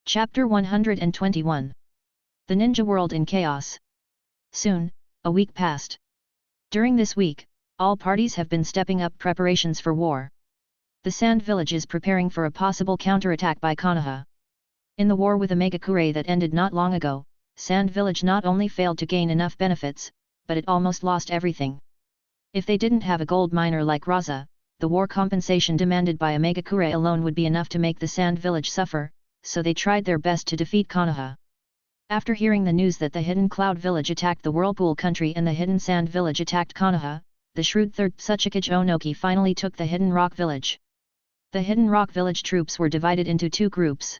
Chapter 121. The Ninja World in Chaos. Soon, a week passed. During this week, all parties have been stepping up preparations for war. The Sand Village is preparing for a possible counterattack by Konoha. In the war with the Megakure that ended not long ago, Sand Village not only failed to gain enough benefits, but it almost lost everything. If they didn't have a gold miner like Raza, the war compensation demanded by a Megakure alone would be enough to make the Sand Village suffer, so they tried their best to defeat Konoha. After hearing the news that the Hidden Cloud Village attacked the Whirlpool Country and the Hidden Sand Village attacked Konoha, the shrewd third Tsuchikage Onoki finally took the Hidden Rock Village. The Hidden Rock Village troops were divided into two groups.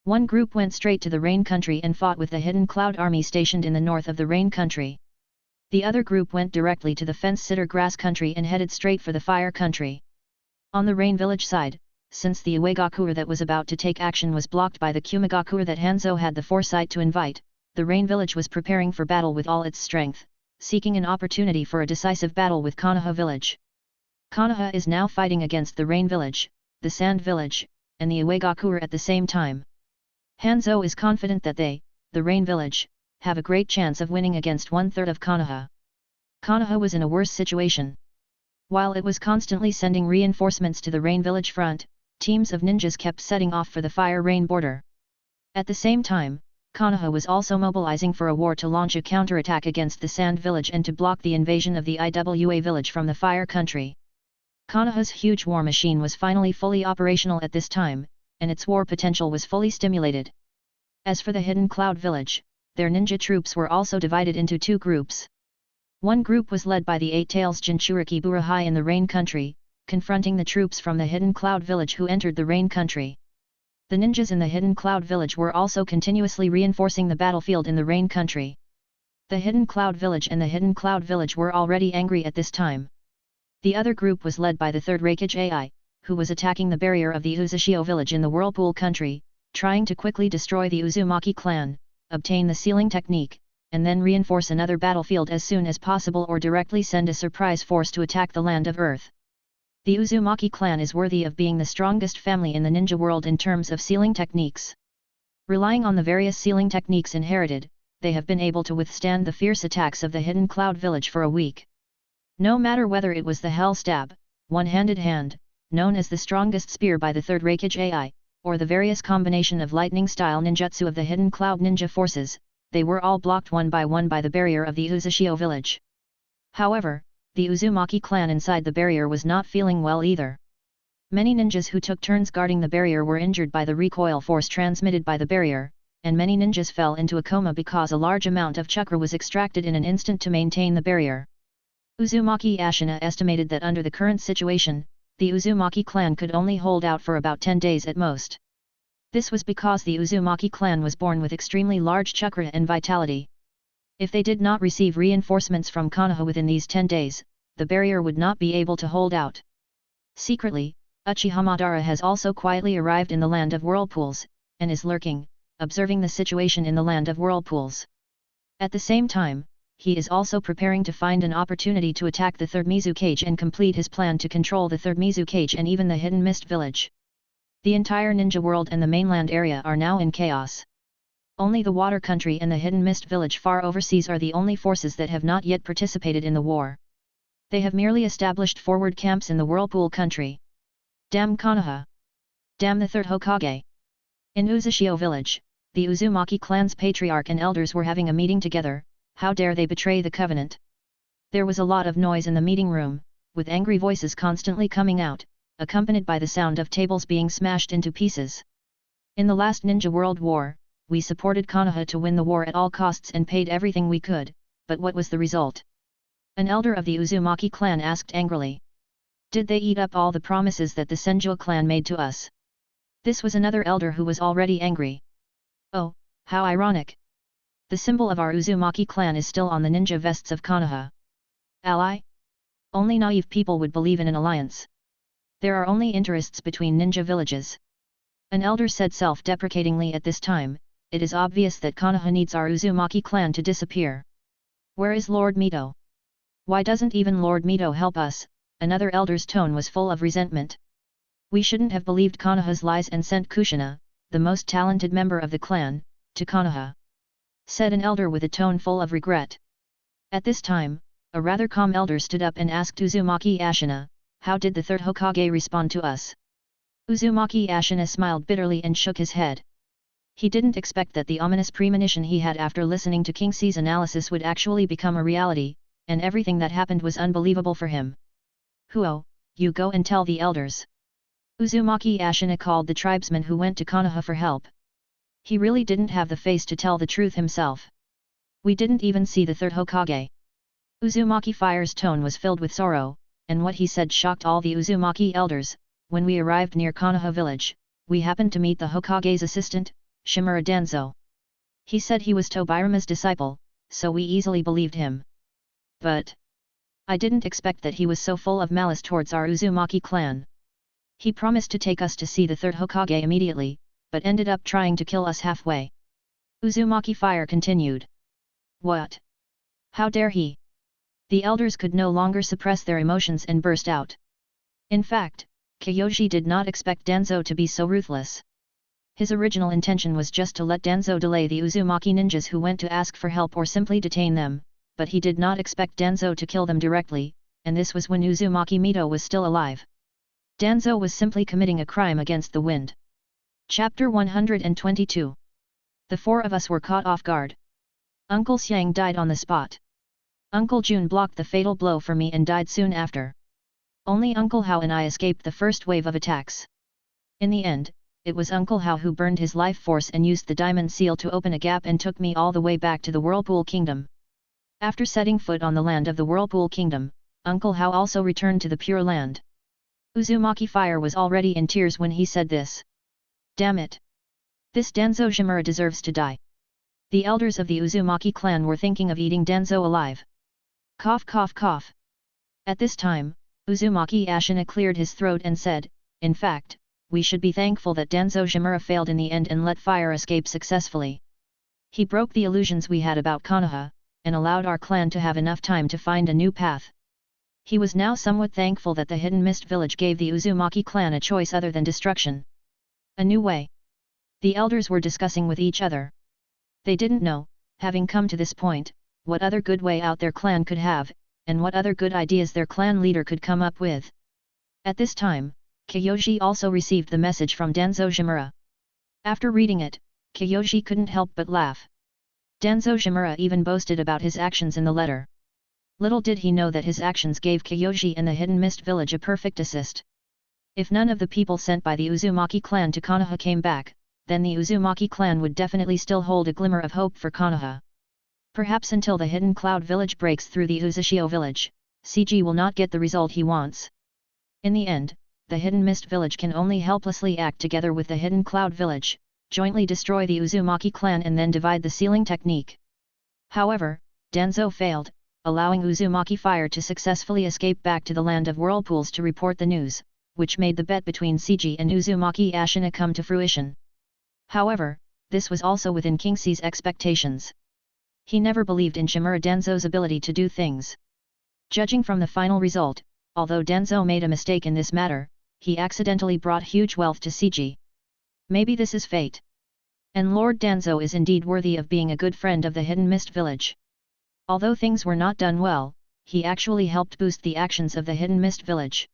One group went straight to the Rain Country and fought with the Hidden Cloud Army stationed in the north of the Rain Country. The other group went directly to the Fence-Sitter Grass Country and headed straight for the Fire Country. On the Rain Village side, since the Uegakure that was about to take action was blocked by the Kumigakure that Hanzo had the foresight to invite, the Rain Village was preparing for battle with all its strength, seeking an opportunity for a decisive battle with Konoha Village. Konoha is now fighting against the Rain Village, the Sand Village, and the Uegakure at the same time. Hanzo is confident that they, the Rain Village, have a great chance of winning against one-third of Konoha. Konoha was in a worse situation. While it was constantly sending reinforcements to the Rain Village front, teams of ninjas kept setting off for the Fire-Rain border. At the same time, Konoha was also mobilizing for a war to launch a counterattack against the Sand Village and to block the invasion of the Iwa Village from the Fire Country. Konoha's huge war machine was finally fully operational at this time, and its war potential was fully stimulated. As for the Hidden Cloud Village, their ninja troops were also divided into two groups. One group was led by the Eight Tails Jinchuriki Burahai in the Rain Country, confronting the troops from the Hidden Cloud Village who entered the Rain Country. The ninjas in the Hidden Cloud Village were also continuously reinforcing the battlefield in the Rain Country. The Hidden Cloud Village and the Hidden Cloud Village were already angry at this time. The other group was led by the Third Reikage Ai, who was attacking the barrier of the Uzushio village in the Whirlpool Country, trying to quickly destroy the Uzumaki clan, obtain the sealing technique, and then reinforce another battlefield as soon as possible or directly send a surprise force to attack the Land of Earth. The Uzumaki clan is worthy of being the strongest family in the ninja world in terms of sealing techniques. Relying on the various sealing techniques inherited, they have been able to withstand the fierce attacks of the Hidden Cloud Village for a week. No matter whether it was the Hell Stab, One-Handed Hand, known as the strongest spear by the Third Reikage Ai, or the various combination of lightning-style ninjutsu of the Hidden Cloud Ninja forces, they were all blocked one by the barrier of the Uzushio village. However, the Uzumaki clan inside the barrier was not feeling well either. Many ninjas who took turns guarding the barrier were injured by the recoil force transmitted by the barrier, and many ninjas fell into a coma because a large amount of chakra was extracted in an instant to maintain the barrier. Uzumaki Ashina estimated that under the current situation, the Uzumaki clan could only hold out for about 10 days at most. This was because the Uzumaki clan was born with extremely large chakra and vitality. If they did not receive reinforcements from Konoha within these 10 days, the barrier would not be able to hold out. Secretly, Uchiha Madara has also quietly arrived in the Land of Whirlpools, and is lurking, observing the situation in the Land of Whirlpools. At the same time, he is also preparing to find an opportunity to attack the Third Mizukage and complete his plan to control the Third Mizukage and even the Hidden Mist Village. The entire ninja world and the mainland area are now in chaos. Only the Water Country and the Hidden Mist Village far overseas are the only forces that have not yet participated in the war. They have merely established forward camps in the Whirlpool Country. Damn Konoha! Damn the Third Hokage! In Uzushio village, the Uzumaki clan's patriarch and elders were having a meeting together. How dare they betray the covenant? There was a lot of noise in the meeting room, with angry voices constantly coming out, accompanied by the sound of tables being smashed into pieces. In the last Ninja World War, we supported Konoha to win the war at all costs and paid everything we could, but what was the result? An elder of the Uzumaki clan asked angrily. Did they eat up all the promises that the Senju clan made to us? This was another elder who was already angry. Oh, how ironic! The symbol of our Uzumaki clan is still on the ninja vests of Konoha. Ally? Only naive people would believe in an alliance. There are only interests between ninja villages. An elder said self-deprecatingly at this time. It is obvious that Konoha needs our Uzumaki clan to disappear. Where is Lord Mito? Why doesn't even Lord Mito help us? Another elder's tone was full of resentment. We shouldn't have believed Konoha's lies and sent Kushina, the most talented member of the clan, to Konoha," said an elder with a tone full of regret. At this time, a rather calm elder stood up and asked Uzumaki Ashina, "How did the third Hokage respond to us?" Uzumaki Ashina smiled bitterly and shook his head. He didn't expect that the ominous premonition he had after listening to King C's analysis would actually become a reality, and everything that happened was unbelievable for him. "Huo, you go and tell the elders." Uzumaki Ashina called the tribesmen who went to Konoha for help. He really didn't have the face to tell the truth himself. "We didn't even see the third Hokage." Uzumaki Fire's tone was filled with sorrow, and what he said shocked all the Uzumaki elders. "When we arrived near Konoha village, we happened to meet the Hokage's assistant, Shimura Danzo. He said he was Tobirama's disciple, so we easily believed him. But I didn't expect that he was so full of malice towards our Uzumaki clan. He promised to take us to see the third Hokage immediately, but ended up trying to kill us halfway." Uzumaki Fire continued. "What? How dare he?" The elders could no longer suppress their emotions and burst out. In fact, Kyoji did not expect Danzo to be so ruthless. His original intention was just to let Danzo delay the Uzumaki ninjas who went to ask for help or simply detain them, but he did not expect Danzo to kill them directly, and this was when Uzumaki Mito was still alive. Danzo was simply committing a crime against the wind. Chapter 122. The four of us were caught off guard. Uncle Xiang died on the spot. Uncle Jun blocked the fatal blow for me and died soon after. Only Uncle Hao and I escaped the first wave of attacks. In the end, it was Uncle Hao who burned his life force and used the diamond seal to open a gap and took me all the way back to the Whirlpool Kingdom. After setting foot on the land of the Whirlpool Kingdom, Uncle Hao also returned to the Pure Land. Uzumaki Fire was already in tears when he said this. "Damn it! This Danzo Shimura deserves to die." The elders of the Uzumaki clan were thinking of eating Danzo alive. Cough cough cough. At this time, Uzumaki Ashina cleared his throat and said, "In fact, we should be thankful that Danzo Shimura failed in the end and let fire escape successfully. He broke the illusions we had about Konoha, and allowed our clan to have enough time to find a new path." He was now somewhat thankful that the Hidden Mist village gave the Uzumaki clan a choice other than destruction. A new way. The elders were discussing with each other. They didn't know, having come to this point, what other good way out their clan could have, and what other good ideas their clan leader could come up with. At this time, Kyoji also received the message from Danzo Shimura. After reading it, Kyoji couldn't help but laugh. Danzo Shimura even boasted about his actions in the letter. Little did he know that his actions gave Kyoji and the Hidden Mist village a perfect assist. If none of the people sent by the Uzumaki clan to Konoha came back, then the Uzumaki clan would definitely still hold a glimmer of hope for Konoha. Perhaps until the Hidden Cloud village breaks through the Uzushio village, CG will not get the result he wants. In the end, the Hidden Mist village can only helplessly act together with the Hidden Cloud village, jointly destroy the Uzumaki clan and then divide the sealing technique. However, Danzo failed, allowing Uzumaki Fire to successfully escape back to the land of whirlpools to report the news, which made the bet between CG and Uzumaki Ashina come to fruition. However, this was also within King C's expectations. He never believed in Shimura Danzo's ability to do things. Judging from the final result, although Danzo made a mistake in this matter, he accidentally brought huge wealth to CG. Maybe this is fate. And Lord Danzo is indeed worthy of being a good friend of the Hidden Mist village. Although things were not done well, he actually helped boost the actions of the Hidden Mist village.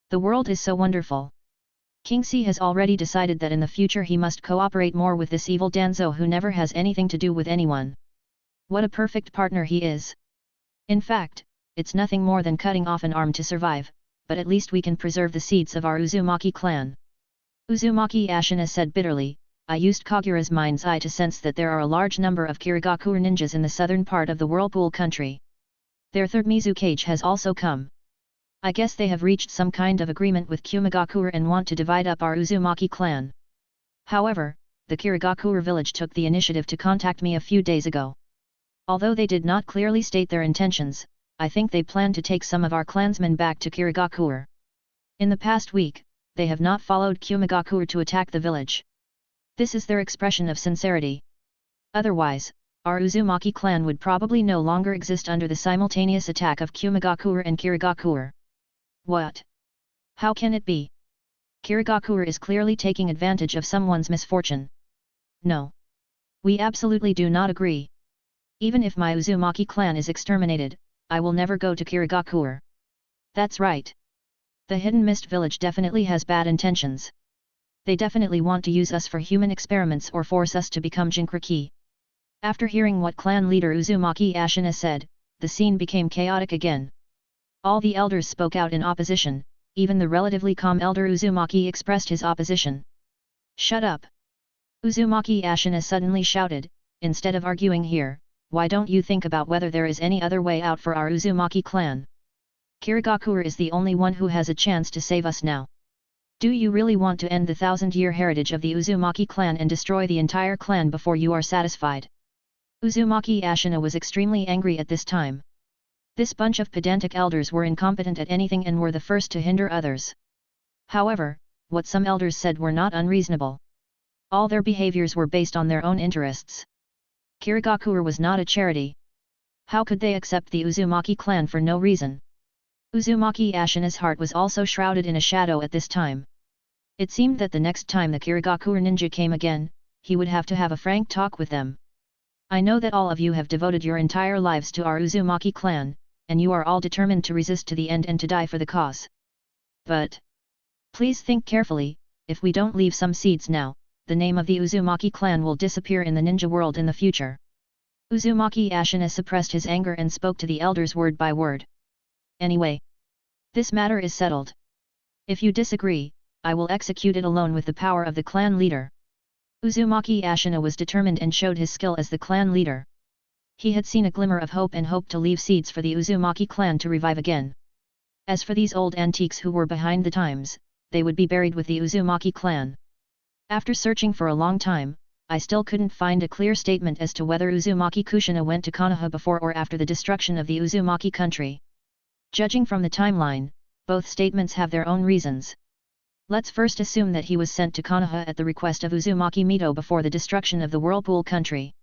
The world is so wonderful. King C has already decided that in the future he must cooperate more with this evil Danzo who never has anything to do with anyone. What a perfect partner he is. In fact, it's nothing more than cutting off an arm to survive, but at least we can preserve the seeds of our Uzumaki clan. Uzumaki Ashina said bitterly, "I used Kagura's mind's eye to sense that there are a large number of Kirigakure ninjas in the southern part of the Whirlpool country. Their third Mizukage has also come. I guess they have reached some kind of agreement with Kumigakure and want to divide up our Uzumaki clan. However, the Kirigakure village took the initiative to contact me a few days ago. Although they did not clearly state their intentions, I think they plan to take some of our clansmen back to Kirigakure. In the past week, they have not followed Kumigakure to attack the village. This is their expression of sincerity. Otherwise, our Uzumaki clan would probably no longer exist under the simultaneous attack of Kumigakure and Kirigakure." "What? How can it be? Kirigakure is clearly taking advantage of someone's misfortune. No. We absolutely do not agree. Even if my Uzumaki clan is exterminated, I will never go to Kirigakure. That's right. The Hidden Mist Village definitely has bad intentions. They definitely want to use us for human experiments or force us to become Jinchuriki. After hearing what clan leader Uzumaki Ashina said, the scene became chaotic again. All the elders spoke out in opposition, even the relatively calm elder Uzumaki expressed his opposition. Shut up! Uzumaki Ashina suddenly shouted, instead of arguing here, why don't you think about whether there is any other way out for our Uzumaki clan? Kirigakure is the only one who has a chance to save us now. Do you really want to end the 1000-year heritage of the Uzumaki clan and destroy the entire clan before you are satisfied? Uzumaki Ashina was extremely angry at this time. This bunch of pedantic elders were incompetent at anything and were the first to hinder others. However, what some elders said were not unreasonable. All their behaviors were based on their own interests. Kirigakure was not a charity. How could they accept the Uzumaki clan for no reason? Uzumaki Ashina's heart was also shrouded in a shadow at this time. It seemed that the next time the Kirigakure ninja came again, he would have to have a frank talk with them. I know that all of you have devoted your entire lives to our Uzumaki clan, and you are all determined to resist to the end and to die for the cause. But please think carefully, if we don't leave some seeds now, the name of the Uzumaki clan will disappear in the ninja world in the future. Uzumaki Ashina suppressed his anger and spoke to the elders word by word. Anyway, this matter is settled. If you disagree, I will execute it alone with the power of the clan leader. Uzumaki Ashina was determined and showed his skill as the clan leader. He had seen a glimmer of hope and hoped to leave seeds for the Uzumaki clan to revive again. As for these old antiques who were behind the times, they would be buried with the Uzumaki clan. After searching for a long time, I still couldn't find a clear statement as to whether Uzumaki Kushina went to Konoha before or after the destruction of the Uzumaki country. Judging from the timeline, both statements have their own reasons. Let's first assume that he was sent to Konoha at the request of Uzumaki Mito before the destruction of the Whirlpool country.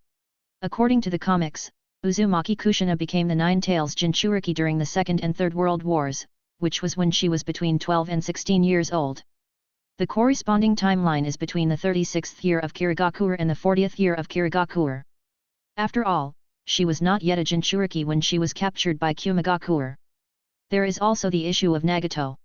According to the comics, Uzumaki Kushina became the Nine Tails Jinchuriki during the Second and Third World Wars, which was when she was between 12 and 16 years old. The corresponding timeline is between the 36th year of Kirigakure and the 40th year of Kirigakure. After all, she was not yet a Jinchuriki when she was captured by Kumigakure. There is also the issue of Nagato.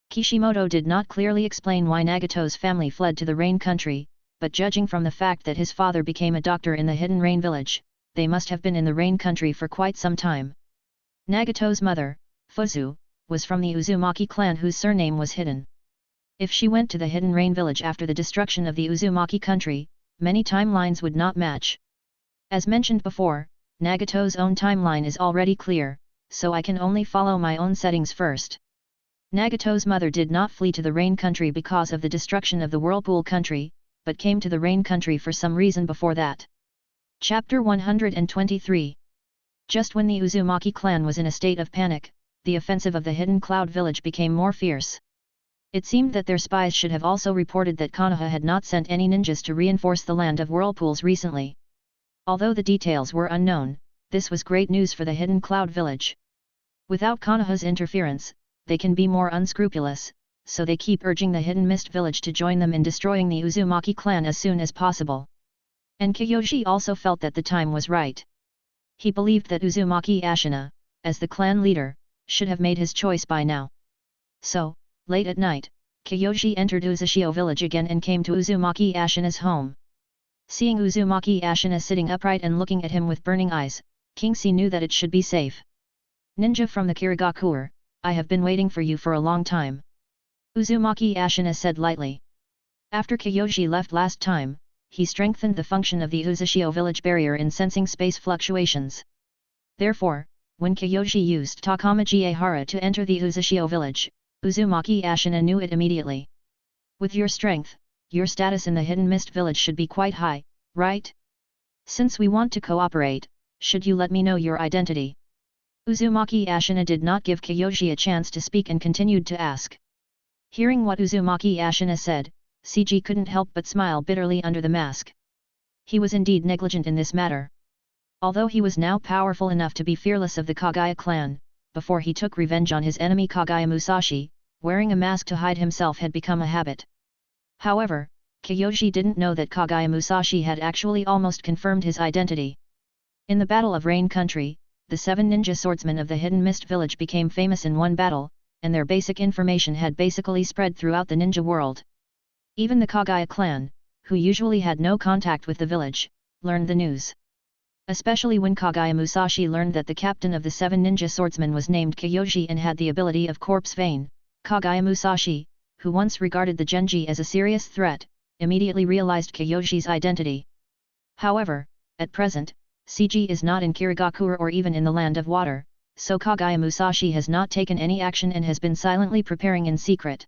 Kishimoto did not clearly explain why Nagato's family fled to the Rain Country, but judging from the fact that his father became a doctor in the Hidden Rain Village, they must have been in the Rain Country for quite some time. Nagato's mother, Fuzu, was from the Uzumaki clan whose surname was Hidden. If she went to the Hidden Rain Village after the destruction of the Uzumaki country, many timelines would not match. As mentioned before, Nagato's own timeline is already clear, so I can only follow my own settings first. Nagato's mother did not flee to the Rain Country because of the destruction of the Whirlpool country, but came to the Rain Country for some reason before that. Chapter 123. Just when the Uzumaki clan was in a state of panic, the offensive of the Hidden Cloud Village became more fierce. It seemed that their spies should have also reported that Konoha had not sent any ninjas to reinforce the land of whirlpools recently. Although the details were unknown, this was great news for the Hidden Cloud Village. Without Konoha's interference, they can be more unscrupulous, so they keep urging the Hidden Mist Village to join them in destroying the Uzumaki clan as soon as possible. And Kiyoshi also felt that the time was right. He believed that Uzumaki Ashina, as the clan leader, should have made his choice by now. So, late at night, Kiyoshi entered Uzushio village again and came to Uzumaki Ashina's home. Seeing Uzumaki Ashina sitting upright and looking at him with burning eyes, Kingsi knew that it should be safe. "Ninja from the Kirigakure, I have been waiting for you for a long time," Uzumaki Ashina said lightly. After Kiyoshi left last time, he strengthened the function of the Uzushio village barrier in sensing space fluctuations. Therefore, when Kiyoshi used Takamaji Ehara to enter the Uzushio village, Uzumaki Ashina knew it immediately. "With your strength, your status in the Hidden Mist village should be quite high, right? Since we want to cooperate, should you let me know your identity?" Uzumaki Ashina did not give Kiyoshi a chance to speak and continued to ask. Hearing what Uzumaki Ashina said, CG couldn't help but smile bitterly under the mask. He was indeed negligent in this matter. Although he was now powerful enough to be fearless of the Kagaya clan, before he took revenge on his enemy Kagaya Musashi, Wearing a mask to hide himself had become a habit. However, Kyoji didn't know that Kagaya Musashi had actually almost confirmed his identity. In the Battle of Rain Country, the 7 ninja swordsmen of the Hidden Mist Village became famous in one battle, and their basic information had basically spread throughout the ninja world. Even the Kagaya clan, who usually had no contact with the village, learned the news. Especially when Kagaya Musashi learned that the captain of the 7 ninja swordsmen was named Kyoji and had the ability of Corpse Vein. Kagaya Musashi, who once regarded the Genji as a serious threat, immediately realized Kyoji's identity. However, at present, CG is not in Kirigakure or even in the Land of Water, so Kagaya Musashi has not taken any action and has been silently preparing in secret.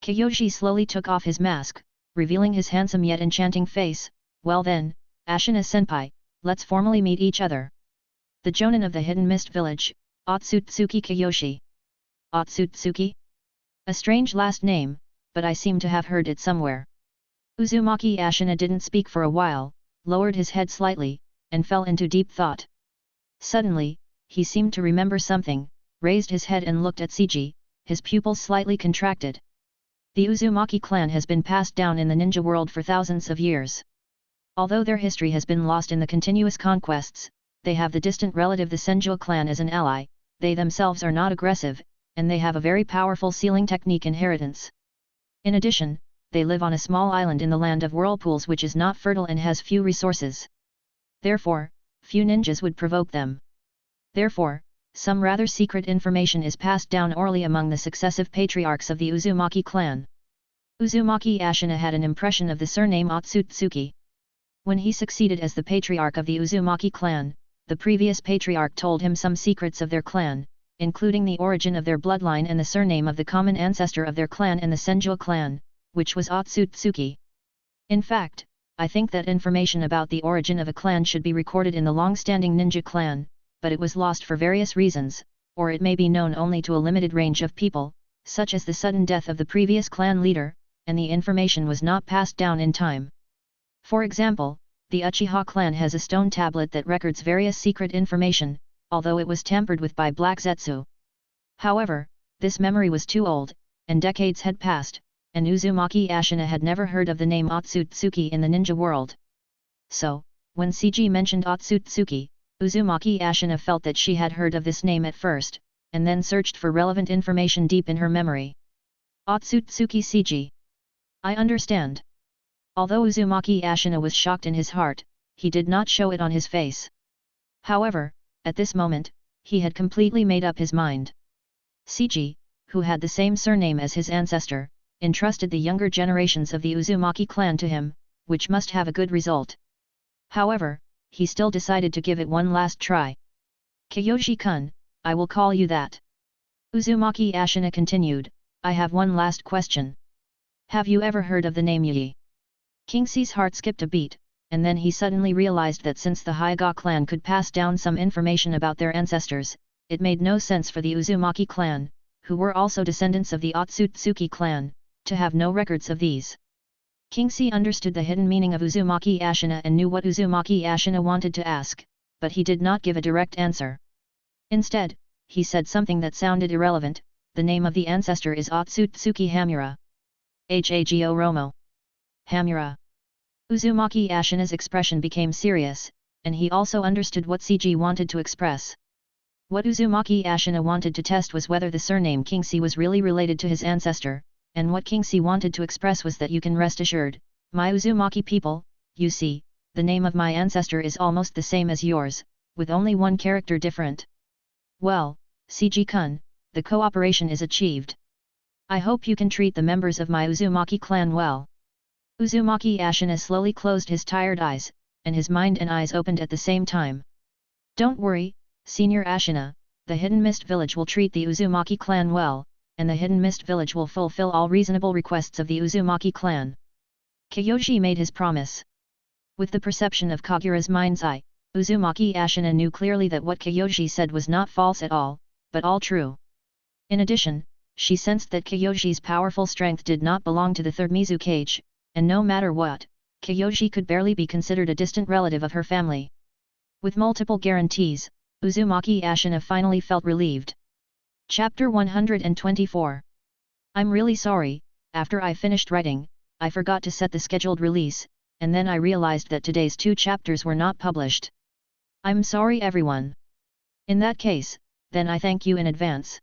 Kyoji slowly took off his mask, revealing his handsome yet enchanting face. Well then, Ashina-senpai, let's formally meet each other. The Jonin of the Hidden Mist Village, Otsutsuki Kyoshi. Otsutsuki? A strange last name, but I seem to have heard it somewhere. Uzumaki Ashina didn't speak for a while, lowered his head slightly, and fell into deep thought. Suddenly, he seemed to remember something, raised his head and looked at CG, his pupils slightly contracted. The Uzumaki clan has been passed down in the ninja world for thousands of years. Although their history has been lost in the continuous conquests, they have the distant relative the Senjo clan as an ally. They themselves are not aggressive, and they have a very powerful sealing technique inheritance. In addition, they live on a small island in the land of whirlpools which is not fertile and has few resources. Therefore, few ninjas would provoke them. Therefore, some rather secret information is passed down orally among the successive patriarchs of the Uzumaki clan. Uzumaki Ashina had an impression of the surname Otsutsuki. When he succeeded as the patriarch of the Uzumaki clan, the previous patriarch told him some secrets of their clan, including the origin of their bloodline and the surname of the common ancestor of their clan and the Senjo clan, which was Otsutsuki. In fact, I think that information about the origin of a clan should be recorded in the long-standing ninja clan, but it was lost for various reasons, or it may be known only to a limited range of people, such as the sudden death of the previous clan leader, and the information was not passed down in time. For example, the Uchiha clan has a stone tablet that records various secret information, although it was tampered with by Black Zetsu. However, this memory was too old, and decades had passed, and Uzumaki Ashina had never heard of the name Otsutsuki in the ninja world. So, when CG mentioned Otsutsuki, Uzumaki Ashina felt that she had heard of this name at first, and then searched for relevant information deep in her memory. Otsutsuki CG. I understand. Although Uzumaki Ashina was shocked in his heart, he did not show it on his face. However, at this moment, he had completely made up his mind. CG, who had the same surname as his ancestor, entrusted the younger generations of the Uzumaki clan to him, which must have a good result. However, he still decided to give it one last try. Kyoji-kun, I will call you that. Uzumaki Ashina continued, I have one last question. Have you ever heard of the name Yi? Kingxie's heart skipped a beat, and then he suddenly realized that since the Hyuga clan could pass down some information about their ancestors, it made no sense for the Uzumaki clan, who were also descendants of the Otsutsuki clan, to have no records of these. Kingxie understood the hidden meaning of Uzumaki Ashina and knew what Uzumaki Ashina wanted to ask, but he did not give a direct answer. Instead, he said something that sounded irrelevant. The name of the ancestor is Otsutsuki Hamura. Hago Romo. Hamura. Uzumaki Ashina's expression became serious, and he also understood what CG wanted to express. What Uzumaki Ashina wanted to test was whether the surname Kingxie was really related to his ancestor, and what Kingxie wanted to express was that you can rest assured, my Uzumaki people, you see, the name of my ancestor is almost the same as yours, with only one character different. Well, CG-kun, the cooperation is achieved. I hope you can treat the members of my Uzumaki clan well. Uzumaki Ashina slowly closed his tired eyes, and his mind and eyes opened at the same time. Don't worry, Senior Ashina, the Hidden Mist Village will treat the Uzumaki clan well, and the Hidden Mist Village will fulfill all reasonable requests of the Uzumaki clan. Kyoji made his promise. With the perception of Kagura's mind's eye, Uzumaki Ashina knew clearly that what Kyoji said was not false at all, but all true. In addition, she sensed that Kyoji's powerful strength did not belong to the third Mizukage, and no matter what, Kyoji could barely be considered a distant relative of her family. With multiple guarantees, Uzumaki Ashina finally felt relieved. Chapter 124. I'm really sorry, after I finished writing, I forgot to set the scheduled release, and then I realized that today's 2 chapters were not published. I'm sorry everyone. In that case, then I thank you in advance.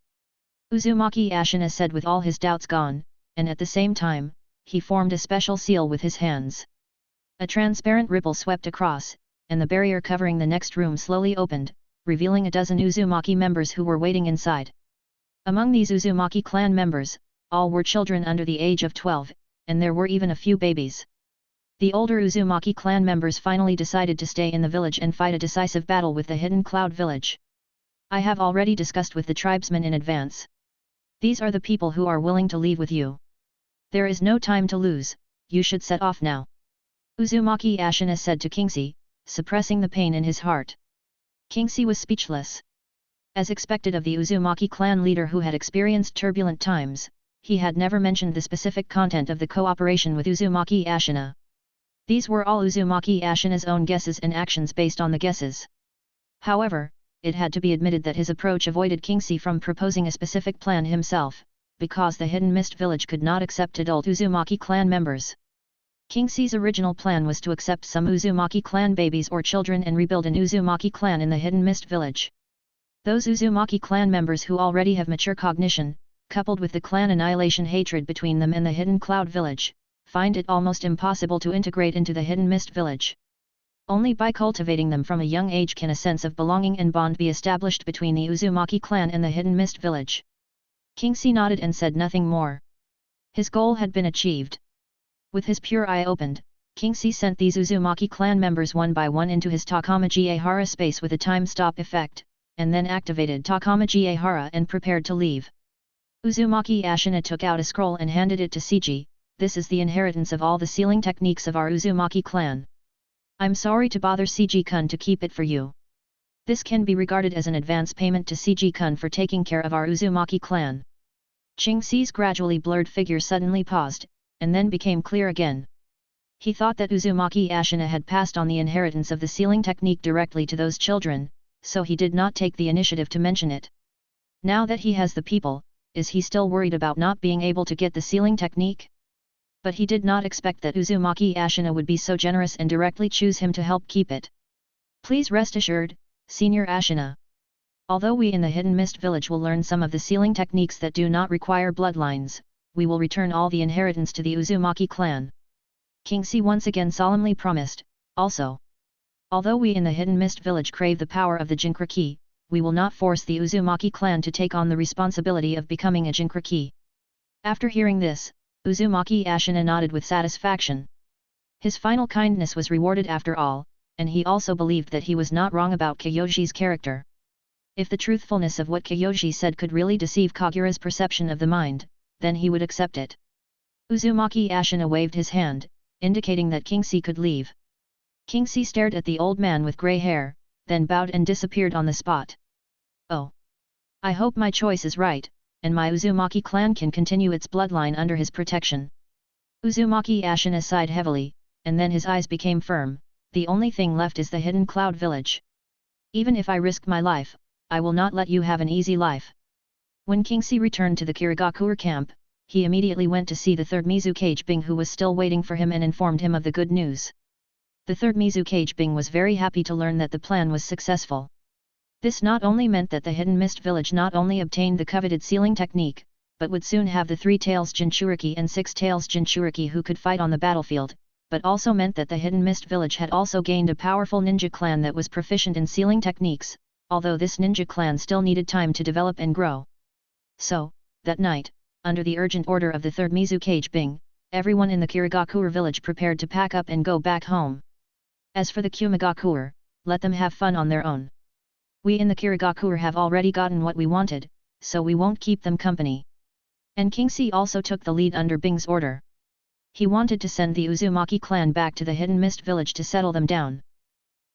Uzumaki Ashina said with all his doubts gone, and at the same time, he formed a special seal with his hands. A transparent ripple swept across, and the barrier covering the next room slowly opened, revealing a dozen Uzumaki members who were waiting inside. Among these Uzumaki clan members, all were children under the age of 12, and there were even a few babies. The older Uzumaki clan members finally decided to stay in the village and fight a decisive battle with the Hidden Cloud village. I have already discussed with the tribesmen in advance. These are the people who are willing to leave with you. There is no time to lose, you should set off now. Uzumaki Ashina said to Kingsley, suppressing the pain in his heart. Kingsley was speechless. As expected of the Uzumaki clan leader who had experienced turbulent times, he had never mentioned the specific content of the cooperation with Uzumaki Ashina. These were all Uzumaki Ashina's own guesses and actions based on the guesses. However, it had to be admitted that his approach avoided Kingsley from proposing a specific plan himself, because the Hidden Mist village could not accept adult Uzumaki clan members. Kingsley's original plan was to accept some Uzumaki clan babies or children and rebuild an Uzumaki clan in the Hidden Mist village. Those Uzumaki clan members who already have mature cognition, coupled with the clan annihilation hatred between them and the Hidden Cloud village, find it almost impossible to integrate into the Hidden Mist village. Only by cultivating them from a young age can a sense of belonging and bond be established between the Uzumaki clan and the Hidden Mist village. Kingsley nodded and said nothing more. His goal had been achieved. With his pure eye opened, Kingsley sent these Uzumaki clan members one by one into his Takamaji Ehara space with a time stop effect, and then activated Takamaji Ehara and prepared to leave. Uzumaki Ashina took out a scroll and handed it to Seiji. This is the inheritance of all the sealing techniques of our Uzumaki clan. I'm sorry to bother Seiji-kun to keep it for you. This can be regarded as an advance payment to Seiji-kun for taking care of our Uzumaki clan. Qingxi's gradually blurred figure suddenly paused, and then became clear again. He thought that Uzumaki Ashina had passed on the inheritance of the sealing technique directly to those children, so he did not take the initiative to mention it. Now that he has the people, is he still worried about not being able to get the sealing technique? But he did not expect that Uzumaki Ashina would be so generous and directly choose him to help keep it. Please rest assured, Senior Ashina. Although we in the Hidden Mist village will learn some of the sealing techniques that do not require bloodlines, we will return all the inheritance to the Uzumaki clan. Kingsley once again solemnly promised, also. Although we in the Hidden Mist village crave the power of the Jinchuriki, we will not force the Uzumaki clan to take on the responsibility of becoming a Jinchuriki. After hearing this, Uzumaki Ashina nodded with satisfaction. His final kindness was rewarded after all, and he also believed that he was not wrong about Kyoji's character. If the truthfulness of what Kyoji said could really deceive Kagura's perception of the mind, then he would accept it. Uzumaki Ashina waved his hand, indicating that Kingsley could leave. Kingsley stared at the old man with grey hair, then bowed and disappeared on the spot. Oh! I hope my choice is right, and my Uzumaki clan can continue its bloodline under his protection. Uzumaki Ashina sighed heavily, and then his eyes became firm. The only thing left is the Hidden Cloud village. Even if I risk my life, I will not let you have an easy life. When Kingsley returned to the Kirigakure camp, he immediately went to see the third Mizukage Bing who was still waiting for him and informed him of the good news. The third Mizukage Bing was very happy to learn that the plan was successful. This not only meant that the Hidden Mist village not only obtained the coveted sealing technique, but would soon have the 3 Tails Jinchuriki and 6 Tails Jinchuriki who could fight on the battlefield, but also meant that the Hidden Mist village had also gained a powerful ninja clan that was proficient in sealing techniques, although this ninja clan still needed time to develop and grow. So, that night, under the urgent order of the third Mizukage Bing, everyone in the Kirigakure village prepared to pack up and go back home. As for the Kumigakure, let them have fun on their own. We in the Kirigakure have already gotten what we wanted, so we won't keep them company. And Kingsley also took the lead under Bing's order. He wanted to send the Uzumaki clan back to the Hidden Mist village to settle them down.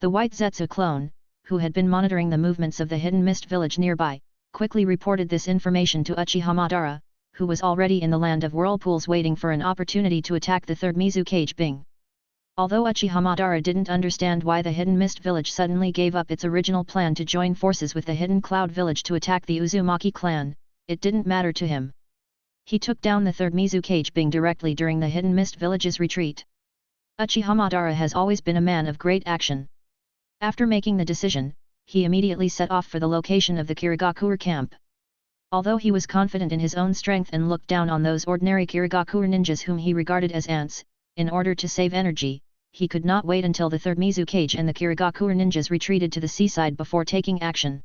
The White Zetsu clone, who had been monitoring the movements of the Hidden Mist village nearby, quickly reported this information to Uchiha Madara, who was already in the land of whirlpools waiting for an opportunity to attack the third Mizukage Bing. Although Uchiha Madara didn't understand why the Hidden Mist village suddenly gave up its original plan to join forces with the Hidden Cloud village to attack the Uzumaki clan, it didn't matter to him. He took down the third Mizukage Bing directly during the Hidden Mist Village's retreat. Uchiha Madara has always been a man of great action. After making the decision, he immediately set off for the location of the Kirigakure camp. Although he was confident in his own strength and looked down on those ordinary Kirigakure ninjas whom he regarded as ants, in order to save energy, he could not wait until the third Mizukage and the Kirigakure ninjas retreated to the seaside before taking action.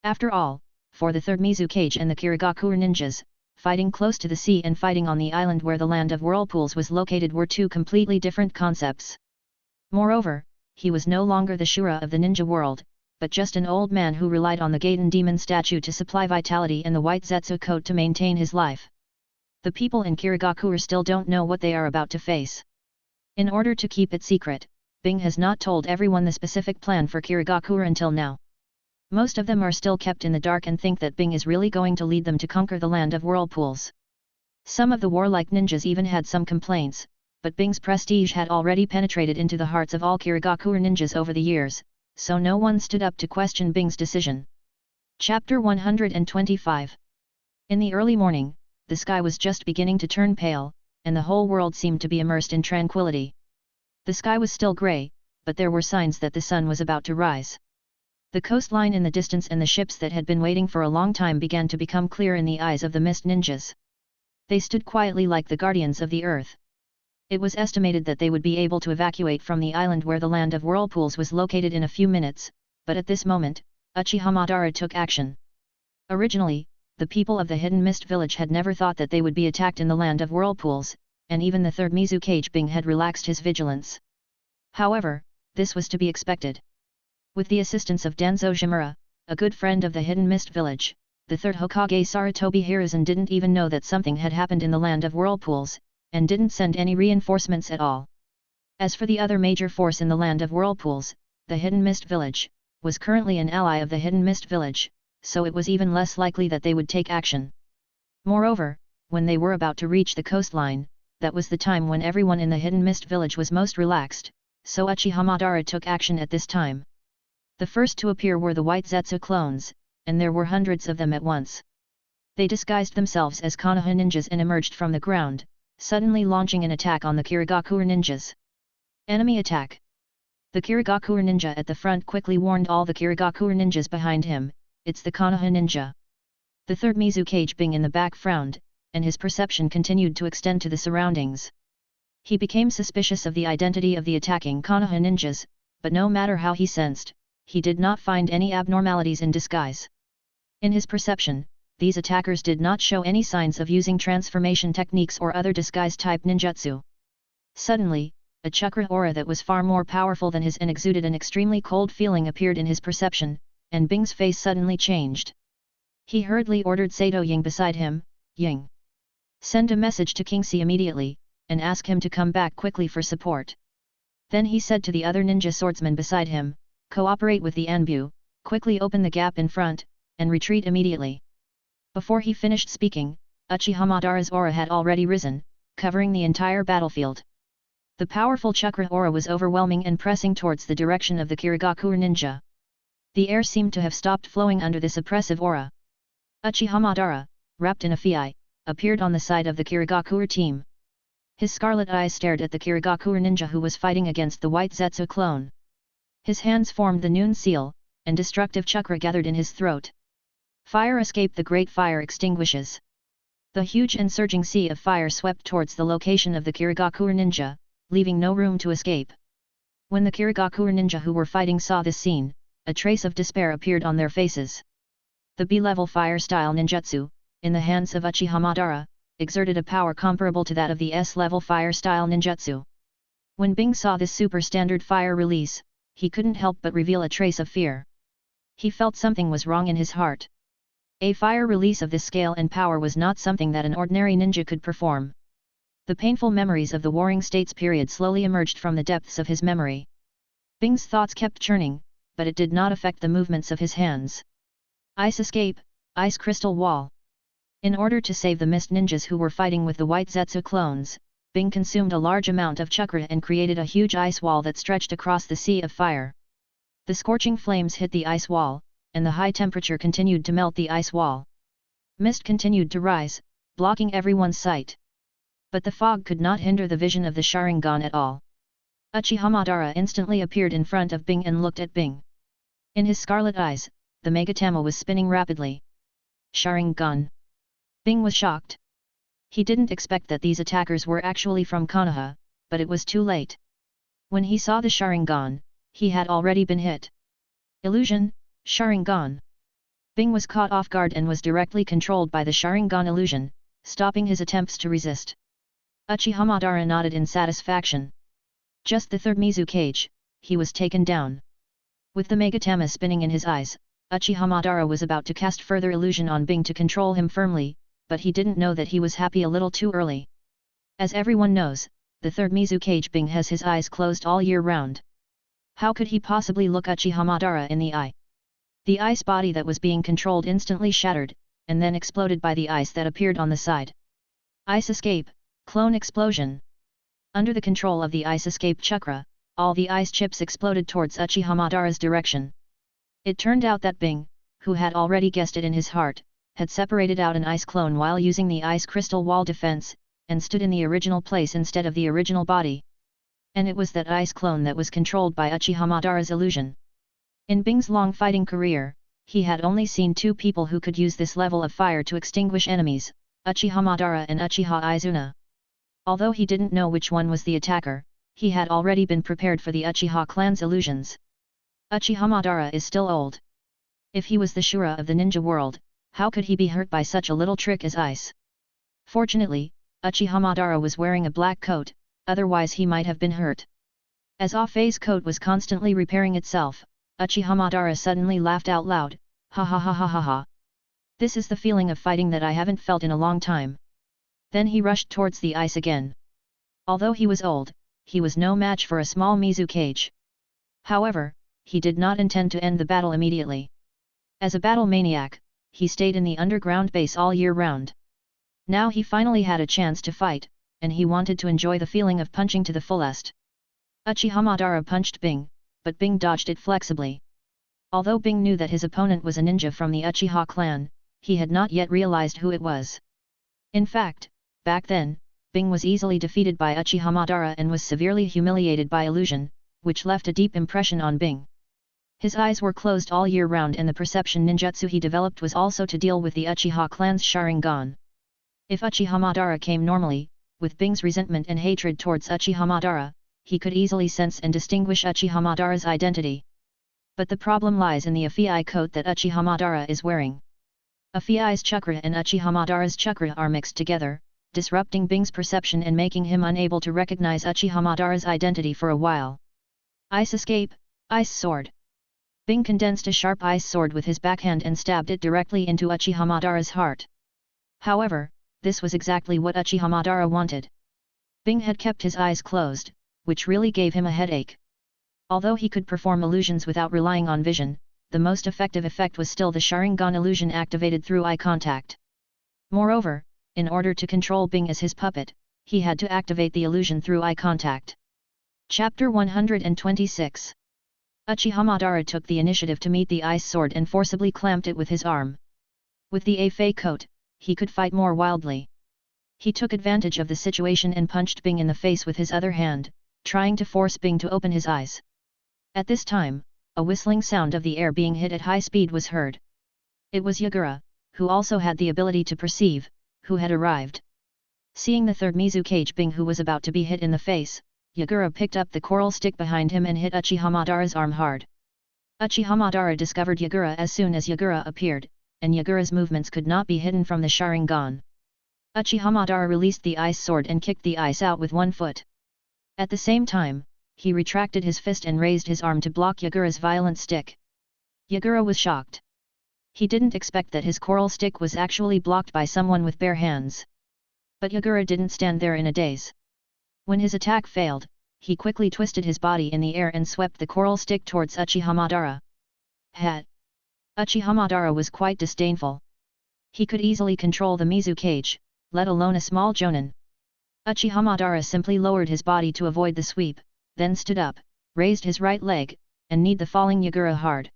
After all, for the third Mizukage and the Kirigakure ninjas, fighting close to the sea and fighting on the island where the land of whirlpools was located were two completely different concepts. Moreover, he was no longer the Shura of the ninja world, but just an old man who relied on the Gaiden demon statue to supply vitality and the white Zetsu coat to maintain his life. The people in Kirigakure still don't know what they are about to face. In order to keep it secret, Bing has not told everyone the specific plan for Kirigakure until now. Most of them are still kept in the dark and think that Bing is really going to lead them to conquer the land of whirlpools. Some of the warlike ninjas even had some complaints, but Bing's prestige had already penetrated into the hearts of all Kirigakure ninjas over the years, so no one stood up to question Bing's decision. Chapter 125. In the early morning, the sky was just beginning to turn pale, and the whole world seemed to be immersed in tranquility. The sky was still grey, but there were signs that the sun was about to rise. The coastline in the distance and the ships that had been waiting for a long time began to become clear in the eyes of the mist ninjas. They stood quietly like the guardians of the earth. It was estimated that they would be able to evacuate from the island where the land of whirlpools was located in a few minutes, but at this moment, Uchiha Madara took action. Originally, the people of the Hidden Mist Village had never thought that they would be attacked in the land of whirlpools, and even the third Mizukage Bing had relaxed his vigilance. However, this was to be expected. With the assistance of Danzo Shimura, a good friend of the Hidden Mist Village, the third Hokage Sarutobi Hiruzen didn't even know that something had happened in the land of whirlpools, and didn't send any reinforcements at all. As for the other major force in the land of whirlpools, the Hidden Mist Village, was currently an ally of the Hidden Mist Village, so it was even less likely that they would take action. Moreover, when they were about to reach the coastline, that was the time when everyone in the Hidden Mist Village was most relaxed, so Uchiha Madara took action at this time. The first to appear were the white Zetsu clones, and there were hundreds of them at once. They disguised themselves as Konoha ninjas and emerged from the ground, suddenly launching an attack on the Kirigakure ninjas. Enemy attack! The Kirigakure ninja at the front quickly warned all the Kirigakure ninjas behind him, it's the Konoha ninja. The third Mizukage Bing in the back frowned, and his perception continued to extend to the surroundings. He became suspicious of the identity of the attacking Konoha ninjas, but no matter how he sensed, he did not find any abnormalities in disguise. In his perception, these attackers did not show any signs of using transformation techniques or other disguise-type ninjutsu. Suddenly, a chakra aura that was far more powerful than his and exuded an extremely cold feeling appeared in his perception, and Bing's face suddenly changed. He hurriedly ordered Sato Ying beside him, Ying. Send a message to Kingxi immediately, and ask him to come back quickly for support. Then he said to the other ninja swordsman beside him, cooperate with the Anbu, quickly open the gap in front, and retreat immediately. Before he finished speaking, Uchiha Madara's aura had already risen, covering the entire battlefield. The powerful chakra aura was overwhelming and pressing towards the direction of the Kirigakure ninja. The air seemed to have stopped flowing under this oppressive aura. Uchiha Madara, wrapped in a fiai, appeared on the side of the Kirigakure team. His scarlet eyes stared at the Kirigakure ninja who was fighting against the white Zetsu clone. His hands formed the Noon seal, and destructive chakra gathered in his throat. Fire escaped, the great fire extinguishes. The huge and surging sea of fire swept towards the location of the Kirigakure ninja, leaving no room to escape. When the Kirigakure ninja who were fighting saw this scene, a trace of despair appeared on their faces. The B-level fire-style ninjutsu, in the hands of Uchiha Madara, exerted a power comparable to that of the S-level fire-style ninjutsu. When Bing saw this super-standard fire release, he couldn't help but reveal a trace of fear. He felt something was wrong in his heart. A fire release of this scale and power was not something that an ordinary ninja could perform. The painful memories of the Warring States period slowly emerged from the depths of his memory. Bing's thoughts kept churning, but it did not affect the movements of his hands. Ice escape, ice crystal wall. In order to save the mist ninjas who were fighting with the white Zetsu clones, Bing consumed a large amount of chakra and created a huge ice wall that stretched across the sea of fire. The scorching flames hit the ice wall, and the high temperature continued to melt the ice wall. Mist continued to rise, blocking everyone's sight. But the fog could not hinder the vision of the Sharingan at all. Uchiha Madara instantly appeared in front of Bing and looked at Bing. In his scarlet eyes, the Megatama was spinning rapidly. Sharingan. Bing was shocked. He didn't expect that these attackers were actually from Konoha, but it was too late. When he saw the Sharingan, he had already been hit. Illusion, Sharingan. Bing was caught off guard and was directly controlled by the Sharingan illusion, stopping his attempts to resist. Uchiha Madara nodded in satisfaction. Just the third Mizukage, he was taken down. With the Megatama spinning in his eyes, Uchiha Madara was about to cast further illusion on Bing to control him firmly, but he didn't know that he was happy a little too early. As everyone knows, the third Mizukage Bing has his eyes closed all year round. How could he possibly look Uchiha Madara in the eye? The ice body that was being controlled instantly shattered, and then exploded by the ice that appeared on the side. Ice escape, clone explosion. Under the control of the ice escape chakra, all the ice chips exploded towards Uchiha Madara's direction. It turned out that Bing, who had already guessed it in his heart, had separated out an ice clone while using the ice crystal wall defense, and stood in the original place instead of the original body. And it was that ice clone that was controlled by Uchiha Madara's illusion. In Bing's long fighting career, he had only seen two people who could use this level of fire to extinguish enemies, Uchiha Madara and Uchiha Izuna. Although he didn't know which one was the attacker, he had already been prepared for the Uchiha clan's illusions. Uchiha Madara is still old. If he was the Shura of the ninja world, how could he be hurt by such a little trick as ice? Fortunately, Uchiha Madara was wearing a black coat, otherwise he might have been hurt. As Afei's coat was constantly repairing itself, Uchiha Madara suddenly laughed out loud, ha ha ha ha ha ha. This is the feeling of fighting that I haven't felt in a long time. Then he rushed towards the ice again. Although he was old, he was no match for a small Mizukage. However, he did not intend to end the battle immediately. As a battle maniac, he stayed in the underground base all year round. Now he finally had a chance to fight, and he wanted to enjoy the feeling of punching to the fullest. Uchiha Madara punched Bing, but Bing dodged it flexibly. Although Bing knew that his opponent was a ninja from the Uchiha clan, he had not yet realized who it was. In fact, back then, Bing was easily defeated by Uchiha Madara and was severely humiliated by illusion, which left a deep impression on Bing. His eyes were closed all year round and the perception ninjutsu he developed was also to deal with the Uchiha clan's Sharingan. If Uchiha Madara came normally, with Bing's resentment and hatred towards Uchiha Madara, he could easily sense and distinguish Uchiha Madara's identity. But the problem lies in the Afei coat that Uchiha Madara is wearing. Afei's chakra and Uchiha Madara's chakra are mixed together, disrupting Bing's perception and making him unable to recognize Uchiha Madara's identity for a while. Ice escape, ice sword. Bing condensed a sharp ice sword with his backhand and stabbed it directly into Uchiha Madara's heart. However, this was exactly what Uchiha Madara wanted. Bing had kept his eyes closed, which really gave him a headache. Although he could perform illusions without relying on vision, the most effective effect was still the Sharingan illusion activated through eye contact. Moreover, in order to control Bing as his puppet, he had to activate the illusion through eye contact. Chapter 126. Uchiha Madara took the initiative to meet the ice sword and forcibly clamped it with his arm. With the Afei coat, he could fight more wildly. He took advantage of the situation and punched Bing in the face with his other hand, trying to force Bing to open his eyes. At this time, a whistling sound of the air being hit at high speed was heard. It was Yagura, who also had the ability to perceive, who had arrived. Seeing the third Mizukage Bing who was about to be hit in the face, Yagura picked up the coral stick behind him and hit Uchiha Madara's arm hard. Uchiha Madara discovered Yagura as soon as Yagura appeared, and Yagura's movements could not be hidden from the Sharingan. Uchiha Madara released the ice sword and kicked the ice out with one foot. At the same time, he retracted his fist and raised his arm to block Yagura's violent stick. Yagura was shocked. He didn't expect that his coral stick was actually blocked by someone with bare hands. But Yagura didn't stand there in a daze. When his attack failed, he quickly twisted his body in the air and swept the coral stick towards Uchiha Madara. Hat. Uchiha Madara was quite disdainful. He could easily control the Mizukage, let alone a small Jonin. Uchiha Madara simply lowered his body to avoid the sweep, then stood up, raised his right leg, and kneed the falling Yagura hard.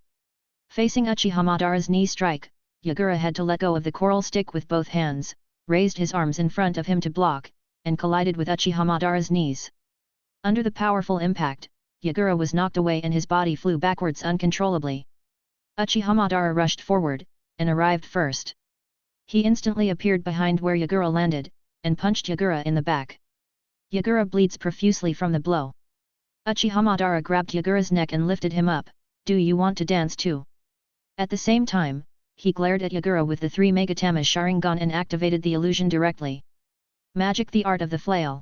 Facing Uchiha Madara's knee strike, Yagura had to let go of the coral stick with both hands, raised his arms in front of him to block, and collided with Uchiha Madara's knees. Under the powerful impact, Yagura was knocked away and his body flew backwards uncontrollably. Uchiha Madara rushed forward, and arrived first. He instantly appeared behind where Yagura landed, and punched Yagura in the back. Yagura bleeds profusely from the blow. Uchiha Madara grabbed Yagura's neck and lifted him up. "Do you want to dance too?" At the same time, he glared at Yagura with the 3 Megatama Sharingan and activated the illusion directly. Magic, the art of the flail.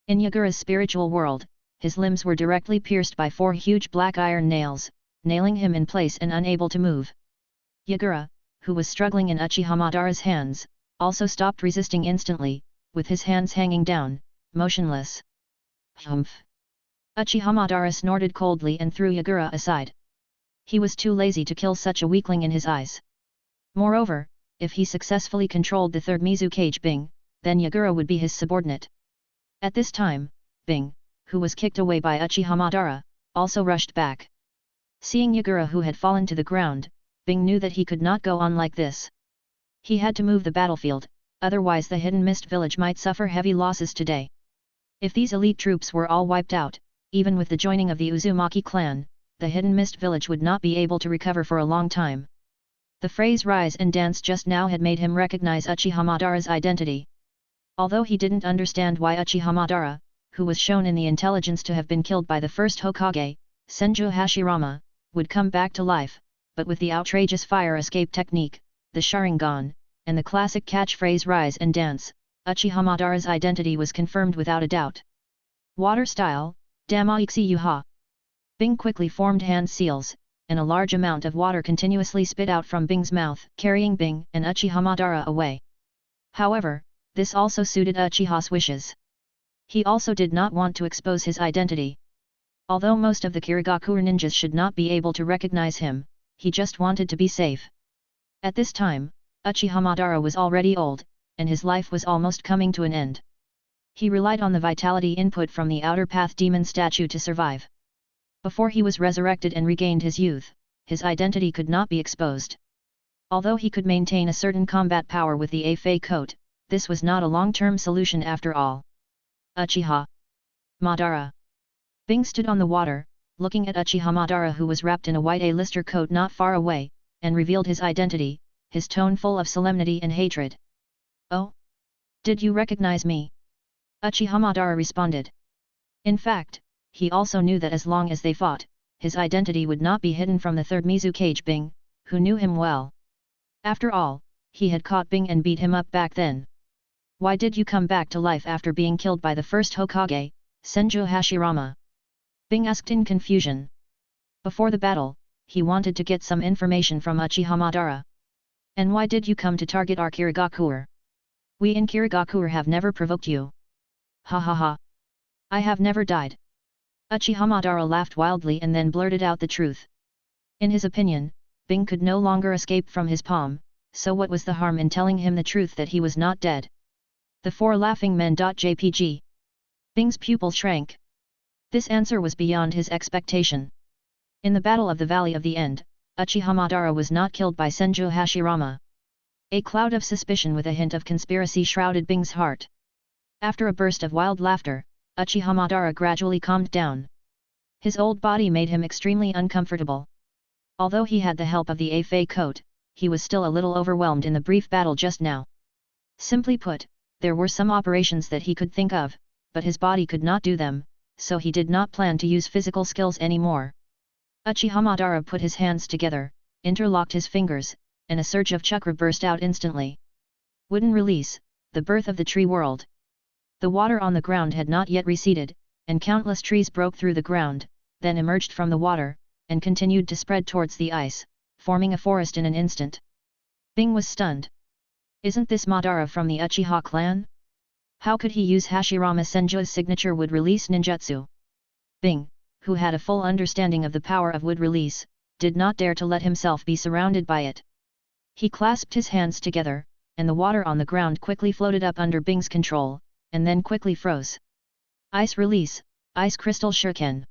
In Yagura's spiritual world, his limbs were directly pierced by 4 huge black iron nails, nailing him in place and unable to move. Yagura, who was struggling in Uchiha Madara's hands, also stopped resisting instantly, with his hands hanging down, motionless. Humph! Uchiha Madara snorted coldly and threw Yagura aside. He was too lazy to kill such a weakling in his eyes. Moreover, if he successfully controlled the third Mizukage Bing, then Yagura would be his subordinate. At this time, Bing, who was kicked away by Uchiha Madara, also rushed back. Seeing Yagura who had fallen to the ground, Bing knew that he could not go on like this. He had to move the battlefield, otherwise the Hidden Mist village might suffer heavy losses today. If these elite troops were all wiped out, even with the joining of the Uzumaki clan, the Hidden Mist village would not be able to recover for a long time. The phrase "rise and dance" just now had made him recognize Uchiha Madara's identity. Although he didn't understand why Uchiha Madara, who was shown in the intelligence to have been killed by the first Hokage, Senju Hashirama, would come back to life, but with the outrageous fire escape technique, the Sharingan, and the classic catchphrase "rise and dance," Uchiha Madara's identity was confirmed without a doubt. Water style, Damaixi Yuha. Bing quickly formed hand seals, and a large amount of water continuously spit out from Bing's mouth, carrying Bing and Uchiha Madara away. However, this also suited Uchiha's wishes. He also did not want to expose his identity. Although most of the Kirigakure ninjas should not be able to recognize him, he just wanted to be safe. At this time, Uchiha Madara was already old, and his life was almost coming to an end. He relied on the vitality input from the Outer Path Demon statue to survive. Before he was resurrected and regained his youth, his identity could not be exposed. Although he could maintain a certain combat power with the Afei coat, this was not a long-term solution after all. Uchiha Madara. Bing stood on the water, looking at Uchiha Madara who was wrapped in a white A-lister coat not far away, and revealed his identity, his tone full of solemnity and hatred. "Oh? Did you recognize me?" Uchiha Madara responded. In fact, he also knew that as long as they fought, his identity would not be hidden from the third Mizukage Bing, who knew him well. After all, he had caught Bing and beat him up back then. "Why did you come back to life after being killed by the first Hokage, Senju Hashirama?" Bing asked in confusion. Before the battle, he wanted to get some information from Uchiha Madara. "And why did you come to target our Kirigakure? We in Kirigakure have never provoked you." "Ha ha ha! I have never died." Uchiha Madara laughed wildly and then blurted out the truth. In his opinion, Bing could no longer escape from his palm, so what was the harm in telling him the truth that he was not dead? The 4 laughing men.jpg. Bing's pupil shrank. This answer was beyond his expectation. In the Battle of the Valley of the End, Uchiha Madara was not killed by Senju Hashirama. A cloud of suspicion with a hint of conspiracy shrouded Bing's heart. After a burst of wild laughter, Uchiha Madara gradually calmed down. His old body made him extremely uncomfortable. Although he had the help of the Afei coat, he was still a little overwhelmed in the brief battle just now. Simply put, there were some operations that he could think of, but his body could not do them, so he did not plan to use physical skills anymore. Uchiha Madara put his hands together, interlocked his fingers, and a surge of chakra burst out instantly. Wooden release, the birth of the tree world. The water on the ground had not yet receded, and countless trees broke through the ground, then emerged from the water, and continued to spread towards the ice, forming a forest in an instant. Bing was stunned. Isn't this Madara from the Uchiha clan? How could he use Hashirama Senju's signature wood release ninjutsu? Bing, who had a full understanding of the power of wood release, did not dare to let himself be surrounded by it. He clasped his hands together, and the water on the ground quickly floated up under Bing's control, and then quickly froze. Ice release, ice crystal shuriken.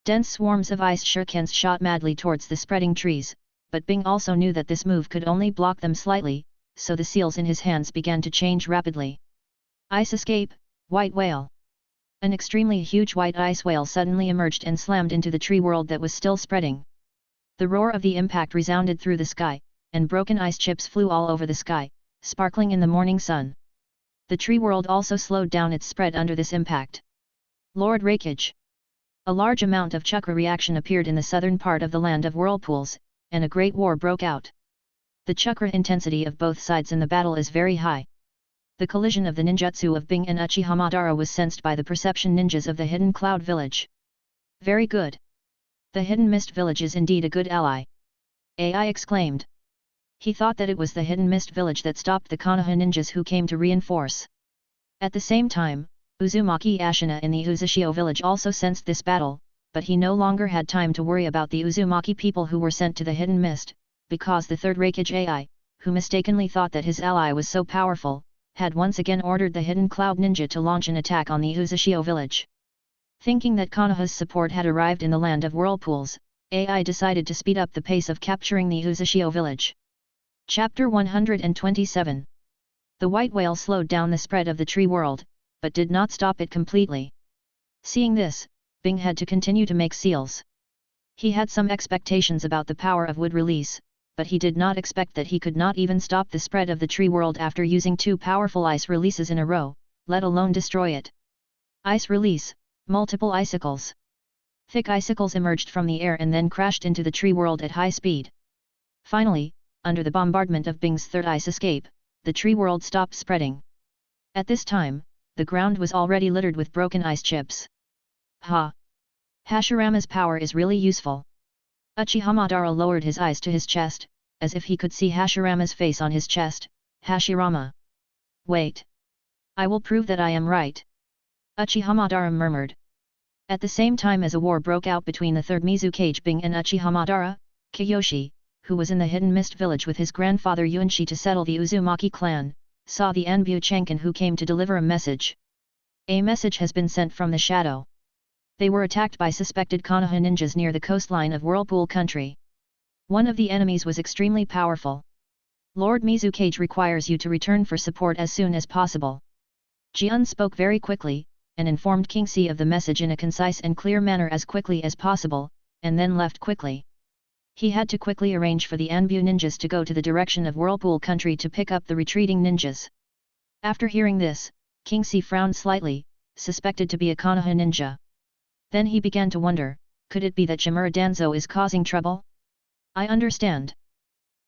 Dense swarms of ice shurikens shot madly towards the spreading trees, but Bing also knew that this move could only block them slightly, so the seals in his hands began to change rapidly. Ice escape, white whale. An extremely huge white ice whale suddenly emerged and slammed into the tree world that was still spreading. The roar of the impact resounded through the sky, and broken ice chips flew all over the sky, sparkling in the morning sun. The tree world also slowed down its spread under this impact. Lord Rakage. A large amount of chakra reaction appeared in the southern part of the land of whirlpools, and a great war broke out. The chakra intensity of both sides in the battle is very high. The collision of the ninjutsu of Bing and Uchihamadara was sensed by the perception ninjas of the Hidden Cloud Village. Very good. The Hidden Mist Village is indeed a good ally. AI exclaimed. He thought that it was the Hidden Mist Village that stopped the Konoha ninjas who came to reinforce. At the same time, Uzumaki Ashina in the Uzushio village also sensed this battle, but he no longer had time to worry about the Uzumaki people who were sent to the Hidden Mist, because the third Rakage AI, who mistakenly thought that his ally was so powerful, had once again ordered the Hidden Cloud Ninja to launch an attack on the Uzushio village. Thinking that Konoha's support had arrived in the land of whirlpools, AI decided to speed up the pace of capturing the Uzushio village. Chapter 127. The white whale slowed down the spread of the tree world, but did not stop it completely. Seeing this, Bing had to continue to make seals. He had some expectations about the power of wood release, but he did not expect that he could not even stop the spread of the tree world after using two powerful ice releases in a row, let alone destroy it. Ice release, multiple icicles. Thick icicles emerged from the air and then crashed into the tree world at high speed. Finally, under the bombardment of Bing's third ice escape, the tree world stopped spreading. At this time, the ground was already littered with broken ice chips. Ha! Hashirama's power is really useful. Uchihamadara lowered his eyes to his chest, as if he could see Hashirama's face on his chest. Hashirama. Wait. I will prove that I am right. Uchihamadara murmured. At the same time as a war broke out between the third Mizukage Bing and Uchihamadara, Kiyoshi, who was in the Hidden Mist village with his grandfather Yunshi to settle the Uzumaki clan, saw the Anbu Chankin who came to deliver a message. A message has been sent from the shadow. They were attacked by suspected Konoha ninjas near the coastline of Whirlpool country. One of the enemies was extremely powerful. Lord Mizukage requires you to return for support as soon as possible. Jiun spoke very quickly, and informed Kingxi of the message in a concise and clear manner as quickly as possible, and then left quickly. He had to quickly arrange for the Anbu ninjas to go to the direction of Whirlpool country to pick up the retreating ninjas. After hearing this, Kingxi frowned slightly, suspected to be a Konoha ninja. Then he began to wonder, could it be that Shimura Danzo is causing trouble? I understand.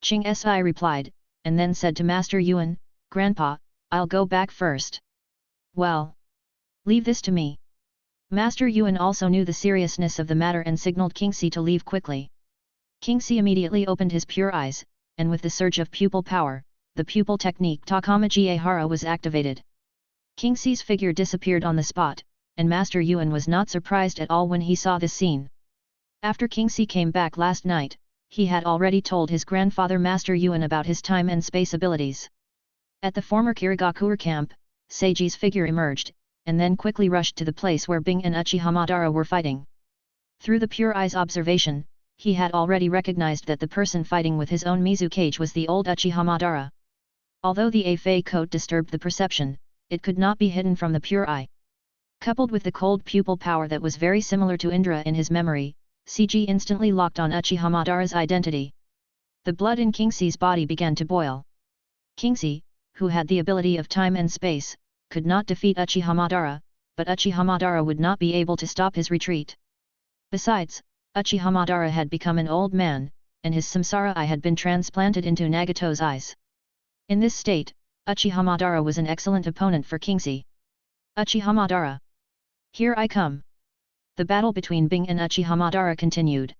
Ching Si replied, and then said to Master Yuan, Grandpa, I'll go back first. Well. Leave this to me. Master Yuan also knew the seriousness of the matter and signaled Kingxi to leave quickly. Kingxi immediately opened his pure eyes, and with the surge of pupil power, the pupil technique Takamaji Ehara was activated. Kingxi's figure disappeared on the spot, and Master Yuan was not surprised at all when he saw this scene. After Kingxi came back last night, he had already told his grandfather Master Yuan about his time and space abilities. At the former Kirigakure camp, Seiji's figure emerged, and then quickly rushed to the place where Bing and Uchihamadara were fighting. Through the pure eye's observation, he had already recognized that the person fighting with his own Mizukage was the old Uchihamadara. Although the A-Fei coat disturbed the perception, it could not be hidden from the pure eye. Coupled with the cold pupil power that was very similar to Indra in his memory, CG instantly locked on Uchihamadara's identity. The blood in Kingxi's body began to boil. Kingxi, who had the ability of time and space, could not defeat Uchihamadara, but Uchihamadara would not be able to stop his retreat. Besides, Uchihamadara had become an old man, and his samsara eye had been transplanted into Nagato's eyes. In this state, Uchihamadara was an excellent opponent for Kingxi. Uchihamadara. Here I come. The battle between Bing and Uchihamadara continued.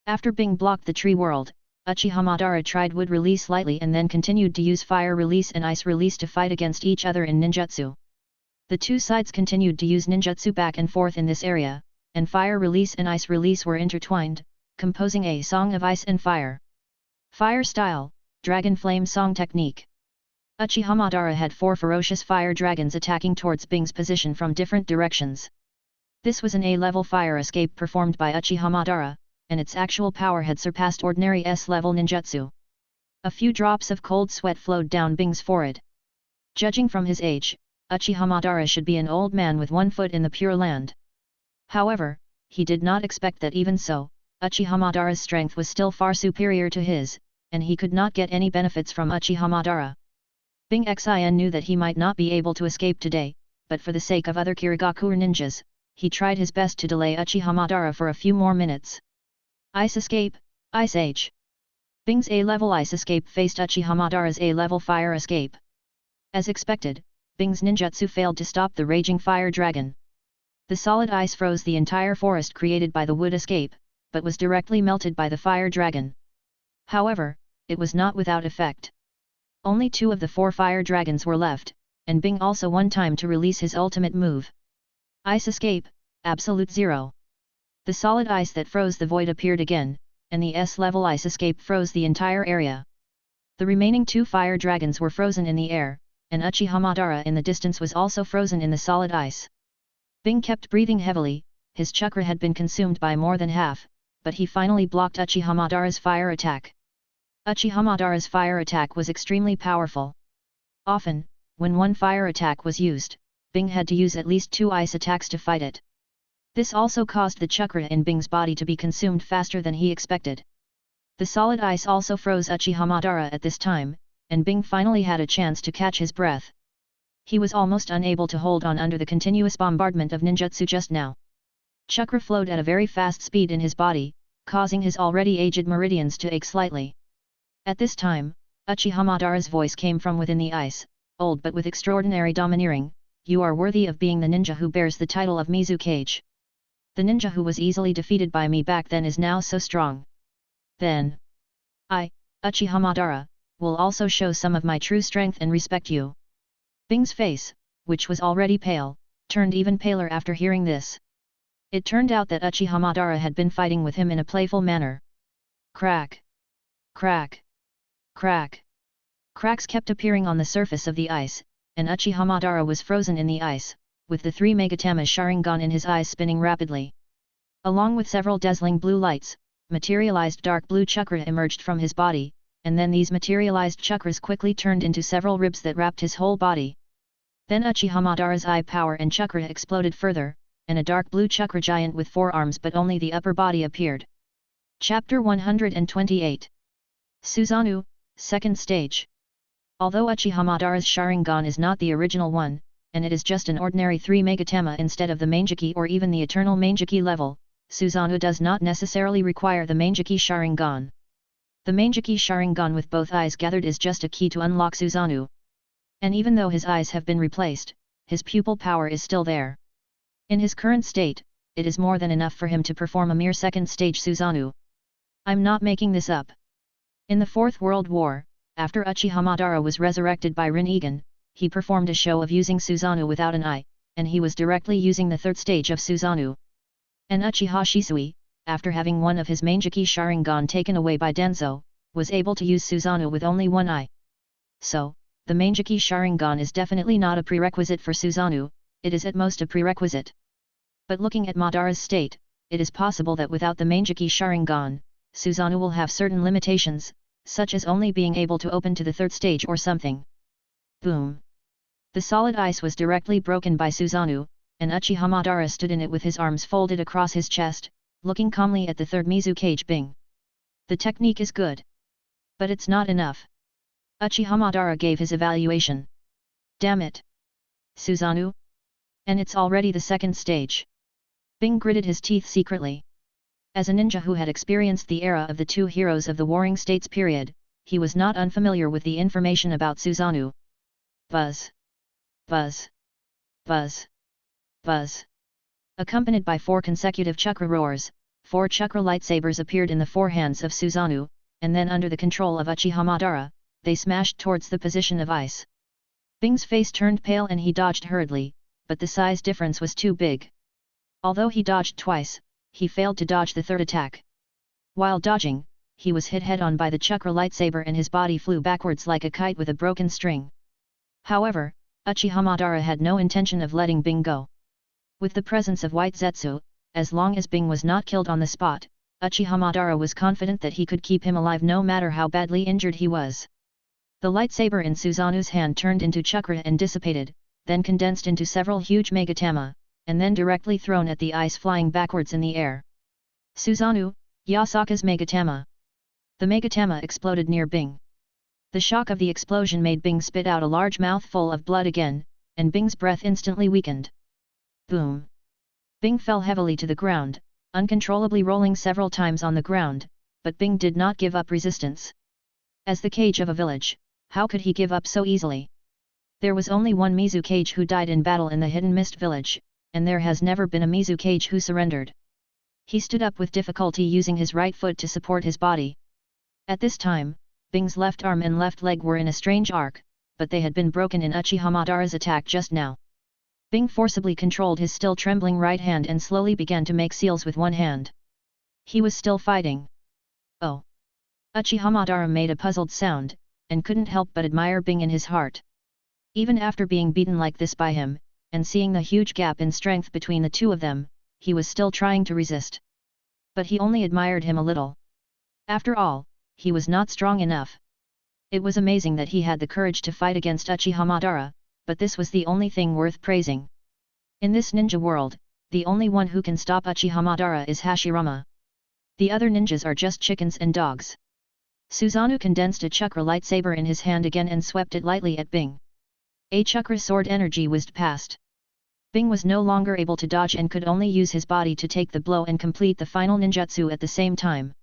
After Bing blocked the tree world, Uchihamadara tried wood release lightly and then continued to use fire release and ice release to fight against each other in ninjutsu. The two sides continued to use ninjutsu back and forth in this area, and fire release and ice release were intertwined, composing a song of ice and fire. Fire style, Dragon Flame Song Technique. Uchihamadara had 4 ferocious fire dragons attacking towards Bing's position from different directions. This was an A-level fire escape performed by Uchihamadara, and its actual power had surpassed ordinary S-level ninjutsu. A few drops of cold sweat flowed down Bing's forehead. Judging from his age, Uchiha Madara should be an old man with one foot in the Pure Land. However, he did not expect that even so, Uchiha Madara's strength was still far superior to his, and he could not get any benefits from Uchiha Madara. Bing Xin knew that he might not be able to escape today, but for the sake of other Kirigakure ninjas, he tried his best to delay Uchiha Madara for a few more minutes. Ice Escape, Ice Age. Bing's A-level Ice Escape faced Uchiha Madara's A-level Fire Escape. As expected, Bing's ninjutsu failed to stop the raging fire dragon. The solid ice froze the entire forest created by the wood escape, but was directly melted by the fire dragon. However, it was not without effect. Only 2 of the 4 fire dragons were left, and Bing also won time to release his ultimate move. Ice Escape, Absolute Zero. The solid ice that froze the void appeared again, and the S-level Ice Escape froze the entire area. The remaining 2 fire dragons were frozen in the air, and Uchiha Madara in the distance was also frozen in the solid ice. Bing kept breathing heavily, his chakra had been consumed by more than half, but he finally blocked Uchiha Madara's fire attack. Uchiha Madara's fire attack was extremely powerful. Often, when one fire attack was used, Bing had to use at least 2 ice attacks to fight it. This also caused the chakra in Bing's body to be consumed faster than he expected. The solid ice also froze Uchiha Madara at this time, and Bing finally had a chance to catch his breath. He was almost unable to hold on under the continuous bombardment of ninjutsu just now. Chakra flowed at a very fast speed in his body, causing his already aged meridians to ache slightly. At this time, Uchiha Madara's voice came from within the ice, old but with extraordinary domineering, "You are worthy of being the ninja who bears the title of Mizukage. The ninja who was easily defeated by me back then is now so strong. Then, I, Uchiha Madara, will also show some of my true strength and respect you." Bing's face, which was already pale, turned even paler after hearing this. It turned out that Uchiha Madara had been fighting with him in a playful manner. Crack! Crack! Crack! Cracks kept appearing on the surface of the ice, and Uchiha Madara was frozen in the ice, with the 3 Megatama Sharingan in his eyes spinning rapidly. Along with several dazzling blue lights, materialized dark blue chakra emerged from his body, and then these materialized chakras quickly turned into several ribs that wrapped his whole body. Then Uchiha Madara's eye power and chakra exploded further, and a dark blue chakra giant with 4 arms but only the upper body appeared. Chapter 128. Susanoo, Second Stage. Although Uchiha Madara's Sharingan is not the original one, and it is just an ordinary 3 Megatama instead of the Manjiki or even the Eternal Manjiki level, Susanoo does not necessarily require the Manjiki Sharingan. The Manjiki Sharingan with both eyes gathered is just a key to unlock Susanoo. And even though his eyes have been replaced, his pupil power is still there. In his current state, it is more than enough for him to perform a mere second stage Susanoo. I'm not making this up. In the Fourth World War, after Uchiha Madara was resurrected by Rinnegan, he performed a show of using Susanoo without an eye, and he was directly using the third stage of Susanoo. And Uchiha Shisui, after having one of his Manjiki Sharingan taken away by Danzo, was able to use Susanoo with only one eye. So, the Manjiki Sharingan is definitely not a prerequisite for Susanoo, it is at most a prerequisite. But looking at Madara's state, it is possible that without the Manjiki Sharingan, Susanoo will have certain limitations, such as only being able to open to the third stage or something. Boom! The solid ice was directly broken by Susanoo, and Uchiha Madara stood in it with his arms folded across his chest, looking calmly at the third Mizukage Bing. The technique is good. But it's not enough. Uchiha Madara gave his evaluation. Damn it! Susanoo? And it's already the second stage. Bing gritted his teeth secretly. As a ninja who had experienced the era of the 2 heroes of the Warring States period, he was not unfamiliar with the information about Susanoo. Buzz! Buzz! Buzz! Buzz! Accompanied by 4 consecutive chakra roars, 4 chakra lightsabers appeared in the 4 hands of Susanoo, and then under the control of Uchiha Madara, they smashed towards the position of ice. Bing's face turned pale and he dodged hurriedly, but the size difference was too big. Although he dodged twice, he failed to dodge the third attack. While dodging, he was hit head-on by the chakra lightsaber and his body flew backwards like a kite with a broken string. However, Uchiha Madara had no intention of letting Bing go. With the presence of White Zetsu, as long as Bing was not killed on the spot, Uchiha Madara was confident that he could keep him alive no matter how badly injured he was. The lightsaber in Suzanu's hand turned into chakra and dissipated, then condensed into several huge megatama, and then directly thrown at the ice flying backwards in the air. Susanoo, Yasaka's megatama. The megatama exploded near Bing. The shock of the explosion made Bing spit out a large mouthful of blood again, and Bing's breath instantly weakened. Boom! Bing fell heavily to the ground, uncontrollably rolling several times on the ground, but Bing did not give up resistance. As the Kage of a village, how could he give up so easily? There was only one Mizu Kage who died in battle in the Hidden Mist village, and there has never been a Mizu Kage who surrendered. He stood up with difficulty using his right foot to support his body. At this time, Bing's left arm and left leg were in a strange arc, but they had been broken in Uchiha Madara's attack just now. Bing forcibly controlled his still trembling right hand and slowly began to make seals with one hand. He was still fighting. Oh! Uchiha Madara made a puzzled sound, and couldn't help but admire Bing in his heart. Even after being beaten like this by him, and seeing the huge gap in strength between the two of them, he was still trying to resist. But he only admired him a little. After all, he was not strong enough. It was amazing that he had the courage to fight against Uchiha Madara, but this was the only thing worth praising. In this ninja world, the only one who can stop Uchiha Madara is Hashirama. The other ninjas are just chickens and dogs. Susanoo condensed a chakra lightsaber in his hand again and swept it lightly at Bing. A chakra sword energy whizzed past. Bing was no longer able to dodge and could only use his body to take the blow and complete the final ninjutsu at the same time.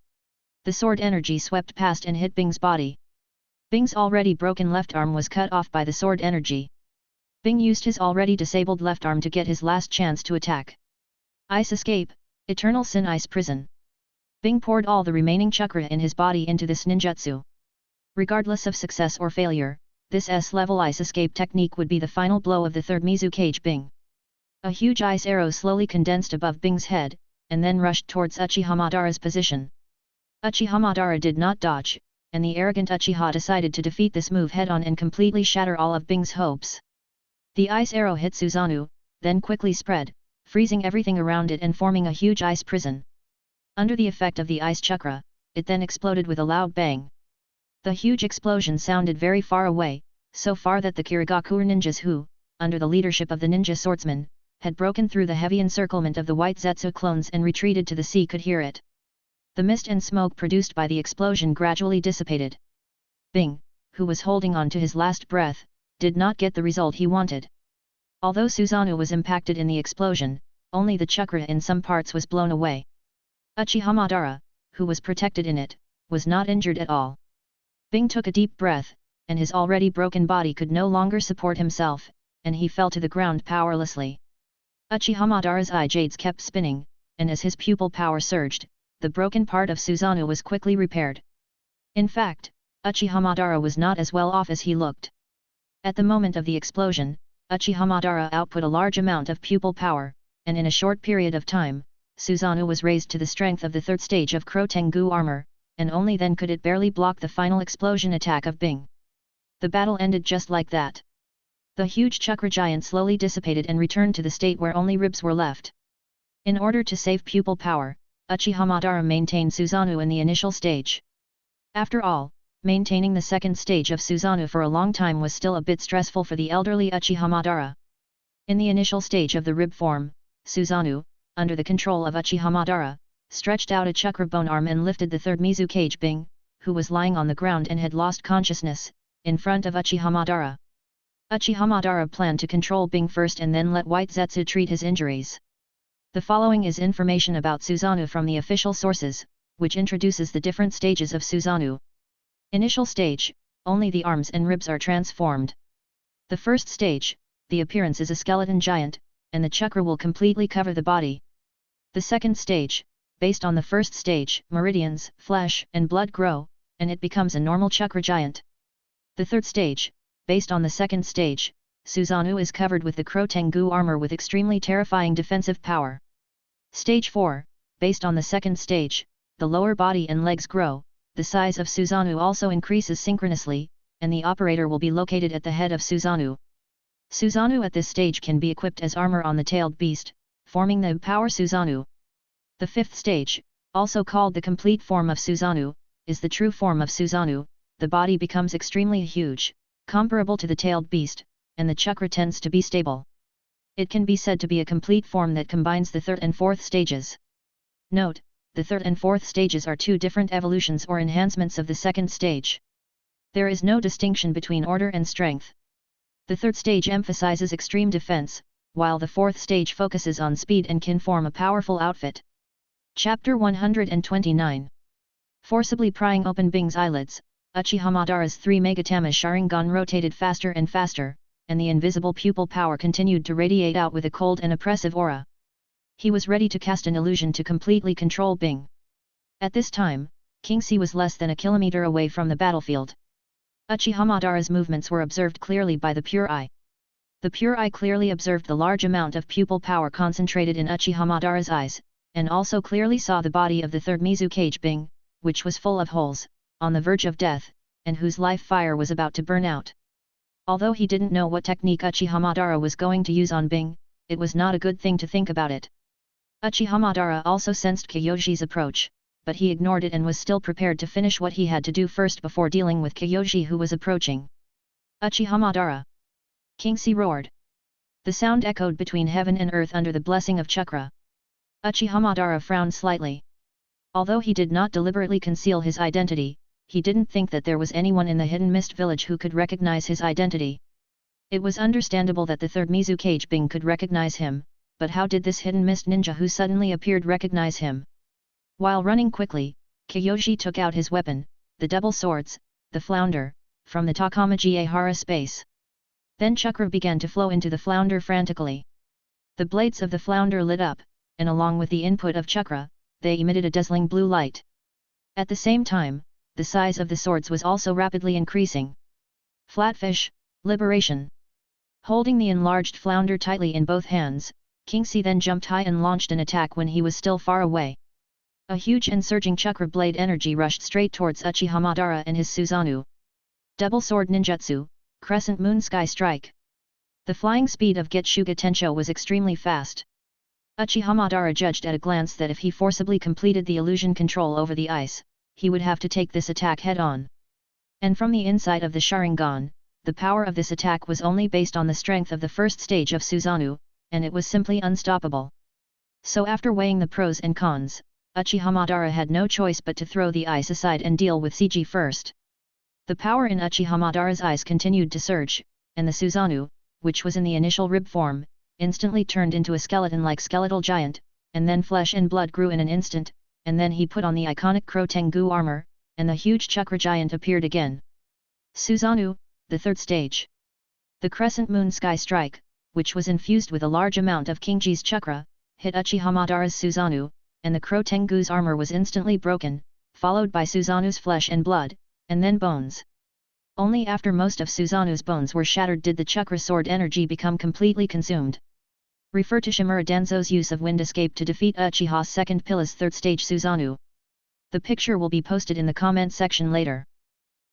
The sword energy swept past and hit Bing's body. Bing's already broken left arm was cut off by the sword energy. Bing used his already disabled left arm to get his last chance to attack. Ice Escape, Eternal Sin Ice Prison. Bing poured all the remaining chakra in his body into this ninjutsu. Regardless of success or failure, this S-level ice escape technique would be the final blow of the third Mizu Kage Bing. A huge ice arrow slowly condensed above Bing's head, and then rushed towards Uchiha Madara's position. Uchiha Madara did not dodge, and the arrogant Uchiha decided to defeat this move head-on and completely shatter all of Bing's hopes. The ice arrow hit Susanoo, then quickly spread, freezing everything around it and forming a huge ice prison. Under the effect of the ice chakra, it then exploded with a loud bang. The huge explosion sounded very far away, so far that the Kirigakure ninjas who, under the leadership of the ninja swordsman, had broken through the heavy encirclement of the white Zetsu clones and retreated to the sea could hear it. The mist and smoke produced by the explosion gradually dissipated. Bing, who was holding on to his last breath, did not get the result he wanted. Although Susanoo was impacted in the explosion, only the chakra in some parts was blown away. Uchiha Madara, who was protected in it, was not injured at all. Bing took a deep breath, and his already broken body could no longer support himself, and he fell to the ground powerlessly. Uchiha Madara's eye jades kept spinning, and as his pupil power surged, the broken part of Susanoo was quickly repaired. In fact, Uchiha Madara was not as well off as he looked. At the moment of the explosion, Uchiha Madara output a large amount of pupil power, and in a short period of time, Susanoo was raised to the strength of the third stage of Crotengu armor, and only then could it barely block the final explosion attack of Bing. The battle ended just like that. The huge chakra giant slowly dissipated and returned to the state where only ribs were left. In order to save pupil power, Uchiha Madara maintained Susanoo in the initial stage. After all, maintaining the second stage of Susanoo for a long time was still a bit stressful for the elderly Uchiha Madara. In the initial stage of the rib form, Susanoo, under the control of Uchiha Madara, stretched out a chakra bone arm and lifted the third Mizu Kage Bing, who was lying on the ground and had lost consciousness, in front of Uchiha Madara. Uchiha Madara planned to control Bing first and then let White Zetsu treat his injuries. The following is information about Susanoo from the official sources, which introduces the different stages of Susanoo. Initial stage, only the arms and ribs are transformed. The first stage, the appearance is a skeleton giant, and the chakra will completely cover the body. The second stage, based on the first stage, meridians, flesh and blood grow, and it becomes a normal chakra giant. The third stage, based on the second stage, Susanoo is covered with the Crotengu armor with extremely terrifying defensive power. Stage 4, based on the second stage, the lower body and legs grow, the size of Susanoo also increases synchronously, and the operator will be located at the head of Susanoo. Susanoo at this stage can be equipped as armor on the tailed beast, forming the Power Susanoo. The fifth stage, also called the complete form of Susanoo, is the true form of Susanoo. The body becomes extremely huge, comparable to the tailed beast, and the chakra tends to be stable. It can be said to be a complete form that combines the third and fourth stages. Note, the third and fourth stages are two different evolutions or enhancements of the second stage. There is no distinction between order and strength. The third stage emphasizes extreme defense, while the fourth stage focuses on speed and can form a powerful outfit. Chapter 129. Forcibly prying open Bing's eyelids, Uchiha Madara's 3 Megatama Sharingan rotated faster and faster, and the invisible pupil power continued to radiate out with a cold and oppressive aura. He was ready to cast an illusion to completely control Bing. At this time, Kingxi was less than a kilometer away from the battlefield. Uchiha Madara's movements were observed clearly by the pure eye. The pure eye clearly observed the large amount of pupil power concentrated in Uchiha Madara's eyes, and also clearly saw the body of the third Mizukage Bing, which was full of holes, on the verge of death, and whose life fire was about to burn out. Although he didn't know what technique Uchiha Madara was going to use on Bing, it was not a good thing to think about it. Uchiha Madara also sensed Kyoji's approach, but he ignored it and was still prepared to finish what he had to do first before dealing with Kyoji who was approaching. Uchiha Madara! Kingxi roared. The sound echoed between heaven and earth under the blessing of Chakra. Uchiha Madara frowned slightly. Although he did not deliberately conceal his identity, he didn't think that there was anyone in the Hidden Mist village who could recognize his identity. It was understandable that the third Mizukage Bing could recognize him, but how did this Hidden Mist ninja who suddenly appeared recognize him? While running quickly, Kyoji took out his weapon, the double swords, the flounder, from the Takamaji Ehara space. Then chakra began to flow into the flounder frantically. The blades of the flounder lit up, and along with the input of chakra, they emitted a dazzling blue light. At the same time, the size of the swords was also rapidly increasing. Flatfish, liberation. Holding the enlarged flounder tightly in both hands, Kingxi then jumped high and launched an attack when he was still far away. A huge and surging chakra blade energy rushed straight towards Uchiha Madara and his Susanoo. Double Sword Ninjutsu, Crescent Moon Sky Strike. The flying speed of Getsuga Tensho was extremely fast. Uchiha Madara judged at a glance that if he forcibly completed the illusion control over the ice, he would have to take this attack head-on. And from the inside of the Sharingan, the power of this attack was only based on the strength of the first stage of Susanoo, and it was simply unstoppable. So after weighing the pros and cons, Uchiha Madara had no choice but to throw the ice aside and deal with CG first. The power in Uchiha Madara's eyes continued to surge, and the Susanoo, which was in the initial rib form, instantly turned into a skeleton-like skeletal giant, and then flesh and blood grew in an instant, and then he put on the iconic Crow Tengu armor, and the huge chakra giant appeared again. Susanoo, the third stage. The Crescent Moon Sky Strike, which was infused with a large amount of Kingji's chakra, hit Uchiha Madara's Susanoo, and the Crow Tengu's armor was instantly broken, followed by Susanoo's flesh and blood, and then bones. Only after most of Susanoo's bones were shattered did the chakra sword energy become completely consumed. Refer to Shimura Danzo's use of Wind Escape to defeat Uchiha's second Pilla's third stage Susanoo. The picture will be posted in the comment section later.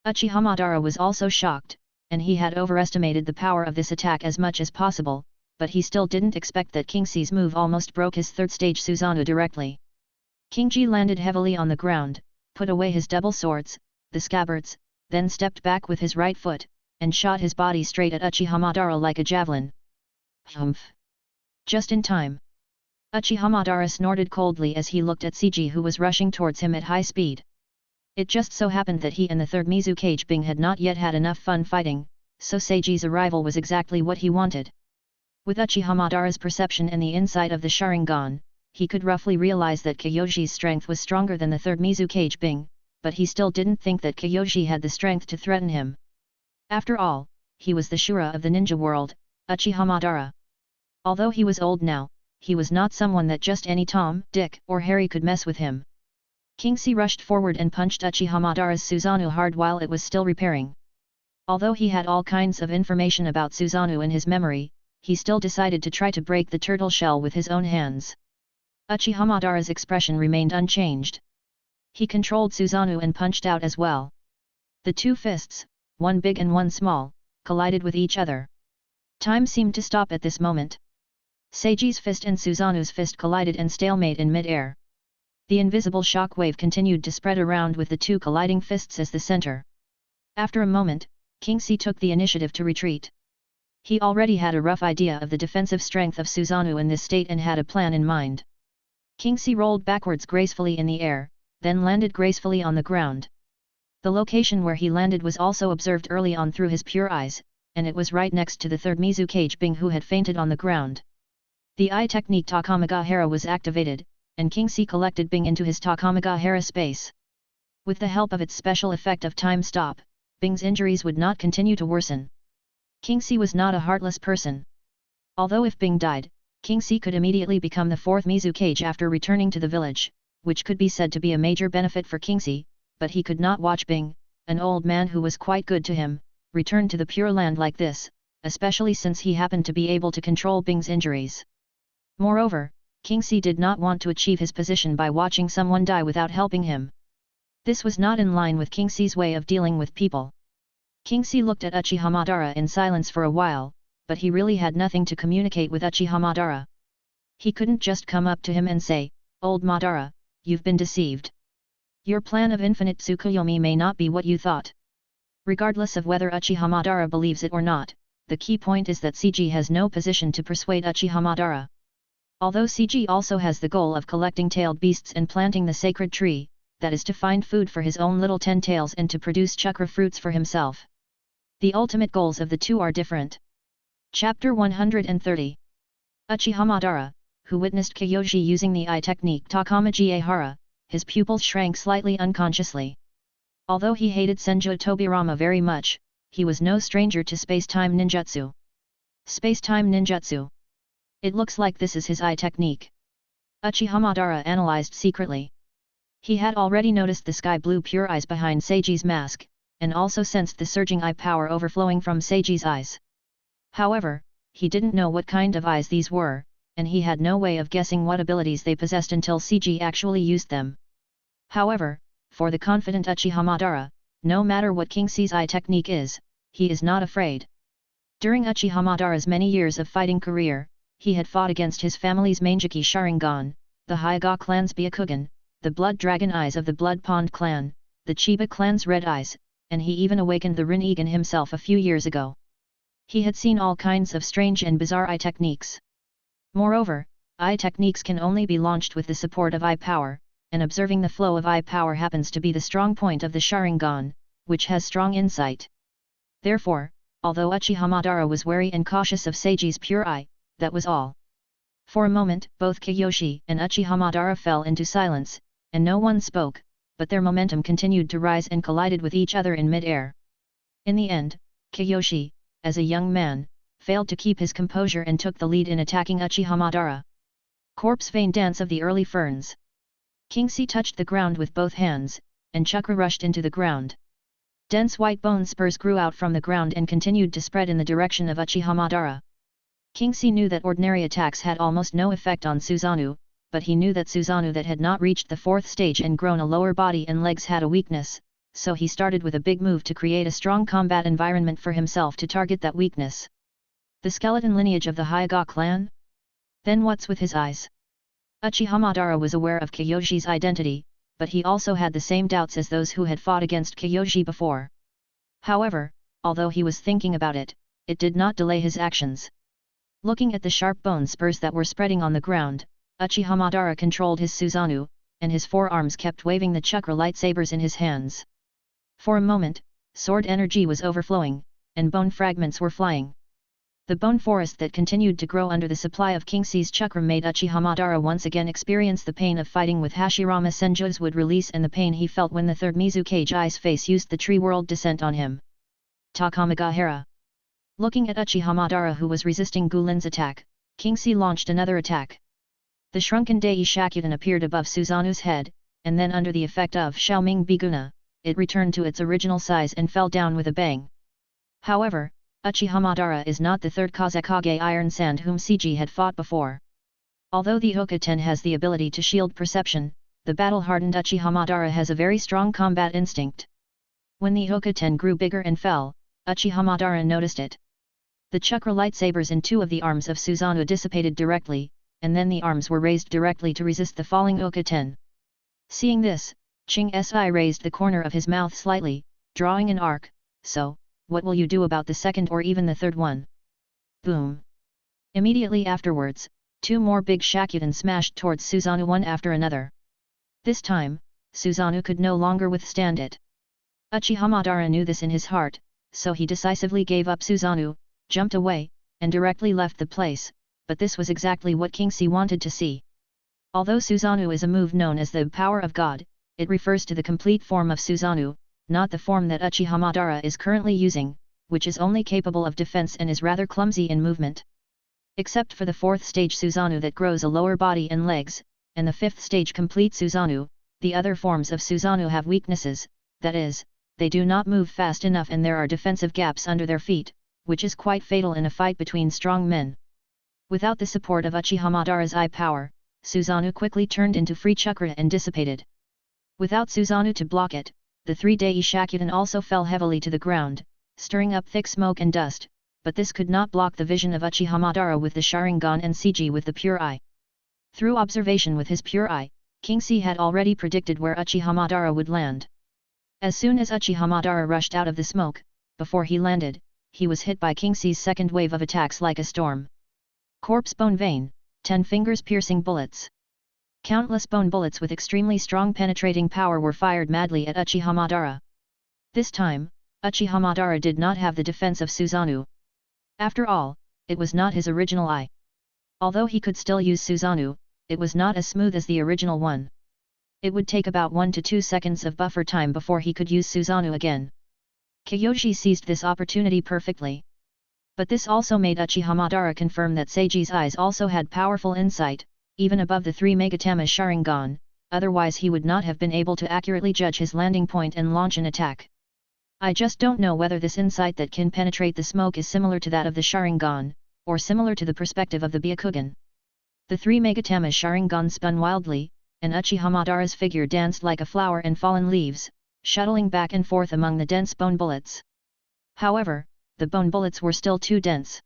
Uchiha Madara was also shocked, and he had overestimated the power of this attack as much as possible, but he still didn't expect that Kingxi's move almost broke his third stage Susanoo directly. Kingji landed heavily on the ground, put away his double swords, the scabbards, then stepped back with his right foot, and shot his body straight at Uchiha Madara like a javelin. Humph! Just in time. Uchiha Madara snorted coldly as he looked at CG who was rushing towards him at high speed. It just so happened that he and the third Mizukage Bing had not yet had enough fun fighting, so Seiji's arrival was exactly what he wanted. With Uchiha Madara's perception and the insight of the Sharingan, he could roughly realize that Kyoji's strength was stronger than the third Mizukage Bing, but he still didn't think that Kyoji had the strength to threaten him. After all, he was the Shura of the ninja world, Uchiha Madara. Although he was old now, he was not someone that just any Tom, Dick, or Harry could mess with him. Kingxi rushed forward and punched Uchiha Madara's Susanoo hard while it was still repairing. Although he had all kinds of information about Susanoo in his memory, he still decided to try to break the turtle shell with his own hands. Uchiha Madara's expression remained unchanged. He controlled Susanoo and punched out as well. The two fists, one big and one small, collided with each other. Time seemed to stop at this moment. Seiji's fist and Susanoo's fist collided and stalemate in mid-air. The invisible shock wave continued to spread around with the two colliding fists as the center. After a moment, Kingxi took the initiative to retreat. He already had a rough idea of the defensive strength of Susanoo in this state and had a plan in mind. Kingxi rolled backwards gracefully in the air, then landed gracefully on the ground. The location where he landed was also observed early on through his pure eyes, and it was right next to the third Mizukage Bing who had fainted on the ground. The eye technique Takamagahara was activated, and Kingxi collected Bing into his Takamagahara space. With the help of its special effect of time stop, Bing's injuries would not continue to worsen. Kingxi was not a heartless person. Although if Bing died, Kingxi could immediately become the fourth Mizukage after returning to the village, which could be said to be a major benefit for Kingxi, but he could not watch Bing, an old man who was quite good to him, return to the Pure Land like this, especially since he happened to be able to control Bing's injuries. Moreover, Kingxi did not want to achieve his position by watching someone die without helping him. This was not in line with Kingxi's way of dealing with people. Kingxi looked at Uchiha Madara in silence for a while, but he really had nothing to communicate with Uchiha Madara. He couldn't just come up to him and say, "Old Madara, you've been deceived. Your plan of infinite Tsukuyomi may not be what you thought." Regardless of whether Uchiha Madara believes it or not, the key point is that CG has no position to persuade Uchiha Madara. Although CG also has the goal of collecting tailed beasts and planting the sacred tree, that is to find food for his own little 10 tails and to produce chakra fruits for himself. The ultimate goals of the two are different. Chapter 130. Uchiha Madara, who witnessed Kyoji using the eye technique Takamagahara, his pupils shrank slightly unconsciously. Although he hated Senju Tobirama very much, he was no stranger to space-time ninjutsu. Space-time ninjutsu. It looks like this is his eye technique. Uchiha Madara analyzed secretly. He had already noticed the sky blue pure eyes behind Seiji's mask, and also sensed the surging eye power overflowing from Seiji's eyes. However, he didn't know what kind of eyes these were, and he had no way of guessing what abilities they possessed until CG actually used them. However, for the confident Uchiha Madara, no matter what Kingxi's eye technique is, he is not afraid. During Uchiha Madara's many years of fighting career, he had fought against his family's Manjiki Sharingan, the Hyuga clan's Byakugan, the Blood Dragon Eyes of the Blood Pond clan, the Chiba clan's Red Eyes, and he even awakened the Rinnegan himself a few years ago. He had seen all kinds of strange and bizarre eye techniques. Moreover, eye techniques can only be launched with the support of eye power, and observing the flow of eye power happens to be the strong point of the Sharingan, which has strong insight. Therefore, although Uchiha Madara was wary and cautious of Seiji's pure eye, that was all. For a moment, both Kyoshi and Uchiha Madara fell into silence, and no one spoke, but their momentum continued to rise and collided with each other in mid-air. In the end, Kyoshi, as a young man, failed to keep his composure and took the lead in attacking Uchiha Madara. Corpse Vein Dance of the Early Ferns. Kingxi touched the ground with both hands, and chakra rushed into the ground. Dense white bone spurs grew out from the ground and continued to spread in the direction of Uchiha Madara. Kingxi knew that ordinary attacks had almost no effect on Susanoo, but he knew that Susanoo that had not reached the fourth stage and grown a lower body and legs had a weakness, so he started with a big move to create a strong combat environment for himself to target that weakness. The skeleton lineage of the Hyuga clan? Then what's with his eyes? Uchiha Madara was aware of Kyoshi's identity, but he also had the same doubts as those who had fought against Kyoshi before. However, although he was thinking about it, it did not delay his actions. Looking at the sharp bone spurs that were spreading on the ground, Uchiha Madara controlled his Susanoo, and his forearms kept waving the chakra lightsabers in his hands. For a moment, sword energy was overflowing, and bone fragments were flying. The bone forest that continued to grow under the supply of Kingxi's chakra made Uchiha Madara once again experience the pain of fighting with Hashirama Senju's would release and the pain he felt when the third Mizukage Ice face used the tree world descent on him. Takamagahara. Looking at Uchiha Madara who was resisting Gulin's attack, Kingxi launched another attack. The shrunken Dei Shakudan appeared above Susanoo's head, and then under the effect of Xiaoming Biguna, it returned to its original size and fell down with a bang. However, Uchiha Madara is not the third Kazekage Iron Sand whom CG had fought before. Although the Okaten has the ability to shield perception, the battle-hardened Uchiha Madara has a very strong combat instinct. When the Okaten grew bigger and fell, Uchiha Madara noticed it. The chakra lightsabers in two of the arms of Susanoo dissipated directly, and then the arms were raised directly to resist the falling Okaten. Seeing this, Ching Si raised the corner of his mouth slightly, drawing an arc. So, what will you do about the second or even the third one? Boom! Immediately afterwards, 2 more big Shakudan smashed towards Susanoo one after another. This time, Susanoo could no longer withstand it. Uchiha Madara knew this in his heart, so he decisively gave up Susanoo, jumped away, and directly left the place, but this was exactly what Kingsley wanted to see. Although Susanoo is a move known as the power of God, it refers to the complete form of Susanoo, not the form that Uchiha Madara is currently using, which is only capable of defense and is rather clumsy in movement. Except for the 4th stage Susanoo that grows a lower body and legs, and the 5th stage complete Susanoo, the other forms of Susanoo have weaknesses, that is, they do not move fast enough and there are defensive gaps under their feet, which is quite fatal in a fight between strong men. Without the support of Uchiha Madara's eye power, Susanoo quickly turned into free chakra and dissipated. Without Susanoo to block it, the 3 Dai Shakudan also fell heavily to the ground, stirring up thick smoke and dust, but this could not block the vision of Uchiha Madara with the Sharingan and Seiji with the pure eye. Through observation with his pure eye, Kingsley had already predicted where Uchiha Madara would land. As soon as Uchiha Madara rushed out of the smoke, before he landed, he was hit by Kingsley's second wave of attacks like a storm. Corpse bone vein, 10 fingers piercing bullets. Countless bone bullets with extremely strong penetrating power were fired madly at Uchiha Madara. This time, Uchiha Madara did not have the defense of Susanoo. After all, it was not his original eye. Although he could still use Susanoo, it was not as smooth as the original one. It would take about 1 to 2 seconds of buffer time before he could use Susanoo again. Kyoshi seized this opportunity perfectly. But this also made Uchiha Madara confirm that Seiji's eyes also had powerful insight, even above the 3 Megatama Sharingan, otherwise he would not have been able to accurately judge his landing point and launch an attack. I just don't know whether this insight that can penetrate the smoke is similar to that of the Sharingan, or similar to the perspective of the Byakugan. The 3 Megatama Sharingan spun wildly, and Uchiha Madara's figure danced like a flower and fallen leaves, shuttling back and forth among the dense bone bullets. However, the bone bullets were still too dense.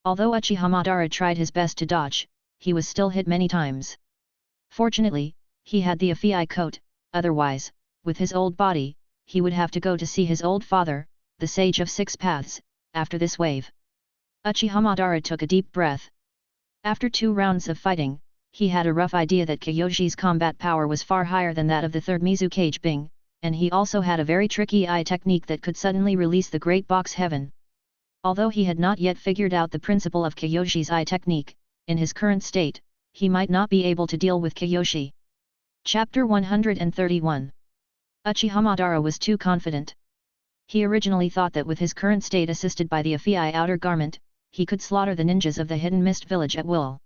Although Uchiha Madara tried his best to dodge, he was still hit many times. Fortunately, he had the Afei coat, otherwise, with his old body, he would have to go to see his old father, the Sage of 6 Paths, after this wave. Uchiha Madara took a deep breath. After 2 rounds of fighting, he had a rough idea that Kyoshi's combat power was far higher than that of the 3rd Mizukage Bing, and he also had a very tricky eye technique that could suddenly release the Great Box Heaven. Although he had not yet figured out the principle of Kyoshi's eye technique, in his current state, he might not be able to deal with Kyoshi. Chapter 131. Uchiha Madara was too confident. He originally thought that with his current state assisted by the Afei outer garment, he could slaughter the ninjas of the Hidden Mist village at will.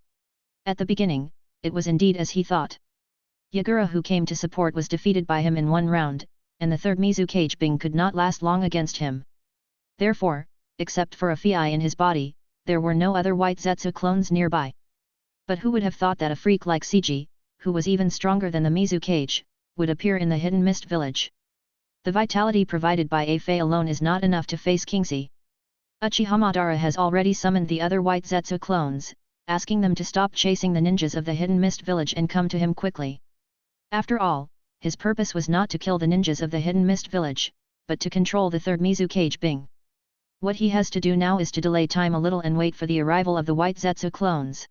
At the beginning, it was indeed as he thought. Yagura who came to support was defeated by him in 1 round, and the 3rd Mizukage Bing could not last long against him. Therefore, except for Afei in his body, there were no other white Zetsu clones nearby. But who would have thought that a freak like Seiji, who was even stronger than the Mizukage, would appear in the Hidden Mist village? The vitality provided by Afei alone is not enough to face Kingsley. Uchiha Madara has already summoned the other white Zetsu clones, asking them to stop chasing the ninjas of the Hidden Mist village and come to him quickly. After all, his purpose was not to kill the ninjas of the Hidden Mist village, but to control the 3rd Mizukage Bing. What he has to do now is to delay time a little and wait for the arrival of the white Zetsu clones.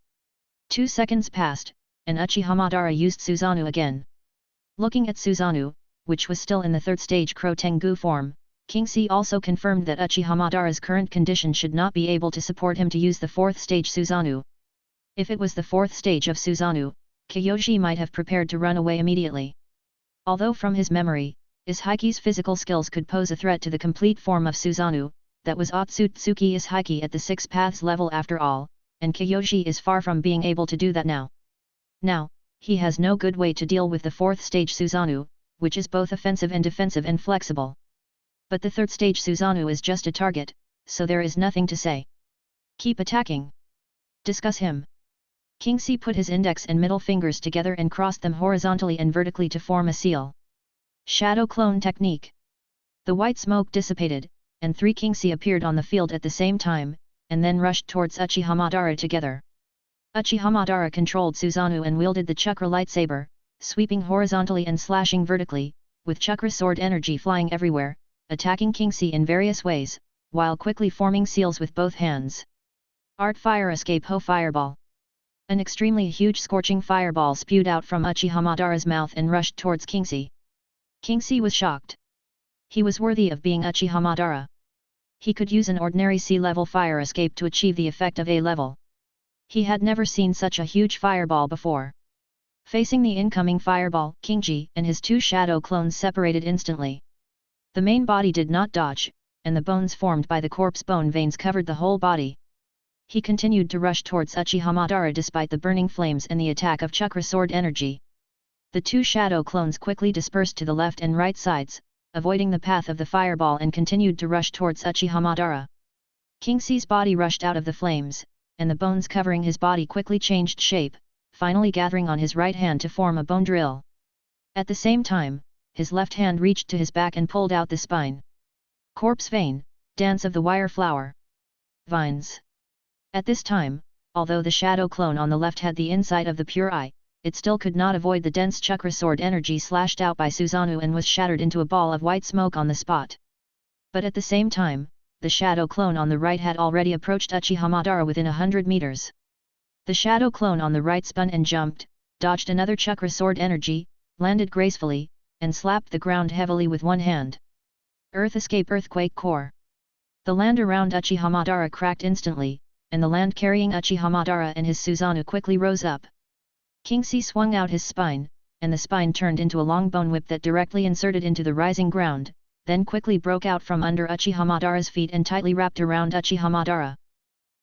2 seconds passed, and Uchiha Madara used Susanoo again. Looking at Susanoo, which was still in the 3rd stage Crow Tengu form, Kingsley also confirmed that Uchiha Madara's current condition should not be able to support him to use the 4th stage Susanoo. If it was the 4th stage of Susanoo, Kyoshi might have prepared to run away immediately. Although from his memory, Ishaiki's physical skills could pose a threat to the complete form of Susanoo, that was Otsutsuki Ishaiki at the 6 Paths level after all, and Kyoshi is far from being able to do that now. Now, he has no good way to deal with the 4th stage Susanoo, which is both offensive and defensive and flexible. But the 3rd stage Susanoo is just a target, so there is nothing to say. Keep attacking. Discuss him. Kingsley put his index and middle fingers together and crossed them horizontally and vertically to form a seal. Shadow Clone Technique. The white smoke dissipated, and 3 Kingsley appeared on the field at the same time, and then rushed towards Uchiha Madara together. Uchiha Madara controlled Susanoo and wielded the chakra lightsaber, sweeping horizontally and slashing vertically, with chakra sword energy flying everywhere, attacking Kingxi in various ways, while quickly forming seals with both hands. Art Fire Escape Ho Fireball. An extremely huge scorching fireball spewed out from Uchiha Madara's mouth and rushed towards Kingxi. Kingxi was shocked. He was worthy of being Uchiha Madara. He could use an ordinary C-level fire escape to achieve the effect of A-level. He had never seen such a huge fireball before. Facing the incoming fireball, Kingxi and his two shadow clones separated instantly. The main body did not dodge, and the bones formed by the corpse bone veins covered the whole body. He continued to rush towards Uchiha Madara despite the burning flames and the attack of chakra sword energy. The two shadow clones quickly dispersed to the left and right sides, avoiding the path of the fireball, and continued to rush towards Uchiha Madara. Kingxi's body rushed out of the flames, and the bones covering his body quickly changed shape, finally gathering on his right hand to form a bone drill. At the same time, his left hand reached to his back and pulled out the spine. Corpse Vein, Dance of the Wire Flower. Vines. At this time, although the shadow clone on the left had the insight of the pure eye, it still could not avoid the dense chakra sword energy slashed out by Susanoo and was shattered into a ball of white smoke on the spot. But at the same time, the shadow clone on the right had already approached Uchiha Madara within 100 meters. The shadow clone on the right spun and jumped, dodged another chakra sword energy, landed gracefully, and slapped the ground heavily with one hand. Earth Escape Earthquake Core. The land around Uchiha Madara cracked instantly, and the land carrying Uchiha Madara and his Susanoo quickly rose up. Kingxi swung out his spine, and the spine turned into a long bone whip that directly inserted into the rising ground, then quickly broke out from under Uchiha Madara's feet and tightly wrapped around Uchiha Madara.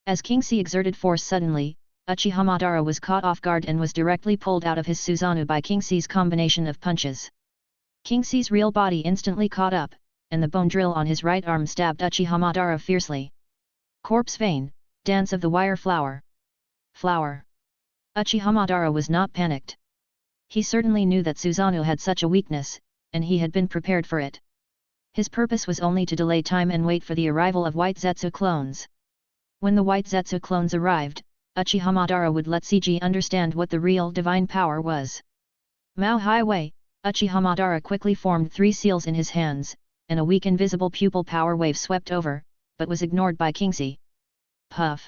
As Kingxi exerted force suddenly, Uchiha Madara was caught off guard and was directly pulled out of his Susanoo by Kingxi's combination of punches. Kingxi's real body instantly caught up, and the bone drill on his right arm stabbed Uchiha Madara fiercely. Corpse Vein, Dance of the Wire Flower. Flower. Uchiha Madara was not panicked. He certainly knew that Susanoo had such a weakness, and he had been prepared for it. His purpose was only to delay time and wait for the arrival of White Zetsu clones. When the White Zetsu clones arrived, Uchiha Madara would let CG understand what the real divine power was. Mao Highway, Uchiha Madara quickly formed 3 seals in his hands, and a weak invisible pupil power wave swept over, but was ignored by Kingxi. Puff.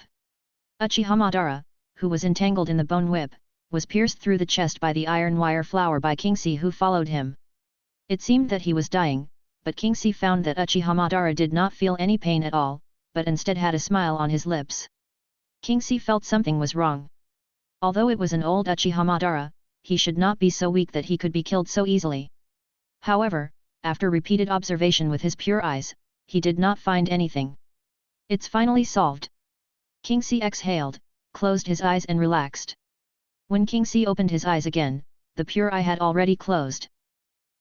Uchiha Madara, who was entangled in the bone whip, was pierced through the chest by the iron wire flower by Kingxi, who followed him. It seemed that he was dying, but Kingxi found that Uchiha Madara did not feel any pain at all, but instead had a smile on his lips. Kingxi felt something was wrong. Although it was an old Uchiha Madara, he should not be so weak that he could be killed so easily. However, after repeated observation with his pure eyes, he did not find anything. It's finally solved. Kingxi exhaled, closed his eyes and relaxed. When Kingxi opened his eyes again, the pure eye had already closed.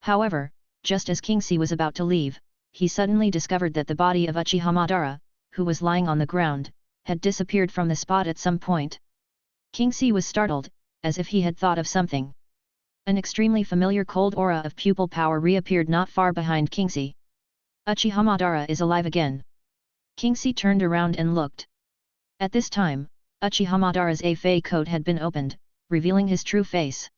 However, just as Kingxi was about to leave, he suddenly discovered that the body of Uchiha Madara, who was lying on the ground, had disappeared from the spot at some point. Kingxi was startled, as if he had thought of something. An extremely familiar cold aura of pupil power reappeared not far behind Kingxi. Uchiha Madara is alive again. Kingxi turned around and looked. At this time, Uchiha Madara's A-Fei coat had been opened, revealing his true face.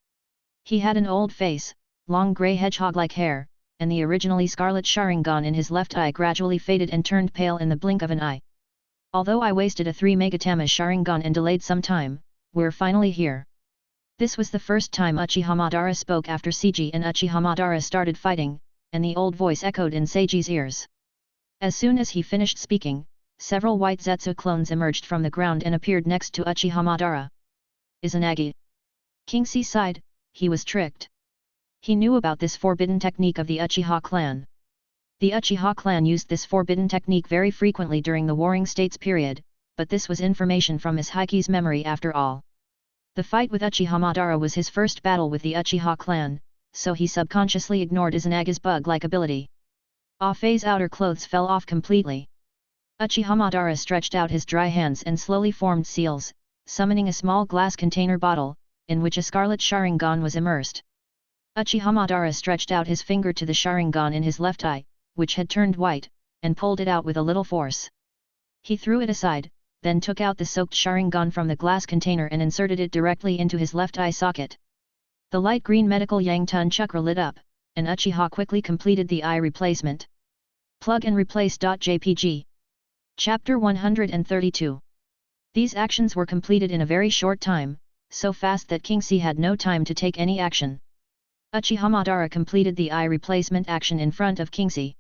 He had an old face, long grey hedgehog-like hair, and the originally scarlet Sharingan in his left eye gradually faded and turned pale in the blink of an eye. Although I wasted a 3 Megatama Sharingan and delayed some time, we're finally here. This was the first time Uchiha Madara spoke after Seiji and Uchiha Madara started fighting, and the old voice echoed in Seiji's ears. As soon as he finished speaking, several white Zetsu clones emerged from the ground and appeared next to Uchiha Madara. Izanagi. Kingxi sighed, he was tricked. He knew about this forbidden technique of the Uchiha clan. The Uchiha clan used this forbidden technique very frequently during the Warring States period, but this was information from Miss Heiki's memory after all. The fight with Uchiha Madara was his first battle with the Uchiha clan, so he subconsciously ignored Izanagi's bug-like ability. Ah-Fei's outer clothes fell off completely. Uchiha Madara stretched out his dry hands and slowly formed seals, summoning a small glass container bottle, in which a scarlet Sharingan was immersed. Uchiha Madara stretched out his finger to the Sharingan in his left eye, which had turned white, and pulled it out with a little force. He threw it aside, then took out the soaked Sharingan from the glass container and inserted it directly into his left eye socket. The light green medical Yang-Tun chakra lit up, and Uchiha quickly completed the eye replacement. Plug and replace. JPG. Chapter 132. These actions were completed in a very short time, so fast that Kingxi had no time to take any action. Uchiha Madara completed the eye replacement action in front of Kingxi.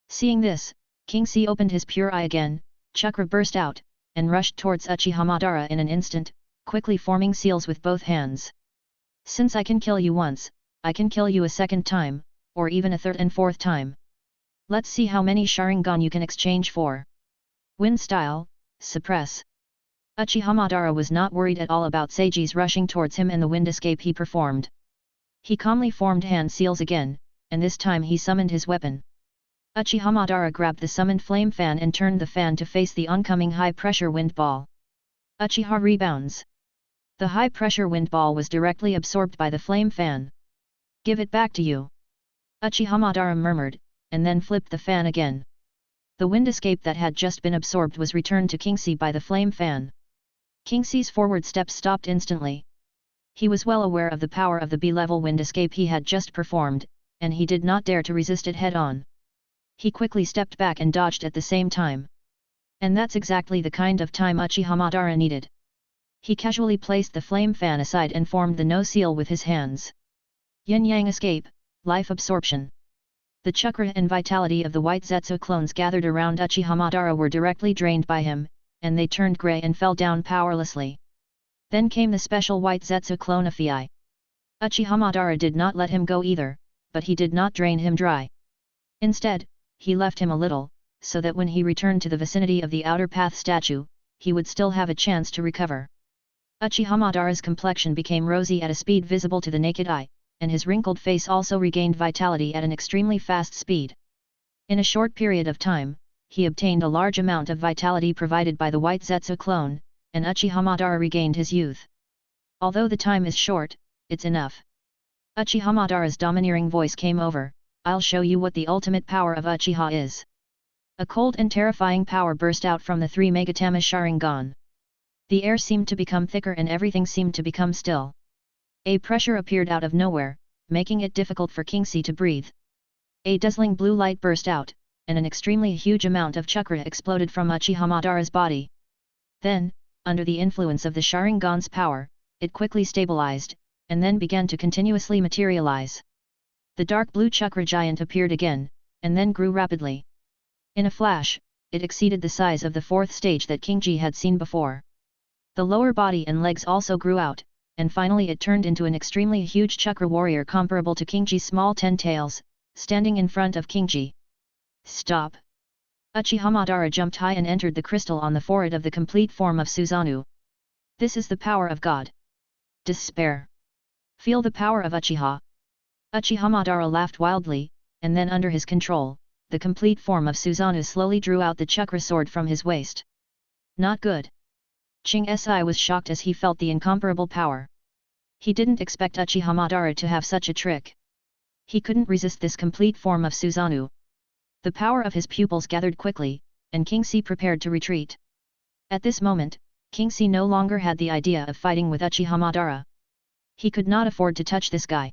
Seeing this, Kingxi opened his pure eye again, chakra burst out, and rushed towards Uchiha Madara in an instant, quickly forming seals with both hands. Since I can kill you once, I can kill you a second time, or even a third and fourth time. Let's see how many Sharingan you can exchange for. Wind style, suppress. Uchiha Madara was not worried at all about Seiji's rushing towards him and the wind escape he performed. He calmly formed hand seals again, and this time he summoned his weapon. Uchiha Madara grabbed the summoned flame fan and turned the fan to face the oncoming high-pressure wind ball. Uchiha rebounds. The high-pressure wind ball was directly absorbed by the flame fan. Give it back to you. Uchiha Madara murmured, and then flipped the fan again. The wind escape that had just been absorbed was returned to Kingxi by the flame fan. Kingxi's forward steps stopped instantly. He was well aware of the power of the B-level wind escape he had just performed, and he did not dare to resist it head-on. He quickly stepped back and dodged at the same time. And that's exactly the kind of time Uchiha Madara needed. He casually placed the flame fan aside and formed the no seal with his hands. Yin-Yang escape, life absorption. The chakra and vitality of the white Zetsu clones gathered around Uchiha Madara were directly drained by him, and they turned grey and fell down powerlessly. Then came the special white Zetsu clone Afii. Uchiha Madara did not let him go either, but he did not drain him dry. Instead, he left him a little, so that when he returned to the vicinity of the outer path statue, he would still have a chance to recover. Uchiha Madara's complexion became rosy at a speed visible to the naked eye, and his wrinkled face also regained vitality at an extremely fast speed. In a short period of time, he obtained a large amount of vitality provided by the white Zetsu clone, and Uchiha Madara regained his youth. Although the time is short, it's enough. Uchiha Madara's domineering voice came over, I'll show you what the ultimate power of Uchiha is. A cold and terrifying power burst out from the three Megatama Sharingan. The air seemed to become thicker and everything seemed to become still. A pressure appeared out of nowhere, making it difficult for Kingxi to breathe. A dazzling blue light burst out, and an extremely huge amount of chakra exploded from Uchiha Madara's body. Then, under the influence of the Sharingan's power, it quickly stabilized, and then began to continuously materialize. The dark blue chakra giant appeared again, and then grew rapidly. In a flash, it exceeded the size of the fourth stage that Kingxi had seen before. The lower body and legs also grew out, and finally it turned into an extremely huge chakra warrior comparable to Kingxi's small 10 tails, standing in front of Kingxi. Stop! Uchiha Madara jumped high and entered the crystal on the forehead of the complete form of Susanoo. This is the power of God. Despair! Feel the power of Uchiha! Uchiha Madara laughed wildly, and then under his control, the complete form of Susanoo slowly drew out the chakra sword from his waist. Not good. Ching's eye was shocked as he felt the incomparable power. He didn't expect Uchiha Madara to have such a trick. He couldn't resist this complete form of Susanoo. The power of his pupils gathered quickly, and Kingxi prepared to retreat. At this moment, Kingxi no longer had the idea of fighting with Uchiha Madara. He could not afford to touch this guy.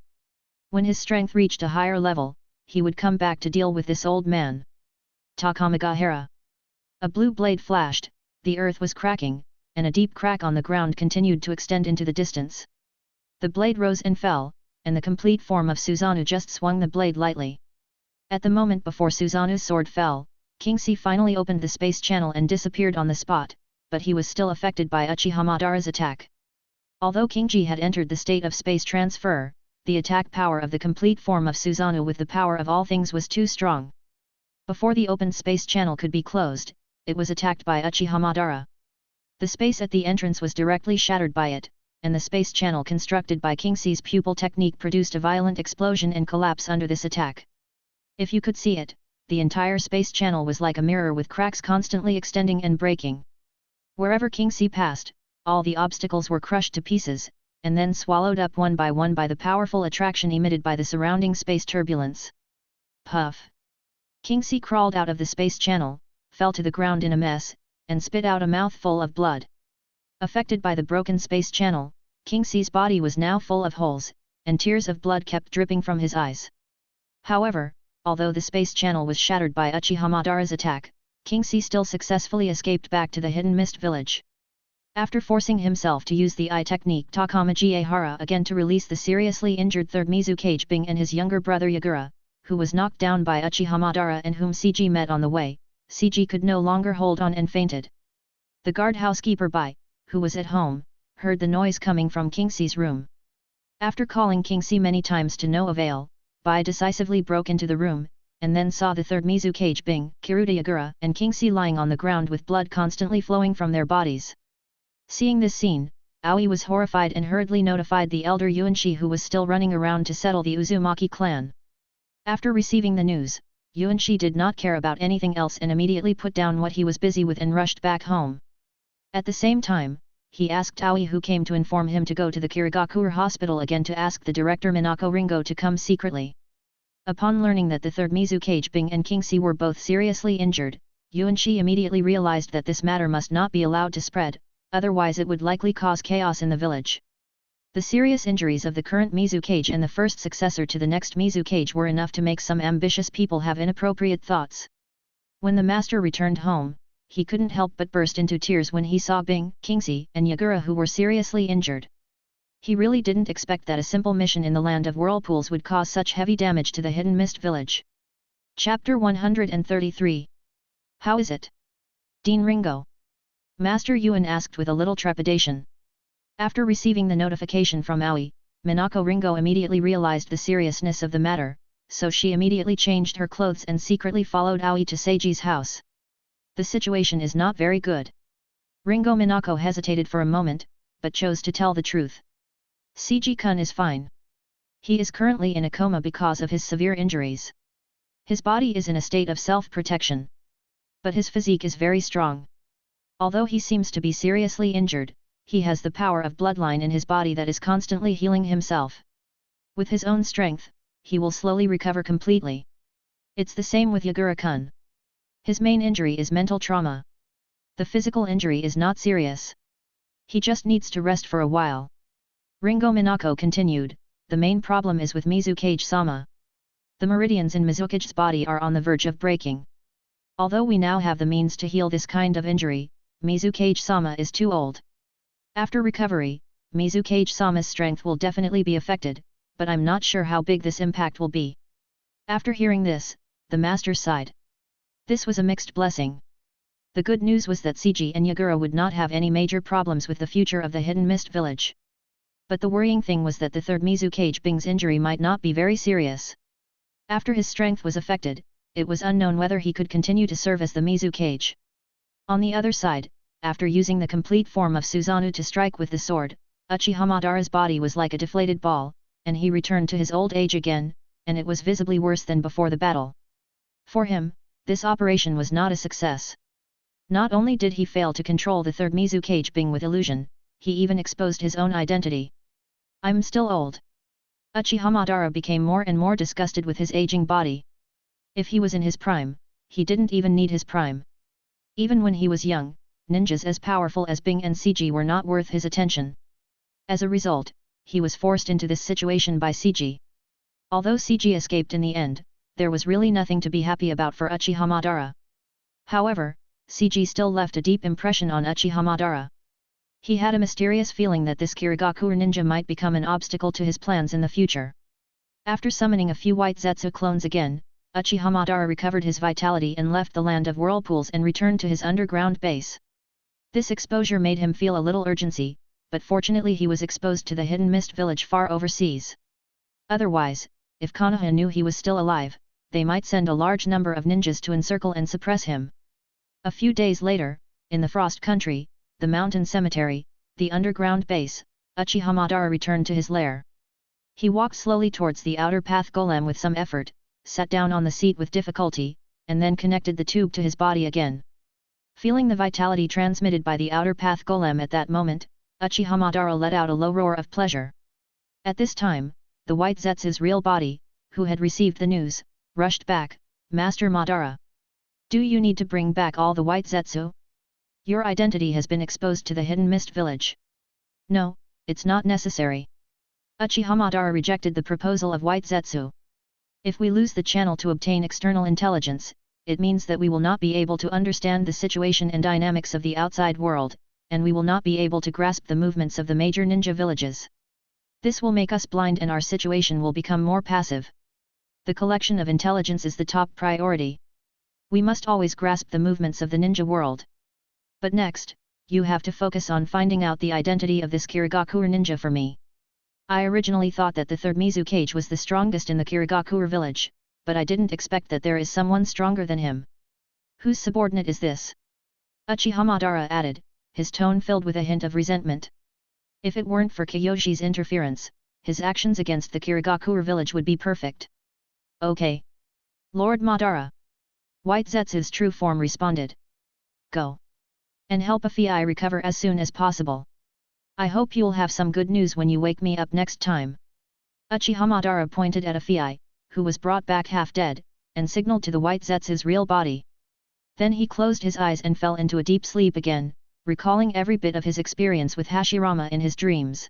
When his strength reached a higher level, he would come back to deal with this old man. Takamagahara. A blue blade flashed, the earth was cracking, and a deep crack on the ground continued to extend into the distance. The blade rose and fell, and the complete form of Susanoo just swung the blade lightly. At the moment before Susanoo's sword fell, Kingxi finally opened the space channel and disappeared on the spot, but he was still affected by Uchiha Madara's attack. Although Kingxi had entered the state of space transfer, the attack power of the complete form of Susanoo with the power of all things was too strong. Before the opened space channel could be closed, it was attacked by Uchiha Madara. The space at the entrance was directly shattered by it, and the space channel constructed by Kingxi's pupil technique produced a violent explosion and collapse under this attack. If you could see it, the entire space channel was like a mirror with cracks constantly extending and breaking. Wherever Kingxi passed, all the obstacles were crushed to pieces, and then swallowed up one by the powerful attraction emitted by the surrounding space turbulence. Puff! Kingxi crawled out of the space channel, fell to the ground in a mess, and spit out a mouthful of blood. Affected by the broken space channel, Kingxi's body was now full of holes, and tears of blood kept dripping from his eyes. However, although the space channel was shattered by Uchiha Madara's attack, Kingsley still successfully escaped back to the Hidden Mist village. After forcing himself to use the eye technique Takamaji Ehara again to release the seriously injured third Mizukage Bing and his younger brother Yagura, who was knocked down by Uchiha Madara and whom CG met on the way, CG could no longer hold on and fainted. The guard housekeeper Bai, who was at home, heard the noise coming from Kingsley's room. After calling Kingsley many times to no avail, Bai decisively broke into the room, and then saw the third Mizukage Bing, Kiruta Yagura and Kingsley lying on the ground with blood constantly flowing from their bodies. Seeing this scene, Aoi was horrified and hurriedly notified the elder Yuanshi who was still running around to settle the Uzumaki clan. After receiving the news, Yuanshi did not care about anything else and immediately put down what he was busy with and rushed back home. At the same time, he asked Aoi who came to inform him to go to the Kirigakure hospital again to ask the director Minako Ringo to come secretly. Upon learning that the third Mizukage Bing and Kingsley were both seriously injured, Yuanshi immediately realized that this matter must not be allowed to spread, otherwise it would likely cause chaos in the village. The serious injuries of the current Mizukage and the first successor to the next Mizukage were enough to make some ambitious people have inappropriate thoughts. When the master returned home, he couldn't help but burst into tears when he saw Bing, Kingsley and Yagura who were seriously injured. He really didn't expect that a simple mission in the land of whirlpools would cause such heavy damage to the Hidden Mist village. Chapter 133. How is it? Dean Ringo? Master Yuan asked with a little trepidation. After receiving the notification from Aoi, Minako Ringo immediately realized the seriousness of the matter, so she immediately changed her clothes and secretly followed Aoi to Seiji's house. The situation is not very good. Ringo Minako hesitated for a moment, but chose to tell the truth. Seiji-kun is fine. He is currently in a coma because of his severe injuries. His body is in a state of self-protection. But his physique is very strong. Although he seems to be seriously injured, he has the power of bloodline in his body that is constantly healing himself. With his own strength, he will slowly recover completely. It's the same with Yagura-kun. His main injury is mental trauma. The physical injury is not serious. He just needs to rest for a while. Ringo Minako continued, the main problem is with Mizukage-sama. The meridians in Mizukage's body are on the verge of breaking. Although we now have the means to heal this kind of injury, Mizukage-sama is too old. After recovery, Mizukage-sama's strength will definitely be affected, but I'm not sure how big this impact will be. After hearing this, the master sighed. This was a mixed blessing. The good news was that Seiji and Yagura would not have any major problems with the future of the Hidden Mist village. But the worrying thing was that the third Mizukage Bing's injury might not be very serious. After his strength was affected, it was unknown whether he could continue to serve as the Mizukage. On the other side, after using the complete form of Susanoo to strike with the sword, Uchiha Madara's body was like a deflated ball, and he returned to his old age again, and it was visibly worse than before the battle. For him, this operation was not a success. Not only did he fail to control the third Mizukage Bing with illusion, he even exposed his own identity. I'm still old. Uchiha Madara became more and more disgusted with his aging body. If he was in his prime, he didn't even need his prime. Even when he was young, ninjas as powerful as Bing and Seiji were not worth his attention. As a result, he was forced into this situation by Seiji. Although Seiji escaped in the end, there was really nothing to be happy about for Uchiha Madara. However, Seiji still left a deep impression on Uchiha Madara. He had a mysterious feeling that this Kirigakure ninja might become an obstacle to his plans in the future. After summoning a few white Zetsu clones again, Uchiha Madara recovered his vitality and left the land of whirlpools and returned to his underground base. This exposure made him feel a little urgency, but fortunately he was exposed to the Hidden Mist village far overseas. Otherwise, if Konoha knew he was still alive, they might send a large number of ninjas to encircle and suppress him. A few days later, in the Frost Country, the mountain cemetery, the underground base, Uchiha Madara returned to his lair. He walked slowly towards the outer path golem with some effort, sat down on the seat with difficulty, and then connected the tube to his body again. Feeling the vitality transmitted by the outer path golem at that moment, Uchiha Madara let out a low roar of pleasure. At this time, the white Zetsu's real body, who had received the news, rushed back, Master Madara. Do you need to bring back all the white Zetsu? Your identity has been exposed to the Hidden Mist village. No, it's not necessary. Uchiha Madara rejected the proposal of White Zetsu. If we lose the channel to obtain external intelligence, it means that we will not be able to understand the situation and dynamics of the outside world, and we will not be able to grasp the movements of the major ninja villages. This will make us blind and our situation will become more passive. The collection of intelligence is the top priority. We must always grasp the movements of the ninja world. But next, you have to focus on finding out the identity of this Kirigakure ninja for me. I originally thought that the third Mizukage was the strongest in the Kirigakure village, but I didn't expect that there is someone stronger than him. Whose subordinate is this? Uchiha Madara added, his tone filled with a hint of resentment. If it weren't for Kiyoshi's interference, his actions against the Kirigakure village would be perfect. Okay. Lord Madara. White Zetsu's true form responded. Go. And help Afei recover as soon as possible. I hope you'll have some good news when you wake me up next time. Uchiha Madara pointed at Afei, who was brought back half dead, and signaled to the White Zetsu's real body. Then he closed his eyes and fell into a deep sleep again, recalling every bit of his experience with Hashirama in his dreams.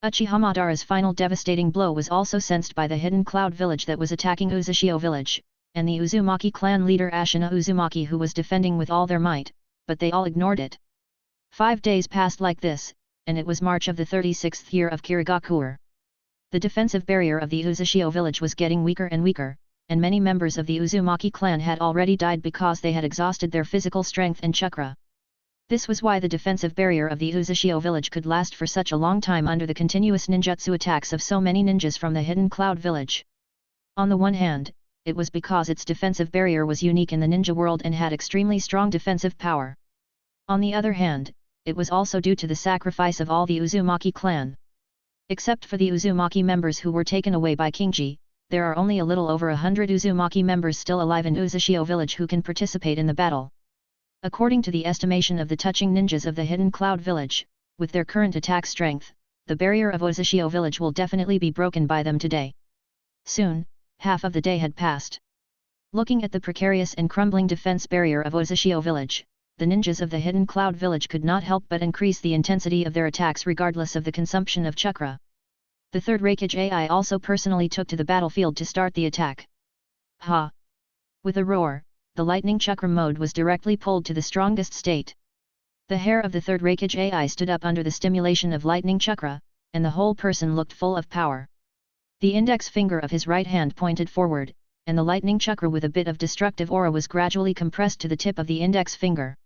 Uchiha Madara's final devastating blow was also sensed by the hidden cloud village that was attacking Uzushio village, and the Uzumaki clan leader Ashina Uzumaki who was defending with all their might, but they all ignored it. 5 days passed like this, and it was March of the 36th year of Kirigakure. The defensive barrier of the Uzushio village was getting weaker and weaker, and many members of the Uzumaki clan had already died because they had exhausted their physical strength and chakra. This was why the defensive barrier of the Uzushio village could last for such a long time under the continuous ninjutsu attacks of so many ninjas from the hidden cloud village. On the one hand, it was because its defensive barrier was unique in the ninja world and had extremely strong defensive power. On the other hand, it was also due to the sacrifice of all the Uzumaki clan. Except for the Uzumaki members who were taken away by Kingji, there are only a little over 100 Uzumaki members still alive in Uzushio village who can participate in the battle. According to the estimation of the touching ninjas of the hidden cloud village, with their current attack strength, the barrier of Uzushio village will definitely be broken by them today. Soon, half of the day had passed. Looking at the precarious and crumbling defense barrier of Uzushio village, the ninjas of the hidden cloud village could not help but increase the intensity of their attacks regardless of the consumption of chakra. The third Raikage AI also personally took to the battlefield to start the attack. Ha! With a roar, the lightning chakra mode was directly pulled to the strongest state. The hair of the third Raikage AI stood up under the stimulation of lightning chakra, and the whole person looked full of power. The index finger of his right hand pointed forward, and the lightning chakra with a bit of destructive aura was gradually compressed to the tip of the index finger.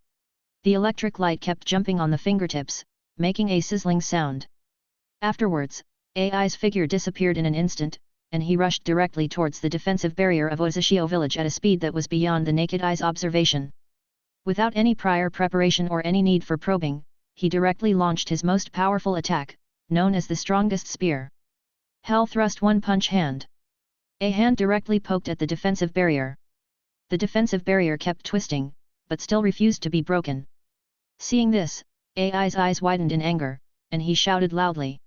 The electric light kept jumping on the fingertips, making a sizzling sound. Afterwards, AI's figure disappeared in an instant, and he rushed directly towards the defensive barrier of Uzushio village at a speed that was beyond the naked eye's observation. Without any prior preparation or any need for probing, he directly launched his most powerful attack, known as the strongest spear. Hell Thrust One Punch Hand. A hand directly poked at the defensive barrier. The defensive barrier kept twisting, but still refused to be broken. Seeing this, AI's eyes widened in anger, and he shouted loudly.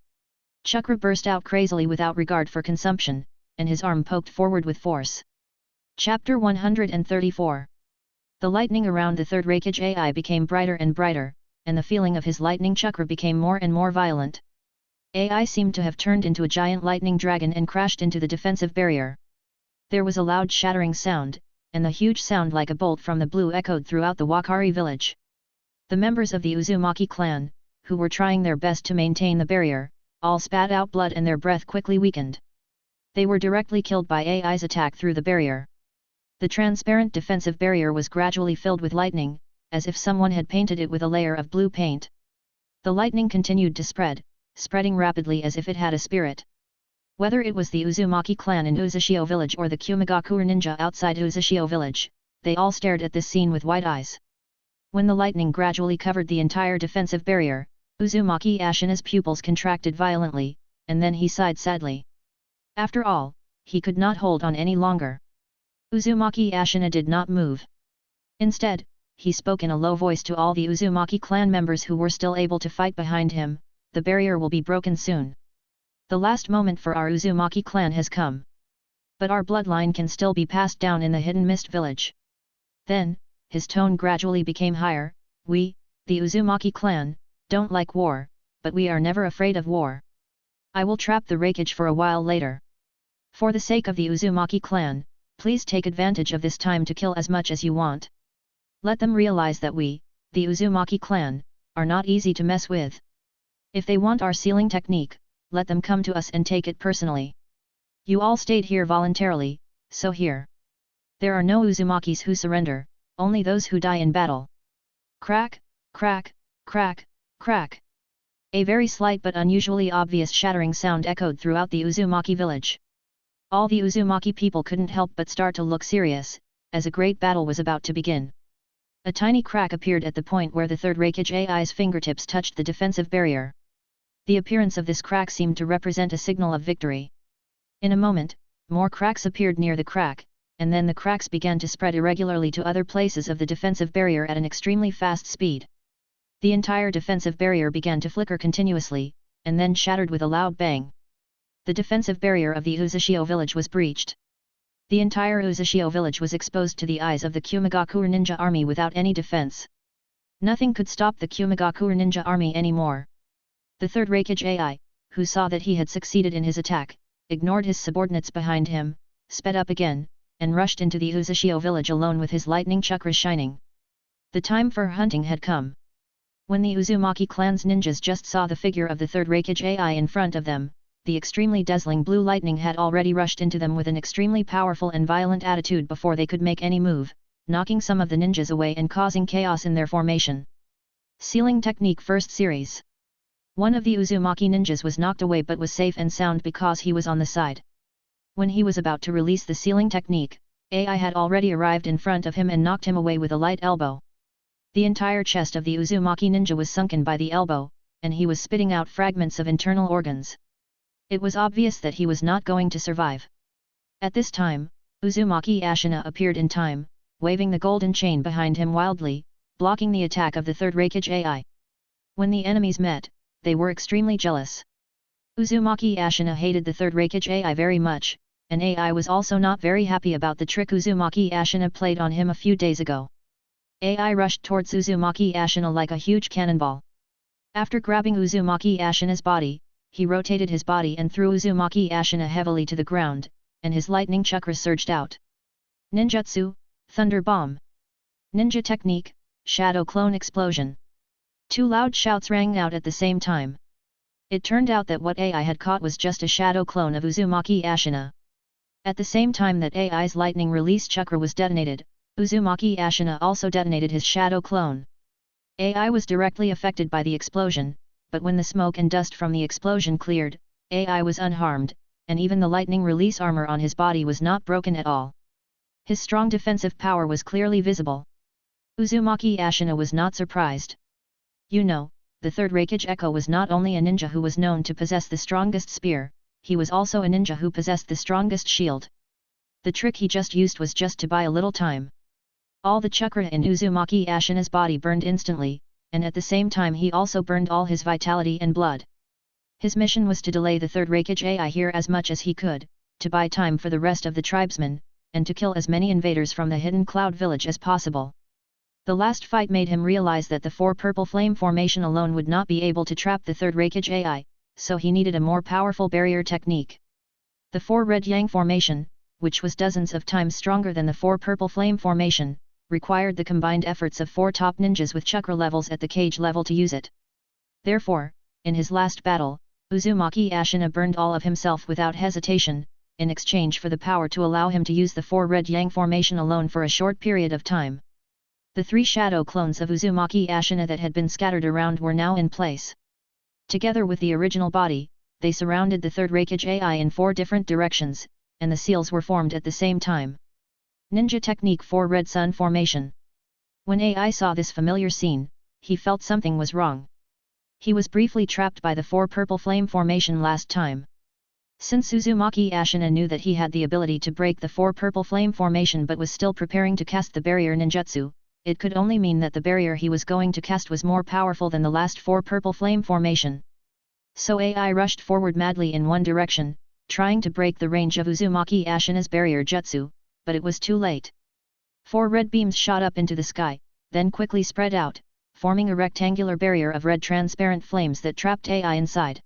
Chakra burst out crazily without regard for consumption, and his arm poked forward with force. Chapter 134. The lightning around the third Raikage AI became brighter and brighter, and the feeling of his lightning chakra became more and more violent. AI seemed to have turned into a giant lightning dragon and crashed into the defensive barrier. There was a loud shattering sound, and the huge sound like a bolt from the blue echoed throughout the Wakari village. The members of the Uzumaki clan, who were trying their best to maintain the barrier, all spat out blood and their breath quickly weakened. They were directly killed by AI's attack through the barrier. The transparent defensive barrier was gradually filled with lightning, as if someone had painted it with a layer of blue paint. The lightning continued to spread, spreading rapidly as if it had a spirit. Whether it was the Uzumaki clan in Uzushio village or the Kirigakure ninja outside Uzushio village, they all stared at this scene with wide eyes. When the lightning gradually covered the entire defensive barrier, Uzumaki Ashina's pupils contracted violently, and then he sighed sadly. After all, he could not hold on any longer. Uzumaki Ashina did not move. Instead, he spoke in a low voice to all the Uzumaki clan members who were still able to fight behind him. The barrier will be broken soon. The last moment for our Uzumaki clan has come. But our bloodline can still be passed down in the Hidden Mist village. Then, his tone gradually became higher. We, the Uzumaki clan, don't like war, but we are never afraid of war. I will trap the Raikage for a while later. For the sake of the Uzumaki clan, please take advantage of this time to kill as much as you want. Let them realize that we, the Uzumaki clan, are not easy to mess with. If they want our sealing technique, let them come to us and take it personally. You all stayed here voluntarily, so here. There are no Uzumakis who surrender, only those who die in battle. Crack, crack, crack, crack. A very slight but unusually obvious shattering sound echoed throughout the Uzumaki village. All the Uzumaki people couldn't help but start to look serious, as a great battle was about to begin. A tiny crack appeared at the point where the third Raikage AI's fingertips touched the defensive barrier. The appearance of this crack seemed to represent a signal of victory. In a moment, more cracks appeared near the crack, and then the cracks began to spread irregularly to other places of the defensive barrier at an extremely fast speed. The entire defensive barrier began to flicker continuously, and then shattered with a loud bang. The defensive barrier of the Uzushio village was breached. The entire Uzushio village was exposed to the eyes of the Kirigakure ninja army without any defense. Nothing could stop the Kirigakure ninja army anymore. The third Raikage AI, who saw that he had succeeded in his attack, ignored his subordinates behind him, sped up again, and rushed into the Uzushio village alone with his lightning chakra shining. The time for hunting had come. When the Uzumaki clan's ninjas just saw the figure of the third Raikage AI in front of them, the extremely dazzling blue lightning had already rushed into them with an extremely powerful and violent attitude before they could make any move, knocking some of the ninjas away and causing chaos in their formation. Sealing Technique First Series. One of the Uzumaki ninjas was knocked away but was safe and sound because he was on the side. When he was about to release the sealing technique, AI had already arrived in front of him and knocked him away with a light elbow. The entire chest of the Uzumaki ninja was sunken by the elbow, and he was spitting out fragments of internal organs. It was obvious that he was not going to survive. At this time, Uzumaki Ashina appeared in time, waving the golden chain behind him wildly, blocking the attack of the third Raikage AI. When the enemies met, they were extremely jealous. Uzumaki Ashina hated the third Raikage AI very much, and AI was also not very happy about the trick Uzumaki Ashina played on him a few days ago. AI rushed towards Uzumaki Ashina like a huge cannonball. After grabbing Uzumaki Ashina's body, he rotated his body and threw Uzumaki Ashina heavily to the ground, and his lightning chakra surged out. Ninjutsu, Thunder Bomb. Ninja Technique, Shadow Clone Explosion. Two loud shouts rang out at the same time. It turned out that what AI had caught was just a shadow clone of Uzumaki Ashina. At the same time that AI's lightning release chakra was detonated, Uzumaki Ashina also detonated his shadow clone. AI was directly affected by the explosion, but when the smoke and dust from the explosion cleared, AI was unharmed, and even the lightning release armor on his body was not broken at all. His strong defensive power was clearly visible. Uzumaki Ashina was not surprised. You know, the third Raikage Echo was not only a ninja who was known to possess the strongest spear, he was also a ninja who possessed the strongest shield. The trick he just used was just to buy a little time. All the chakra in Uzumaki Ashina's body burned instantly, and at the same time he also burned all his vitality and blood. His mission was to delay the third Raikage AI here as much as he could, to buy time for the rest of the tribesmen, and to kill as many invaders from the hidden cloud village as possible. The last fight made him realize that the four purple flame formation alone would not be able to trap the third Raikage AI, so he needed a more powerful barrier technique. The four red yang formation, which was dozens of times stronger than the four purple flame formation, required the combined efforts of four top ninjas with chakra levels at the cage level to use it. Therefore, in his last battle, Uzumaki Ashina burned all of himself without hesitation, in exchange for the power to allow him to use the four red yang formation alone for a short period of time. The three shadow clones of Uzumaki Ashina that had been scattered around were now in place. Together with the original body, they surrounded the third Raikage AI in four different directions, and the seals were formed at the same time. Ninja Technique 4 Red Sun Formation. When AI saw this familiar scene, he felt something was wrong. He was briefly trapped by the 4 Purple Flame Formation last time. Since Uzumaki Ashina knew that he had the ability to break the 4 Purple Flame Formation but was still preparing to cast the barrier ninjutsu, it could only mean that the barrier he was going to cast was more powerful than the last 4 Purple Flame Formation. So AI rushed forward madly in one direction, trying to break the range of Uzumaki Ashina's barrier jutsu, but it was too late. 4 red beams shot up into the sky, then quickly spread out, forming a rectangular barrier of red transparent flames that trapped AI inside.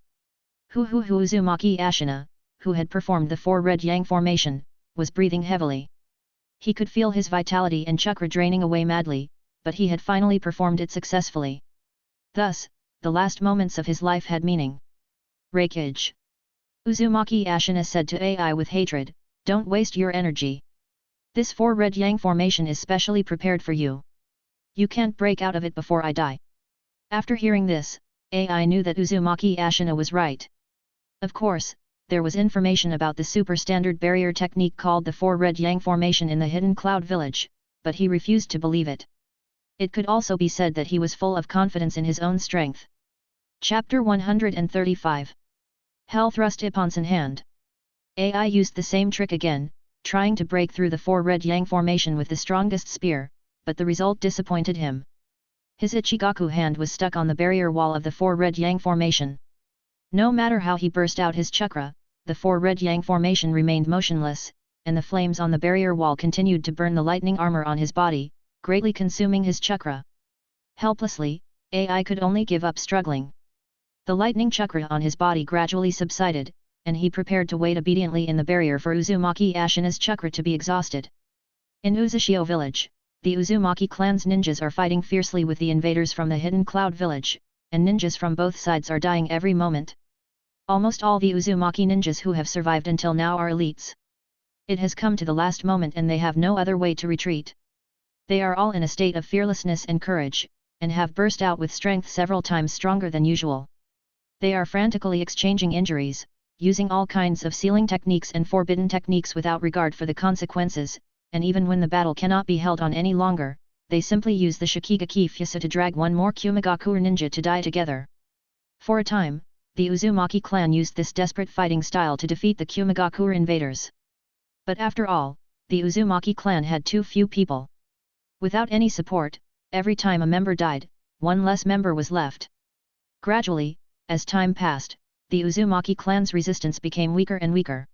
Uzumaki Ashina, who had performed the 4 red yang formation, was breathing heavily. He could feel his vitality and chakra draining away madly, but he had finally performed it successfully. Thus, the last moments of his life had meaning. Reikage. Uzumaki Ashina said to AI with hatred, "Don't waste your energy. This 4 red yang formation is specially prepared for you. You can't break out of it before I die." After hearing this, AI knew that Uzumaki Ashina was right. Of course, there was information about the super standard barrier technique called the 4 red yang formation in the hidden cloud village, but he refused to believe it. It could also be said that he was full of confidence in his own strength. Chapter 135. Hell thrust Ippon's in hand. AI used the same trick again, trying to break through the 4 red yang formation with the strongest spear, but the result disappointed him. His Ichigaku hand was stuck on the barrier wall of the 4 red yang formation. No matter how he burst out his chakra, the 4 red yang formation remained motionless, and the flames on the barrier wall continued to burn the lightning armor on his body, greatly consuming his chakra. Helplessly, AI could only give up struggling. The lightning chakra on his body gradually subsided, and he prepared to wait obediently in the barrier for Uzumaki Ashina's chakra to be exhausted. In Uzushio village, the Uzumaki clan's ninjas are fighting fiercely with the invaders from the hidden cloud village, and ninjas from both sides are dying every moment. Almost all the Uzumaki ninjas who have survived until now are elites. It has come to the last moment and they have no other way to retreat. They are all in a state of fearlessness and courage, and have burst out with strength several times stronger than usual. They are frantically exchanging injuries, using all kinds of sealing techniques and forbidden techniques without regard for the consequences, and even when the battle cannot be held on any longer, they simply use the Shikigaki Fusa to drag one more Kirigakure ninja to die together. For a time, the Uzumaki clan used this desperate fighting style to defeat the Kirigakure invaders. But after all, the Uzumaki clan had too few people. Without any support, every time a member died, one less member was left. Gradually, as time passed, the Uzumaki clan's resistance became weaker and weaker.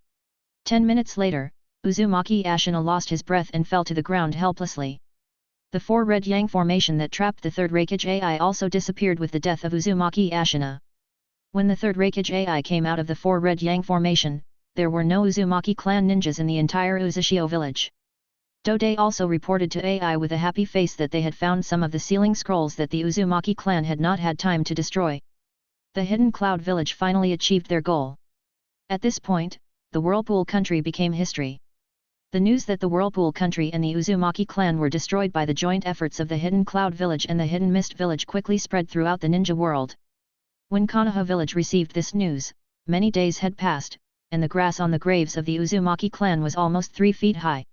10 minutes later, Uzumaki Ashina lost his breath and fell to the ground helplessly. The 4 red yang formation that trapped the third Reikage AI also disappeared with the death of Uzumaki Ashina. When the third Reikage AI came out of the 4 red yang formation, there were no Uzumaki clan ninjas in the entire Uzushio village. Dode also reported to AI with a happy face that they had found some of the sealing scrolls that the Uzumaki clan had not had time to destroy. The hidden cloud village finally achieved their goal. At this point, the Whirlpool country became history. The news that the Whirlpool country and the Uzumaki clan were destroyed by the joint efforts of the hidden cloud village and the hidden mist village quickly spread throughout the ninja world. When Konoha village received this news, many days had passed, and the grass on the graves of the Uzumaki clan was almost 3 feet high.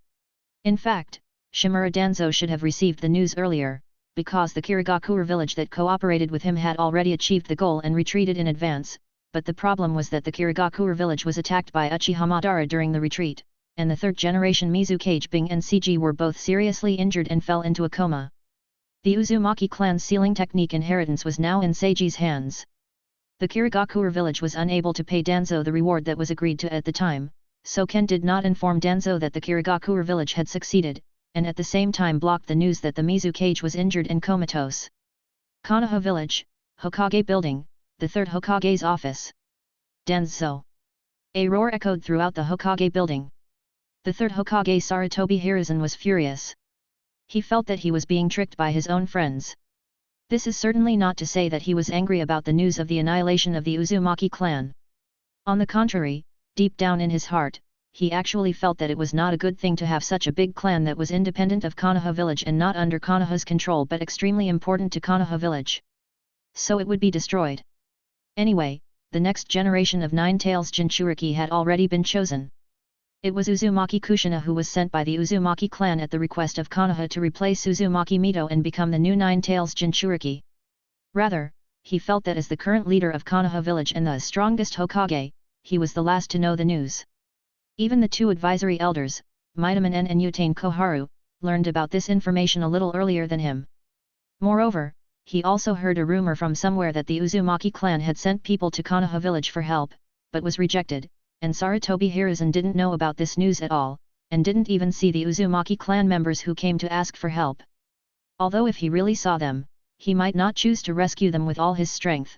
In fact, Shimura Danzo should have received the news earlier, because the Kirigakure village that cooperated with him had already achieved the goal and retreated in advance, but the problem was that the Kirigakure village was attacked by Uchiha Madara during the retreat, and the third-generation Mizukage Bing and Seiji were both seriously injured and fell into a coma. The Uzumaki clan's sealing technique inheritance was now in Seiji's hands. The Kirigakure village was unable to pay Danzo the reward that was agreed to at the time, so Ken did not inform Danzo that the Kirigakure village had succeeded, and at the same time blocked the news that the Mizukage was injured and comatose. Konoha village, Hokage building, the third Hokage's office. Danzo! A roar echoed throughout the Hokage building. The third Hokage Sarutobi Hiruzen was furious. He felt that he was being tricked by his own friends. This is certainly not to say that he was angry about the news of the annihilation of the Uzumaki clan. On the contrary, deep down in his heart, he actually felt that it was not a good thing to have such a big clan that was independent of Konoha village and not under Konoha's control but extremely important to Konoha village. So it would be destroyed. Anyway, the next generation of Nine-Tails Jinchuriki had already been chosen. It was Uzumaki Kushina who was sent by the Uzumaki clan at the request of Konoha to replace Uzumaki Mito and become the new Nine-Tails Jinchuriki. Rather, he felt that as the current leader of Konoha village and the strongest Hokage, he was the last to know the news. Even the two advisory elders, Mitaman and Utane Koharu, learned about this information a little earlier than him. Moreover, he also heard a rumor from somewhere that the Uzumaki clan had sent people to Konoha village for help, but was rejected, and Sarutobi Hiruzen didn't know about this news at all, and didn't even see the Uzumaki clan members who came to ask for help. Although if he really saw them, he might not choose to rescue them with all his strength.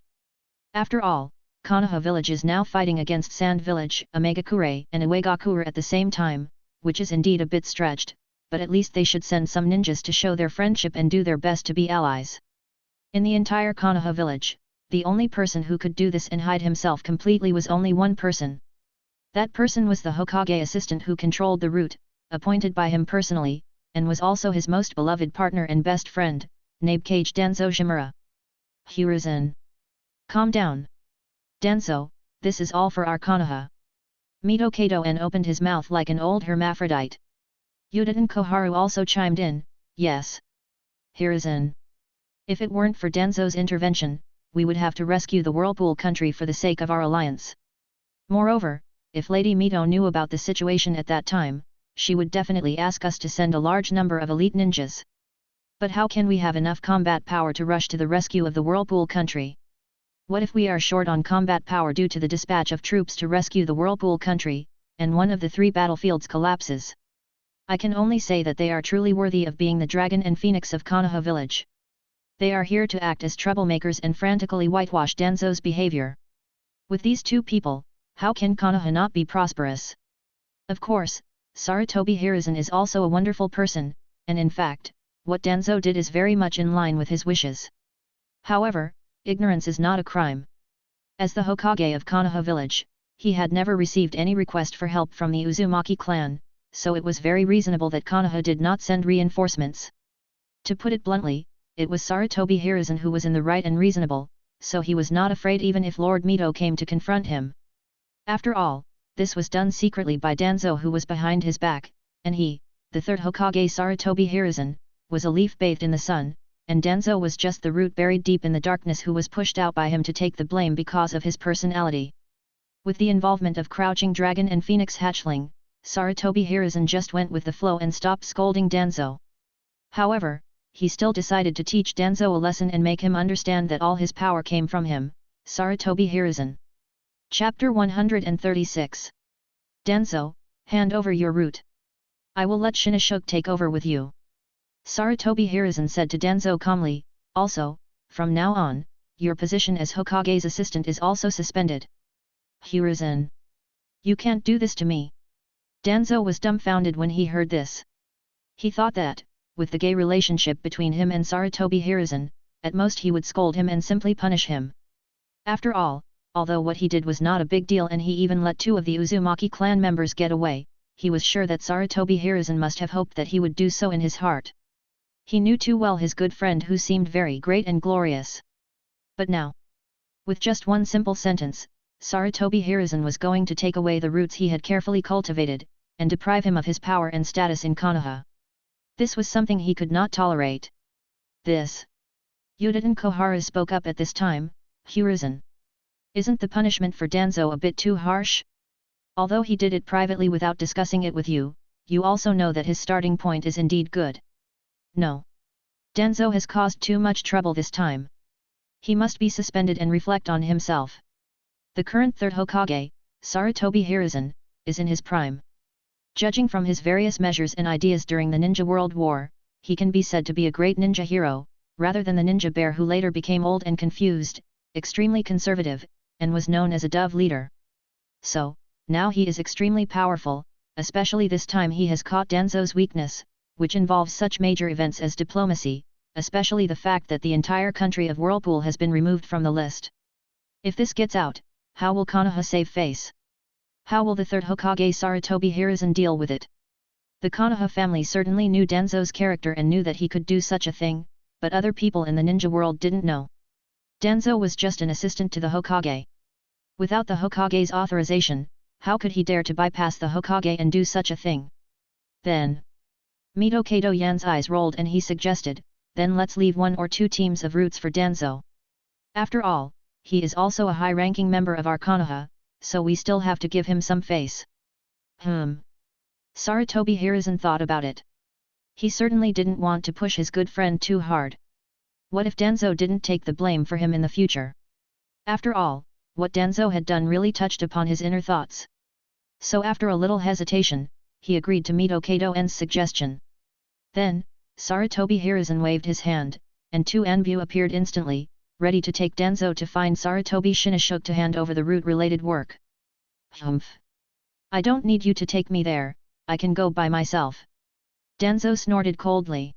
After all, Konoha village is now fighting against Sand village, Amegakure and Iwagakure at the same time, which is indeed a bit stretched, but at least they should send some ninjas to show their friendship and do their best to be allies. In the entire Konoha village, the only person who could do this and hide himself completely was only one person. That person was the Hokage assistant who controlled the route, appointed by him personally, and was also his most beloved partner and best friend, named Kage Danzo Shimura. Hiruzen. Calm down. Danzo, this is all for our Konoha. Mito Kato-en opened his mouth like an old hermaphrodite. Yudin Koharu also chimed in, yes. Hiruzen. If it weren't for Danzo's intervention, we would have to rescue the Whirlpool country for the sake of our alliance. Moreover, if Lady Mito knew about the situation at that time, she would definitely ask us to send a large number of elite ninjas. But how can we have enough combat power to rush to the rescue of the Whirlpool country? What if we are short on combat power due to the dispatch of troops to rescue the Whirlpool country, and one of the 3 battlefields collapses? I can only say that they are truly worthy of being the dragon and phoenix of Konoha village. They are here to act as troublemakers and frantically whitewash Danzo's behavior. With these 2 people, how can Konoha not be prosperous? Of course, Sarutobi Hiruzen is also a wonderful person, and in fact, what Danzo did is very much in line with his wishes. However, ignorance is not a crime. As the Hokage of Konoha village, he had never received any request for help from the Uzumaki clan, so it was very reasonable that Konoha did not send reinforcements. To put it bluntly, it was Sarutobi Hiruzen who was in the right and reasonable, so he was not afraid even if Lord Mito came to confront him. After all, this was done secretly by Danzo who was behind his back, and he, the 3rd Hokage Sarutobi Hiruzen, was a leaf bathed in the sun, and Danzo was just the root buried deep in the darkness who was pushed out by him to take the blame because of his personality. With the involvement of Crouching Dragon and Phoenix Hatchling, Sarutobi Hiruzen just went with the flow and stopped scolding Danzo. However, he still decided to teach Danzo a lesson and make him understand that all his power came from him, Sarutobi Hiruzen. Chapter 136. Danzo, hand over your root. I will let Shinashuk take over with you. Sarutobi Hiruzen said to Danzo calmly, also, from now on, your position as Hokage's assistant is also suspended. Hiruzen. You can't do this to me. Danzo was dumbfounded when he heard this. He thought that, with the gay relationship between him and Sarutobi Hiruzen, at most he would scold him and simply punish him. After all, although what he did was not a big deal and he even let 2 of the Uzumaki clan members get away, he was sure that Sarutobi Hiruzen must have hoped that he would do so in his heart. He knew too well his good friend who seemed very great and glorious. But now, with just one simple sentence, Sarutobi Hiruzen was going to take away the roots he had carefully cultivated, and deprive him of his power and status in Konoha. This was something he could not tolerate. This. Yudin Koharu spoke up at this time, Hiruzen. Isn't the punishment for Danzo a bit too harsh? Although he did it privately without discussing it with you, you also know that his starting point is indeed good. No. Danzo has caused too much trouble this time. He must be suspended and reflect on himself. The current 3rd Hokage, Sarutobi Hiruzen, is in his prime. Judging from his various measures and ideas during the Ninja World War, he can be said to be a great ninja hero, rather than the ninja bear who later became old and confused, extremely conservative, and was known as a dove leader. So, now he is extremely powerful, especially this time he has caught Danzo's weakness, which involves such major events as diplomacy, especially the fact that the entire country of Whirlpool has been removed from the list. If this gets out, how will Konoha save face? How will the 3rd Hokage Sarutobi Hiruzen deal with it? The Konoha family certainly knew Danzo's character and knew that he could do such a thing, but other people in the ninja world didn't know. Danzo was just an assistant to the Hokage. Without the Hokage's authorization, how could he dare to bypass the Hokage and do such a thing? Then, Mito Kato-yan's eyes rolled and he suggested, then let's leave 1 or 2 teams of roots for Danzo. After all, he is also a high-ranking member of our Konoha, so we still have to give him some face. Sarutobi Hiruzen thought about it. He certainly didn't want to push his good friend too hard. What if Danzo didn't take the blame for him in the future? After all, what Danzo had done really touched upon his inner thoughts. So after a little hesitation, he agreed to Mito Kato-en's suggestion. Then, Sarutobi Hiruzen waved his hand, and 2 Anbu appeared instantly, ready to take Danzo to find Sarutobi Shinoshoku to hand over the route-related work. Humph. I don't need you to take me there, I can go by myself. Danzo snorted coldly.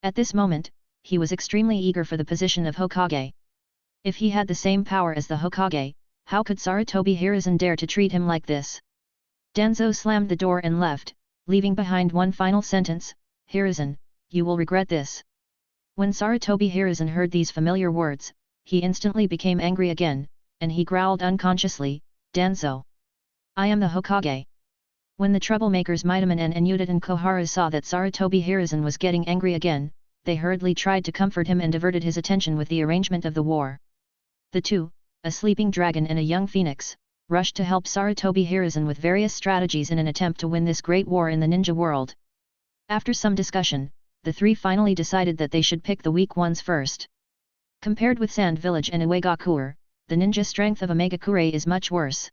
At this moment, he was extremely eager for the position of Hokage. If he had the same power as the Hokage, how could Sarutobi Hiruzen dare to treat him like this? Danzo slammed the door and left, leaving behind one final sentence, "Hiruzen, you will regret this." When Sarutobi Hiruzen heard these familiar words, he instantly became angry again, and he growled unconsciously, "Danzo! I am the Hokage." When the troublemakers Mitamon and Udaten Kohara saw that Sarutobi Hiruzen was getting angry again, they hurriedly tried to comfort him and diverted his attention with the arrangement of the war. The two, a sleeping dragon and a young phoenix, rushed to help Sarutobi Hiruzen with various strategies in an attempt to win this great war in the ninja world. After some discussion, the three finally decided that they should pick the weak ones first. Compared with Sand Village and Uegakure, the ninja strength of Omegakure is much worse.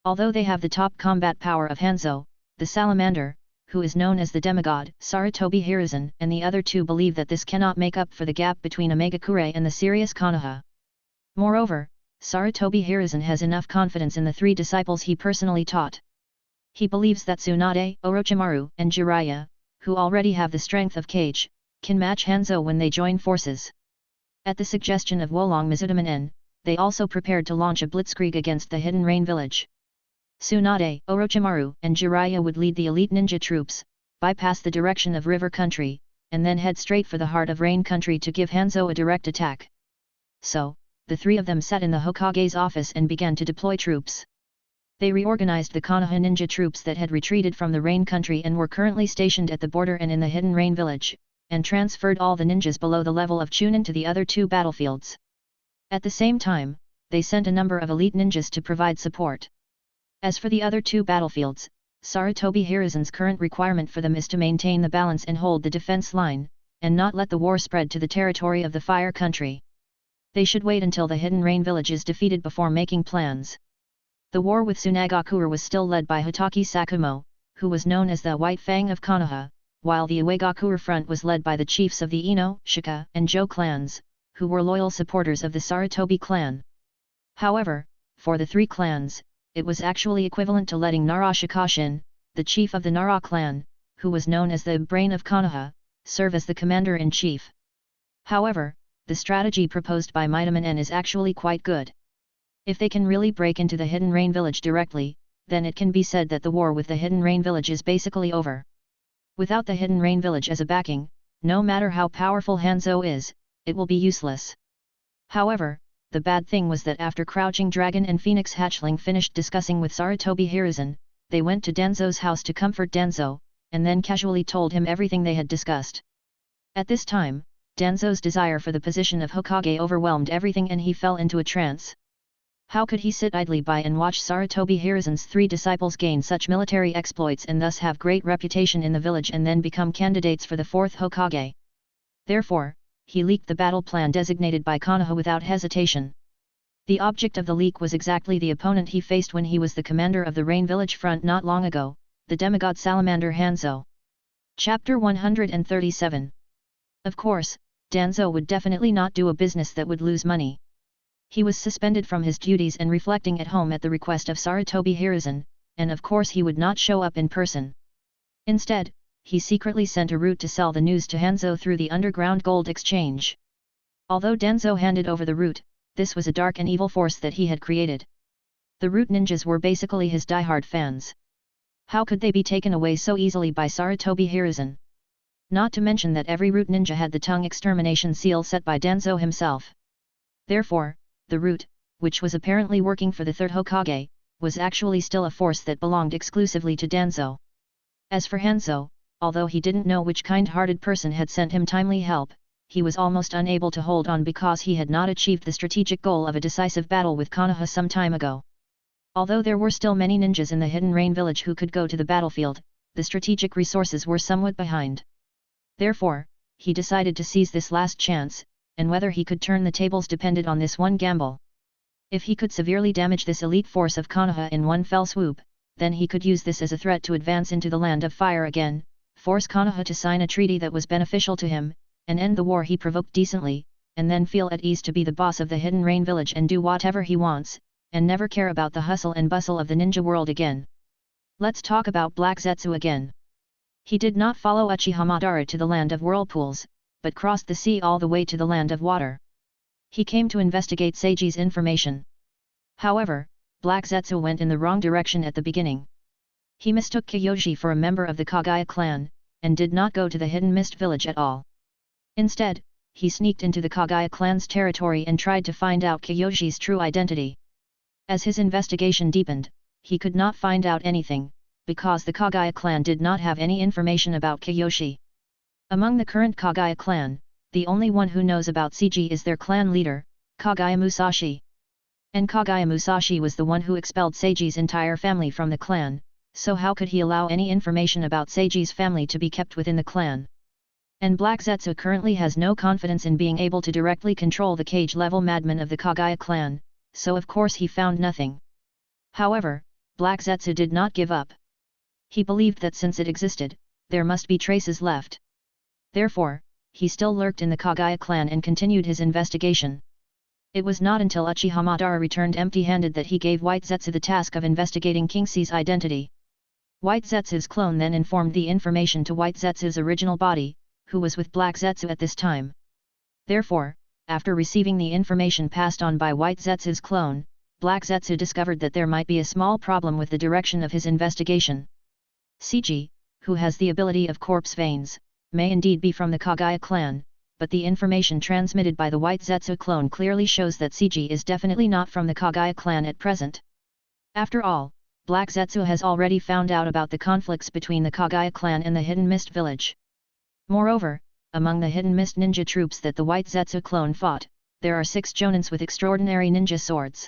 Although they have the top combat power of Hanzo, the salamander, who is known as the demigod, Sarutobi Hiruzen and the other two believe that this cannot make up for the gap between Omegakure and the serious Konoha. Moreover, Sarutobi Hiruzen has enough confidence in the three disciples he personally taught. He believes that Tsunade, Orochimaru and Jiraiya, who already have the strength of Kage, can match Hanzo when they join forces. At the suggestion of Wolong Mizudaman, they also prepared to launch a blitzkrieg against the Hidden Rain village. Tsunade, Orochimaru and Jiraiya would lead the elite ninja troops, bypass the direction of river country, and then head straight for the heart of rain country to give Hanzo a direct attack. So, the three of them sat in the Hokage's office and began to deploy troops. They reorganized the Konoha ninja troops that had retreated from the rain country and were currently stationed at the border and in the Hidden Rain village, and transferred all the ninjas below the level of Chunin to the other two battlefields. At the same time, they sent a number of elite ninjas to provide support. As for the other two battlefields, Sarutobi Hiruzen's current requirement for them is to maintain the balance and hold the defense line, and not let the war spread to the territory of the Fire Country. They should wait until the Hidden Rain village is defeated before making plans. The war with Tsunagakure was still led by Hitaki Sakumo, who was known as the White Fang of Konoha, while the Uegakure front was led by the chiefs of the Ino, Shika and Jo clans, who were loyal supporters of the Sarutobi clan. However, for the three clans, it was actually equivalent to letting Nara Shikashin, the chief of the Nara clan, who was known as the brain of Konoha, serve as the commander-in-chief. However, the strategy proposed by Mitamon is actually quite good. If they can really break into the Hidden Rain village directly, then it can be said that the war with the Hidden Rain village is basically over. Without the Hidden Rain village as a backing, no matter how powerful Hanzo is, it will be useless. However, the bad thing was that after Crouching Dragon and Phoenix Hatchling finished discussing with Sarutobi Hiruzen, they went to Danzo's house to comfort Danzo, and then casually told him everything they had discussed. At this time, Danzo's desire for the position of Hokage overwhelmed everything and he fell into a trance. How could he sit idly by and watch Sarutobi Hiruzen's three disciples gain such military exploits and thus have great reputation in the village and then become candidates for the fourth Hokage? Therefore, he leaked the battle plan designated by Konoha without hesitation. The object of the leak was exactly the opponent he faced when he was the commander of the Rain Village front not long ago, the demigod salamander Hanzo. Chapter 137. Of course, Danzo would definitely not do a business that would lose money. He was suspended from his duties and reflecting at home at the request of Sarutobi Hiruzen, and of course he would not show up in person. Instead, he secretly sent a route to sell the news to Hanzo through the underground gold exchange. Although Danzo handed over the route, this was a dark and evil force that he had created. The route ninjas were basically his diehard fans. How could they be taken away so easily by Sarutobi Hiruzen? Not to mention that every route ninja had the tongue extermination seal set by Danzo himself. Therefore, the route, which was apparently working for the third Hokage, was actually still a force that belonged exclusively to Danzo. As for Hanzo, although he didn't know which kind-hearted person had sent him timely help, he was almost unable to hold on because he had not achieved the strategic goal of a decisive battle with Konoha some time ago. Although there were still many ninjas in the Hidden Rain village who could go to the battlefield, the strategic resources were somewhat behind. Therefore, he decided to seize this last chance, and whether he could turn the tables depended on this one gamble. If he could severely damage this elite force of Konoha in one fell swoop, then he could use this as a threat to advance into the Land of Fire again, force Konoha to sign a treaty that was beneficial to him, and end the war he provoked decently, and then feel at ease to be the boss of the Hidden Rain village and do whatever he wants, and never care about the hustle and bustle of the ninja world again. Let's talk about Black Zetsu again. He did not follow Uchiha Madara to the land of whirlpools, but crossed the sea all the way to the land of water. He came to investigate Seiji's information. However, Black Zetsu went in the wrong direction at the beginning. He mistook Kyoshi for a member of the Kagaya clan, and did not go to the Hidden Mist village at all. Instead, he sneaked into the Kagaya clan's territory and tried to find out Kyoshi's true identity. As his investigation deepened, he could not find out anything, because the Kagaya clan did not have any information about Kyoshi. Among the current Kagaya clan, the only one who knows about Seiji is their clan leader, Kagaya Musashi. And Kagaya Musashi was the one who expelled Seiji's entire family from the clan, so how could he allow any information about Seiji's family to be kept within the clan? And Black Zetsu currently has no confidence in being able to directly control the cage-level madmen of the Kagaya clan, so of course he found nothing. However, Black Zetsu did not give up. He believed that since it existed, there must be traces left. Therefore, he still lurked in the Kagaya clan and continued his investigation. It was not until Uchiha Madara returned empty-handed that he gave White Zetsu the task of investigating Kingxi's identity. White Zetsu's clone then informed the information to White Zetsu's original body, who was with Black Zetsu at this time. Therefore, after receiving the information passed on by White Zetsu's clone, Black Zetsu discovered that there might be a small problem with the direction of his investigation. Seiji, who has the ability of corpse veins, may indeed be from the Kagaya clan, but the information transmitted by the White Zetsu clone clearly shows that Seiji is definitely not from the Kagaya clan at present. After all, Black Zetsu has already found out about the conflicts between the Kagaya clan and the Hidden Mist village. Moreover, among the Hidden Mist ninja troops that the White Zetsu clone fought, there are 6 jonins with extraordinary ninja swords.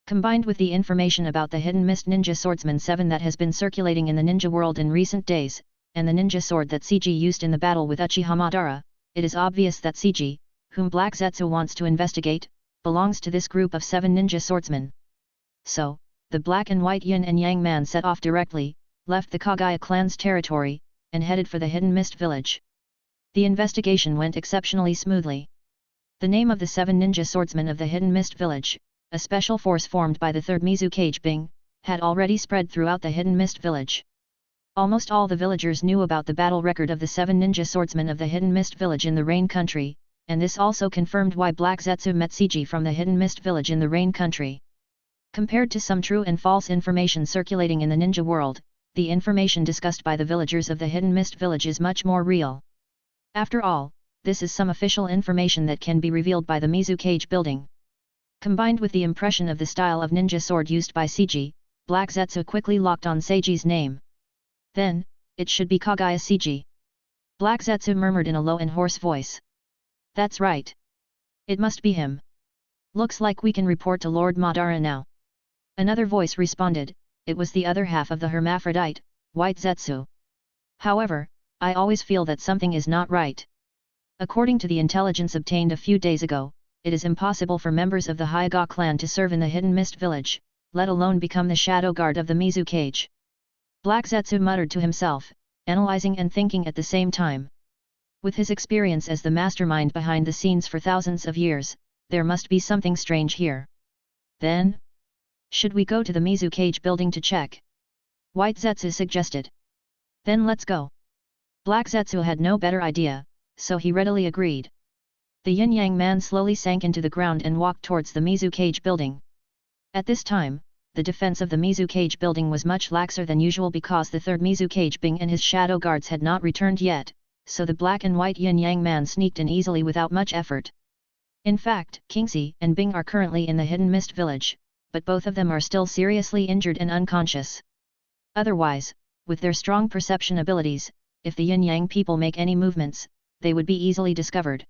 Combined with the information about the Hidden Mist ninja swordsman 7 that has been circulating in the ninja world in recent days, and the ninja sword that Seiji used in the battle with Uchiha Madara, it is obvious that Seiji, whom Black Zetsu wants to investigate, belongs to this group of 7 ninja swordsmen. So, the black and white yin and yang man set off directly, left the Kagaya clan's territory, and headed for the Hidden Mist village. The investigation went exceptionally smoothly. The name of the 7 ninja swordsmen of the Hidden Mist village, a special force formed by the 3rd Mizukage Bing, had already spread throughout the Hidden Mist village. Almost all the villagers knew about the battle record of the 7 ninja swordsmen of the Hidden Mist village in the Rain Country, and this also confirmed why Black Zetsu met Seiji from the Hidden Mist village in the Rain Country. Compared to some true and false information circulating in the ninja world, the information discussed by the villagers of the Hidden Mist village is much more real. After all, this is some official information that can be revealed by the Mizukage building. Combined with the impression of the style of ninja sword used by Seiji, Black Zetsu quickly locked on Seiji's name. Then, it should be Kagaya Seiji. Black Zetsu murmured in a low and hoarse voice. That's right. It must be him. Looks like we can report to Lord Madara now. Another voice responded, it was the other half of the hermaphrodite, White Zetsu. However, I always feel that something is not right. According to the intelligence obtained a few days ago, it is impossible for members of the Hyuga clan to serve in the Hidden Mist village, let alone become the shadow guard of the Mizukage. Black Zetsu muttered to himself, analyzing and thinking at the same time. With his experience as the mastermind behind the scenes for thousands of years, there must be something strange here. Then? Should we go to the Mizukage building to check? White Zetsu suggested. Then let's go. Black Zetsu had no better idea, so he readily agreed. The yin-yang man slowly sank into the ground and walked towards the Mizukage building. At this time, the defense of the Mizukage building was much laxer than usual because the 3rd Mizukage Bing and his shadow guards had not returned yet, so the black and white yin-yang man sneaked in easily without much effort. In fact, Kingxi and Bing are currently in the Hidden Mist village, but both of them are still seriously injured and unconscious. Otherwise, with their strong perception abilities, if the yin-yang people make any movements, they would be easily discovered.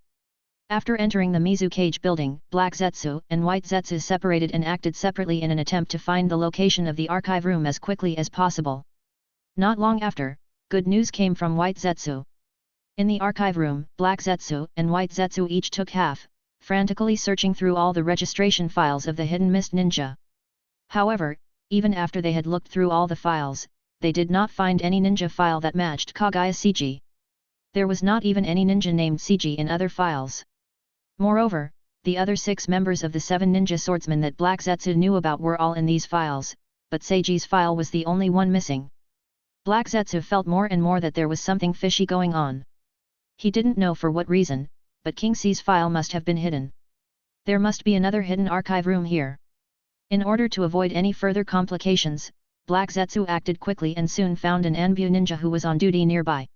After entering the Mizukage building, Black Zetsu and White Zetsu separated and acted separately in an attempt to find the location of the archive room as quickly as possible. Not long after, good news came from White Zetsu. In the archive room, Black Zetsu and White Zetsu each took half, frantically searching through all the registration files of the Hidden Mist ninja. However, even after they had looked through all the files, they did not find any ninja file that matched Kagaya Seiji. There was not even any ninja named Seiji in other files. Moreover, the other 6 members of the 7 ninja swordsmen that Black Zetsu knew about were all in these files, but Seiji's file was the only one missing. Black Zetsu felt more and more that there was something fishy going on. He didn't know for what reason, but King C's file must have been hidden. There must be another hidden archive room here. In order to avoid any further complications, Black Zetsu acted quickly and soon found an Anbu ninja who was on duty nearby.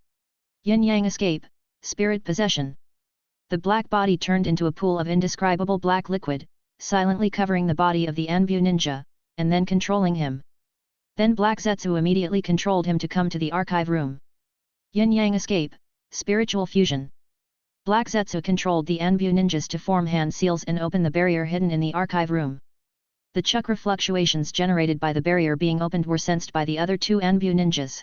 Yin-Yang escape, spirit possession. The black body turned into a pool of indescribable black liquid, silently covering the body of the Anbu ninja, and then controlling him. Then Black Zetsu immediately controlled him to come to the archive room. Yin-Yang escape, spiritual fusion. Black Zetsu controlled the Anbu ninjas to form hand seals and open the barrier hidden in the archive room. The chakra fluctuations generated by the barrier being opened were sensed by the other 2 Anbu ninjas.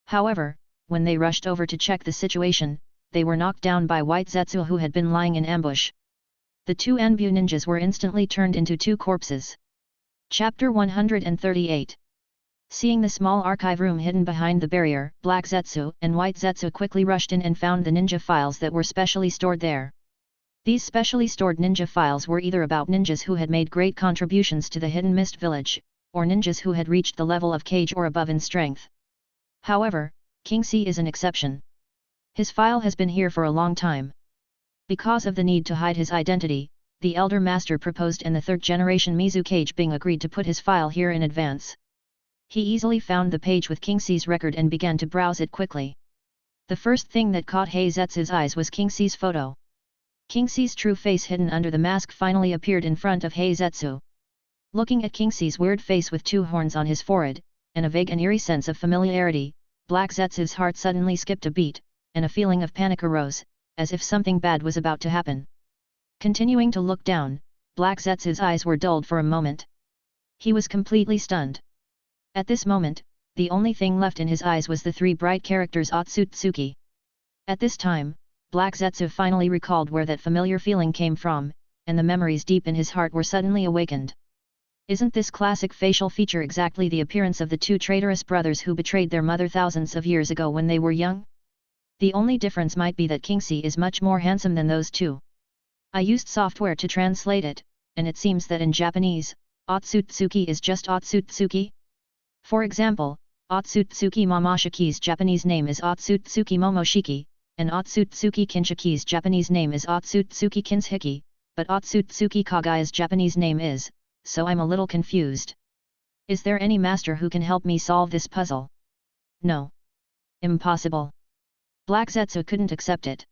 However, when they rushed over to check the situation, they were knocked down by White Zetsu who had been lying in ambush. The 2 Anbu ninjas were instantly turned into 2 corpses. Chapter 138. Seeing the small archive room hidden behind the barrier, Black Zetsu and White Zetsu quickly rushed in and found the ninja files that were specially stored there. These specially stored ninja files were either about ninjas who had made great contributions to the Hidden Mist Village, or ninjas who had reached the level of Kage or above in strength. However, King C is an exception. His file has been here for a long time. Because of the need to hide his identity, the Elder Master proposed and the 3rd generation Mizukage Bing agreed to put his file here in advance. He easily found the page with King C's record and began to browse it quickly. The first thing that caught Heizetsu's eyes was King C's photo. King C's true face hidden under the mask finally appeared in front of Heizetsu. Looking at King C's weird face with 2 horns on his forehead, and a vague and eerie sense of familiarity, Black Zetsu's heart suddenly skipped a beat, and a feeling of panic arose, as if something bad was about to happen. Continuing to look down, Black Zetsu's eyes were dulled for a moment. He was completely stunned. At this moment, the only thing left in his eyes was the 3 bright characters Otsutsuki. At this time, Black Zetsu finally recalled where that familiar feeling came from, and the memories deep in his heart were suddenly awakened. Isn't this classic facial feature exactly the appearance of the 2 traitorous brothers who betrayed their mother thousands of years ago when they were young? The only difference might be that King C is much more handsome than those 2. I used software to translate it, and it seems that in Japanese, Otsutsuki is just Otsutsuki. For example, Otsutsuki Momoshiki's Japanese name is Otsutsuki Momoshiki, and Otsutsuki Kinshiki's Japanese name is Otsutsuki Kinshiki, but Otsutsuki Kagaya's Japanese name is, so I'm a little confused. Is there any master who can help me solve this puzzle? No. Impossible. Black Zetsu couldn't accept it.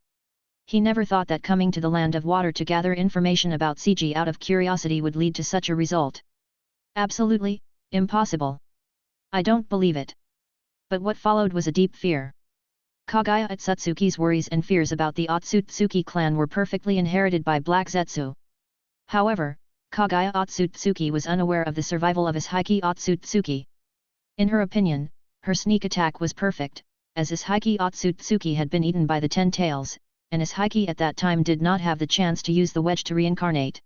He never thought that coming to the Land of Water to gather information about CG out of curiosity would lead to such a result. Absolutely, impossible. I don't believe it. But what followed was a deep fear. Kagaya Otsutsuki's worries and fears about the Otsutsuki clan were perfectly inherited by Black Zetsu. However, Kagaya Otsutsuki was unaware of the survival of his Heike Otsutsuki. In her opinion, her sneak attack was perfect, as his Heike Otsutsuki had been eaten by the 10 tails, and his Heike at that time did not have the chance to use the wedge to reincarnate.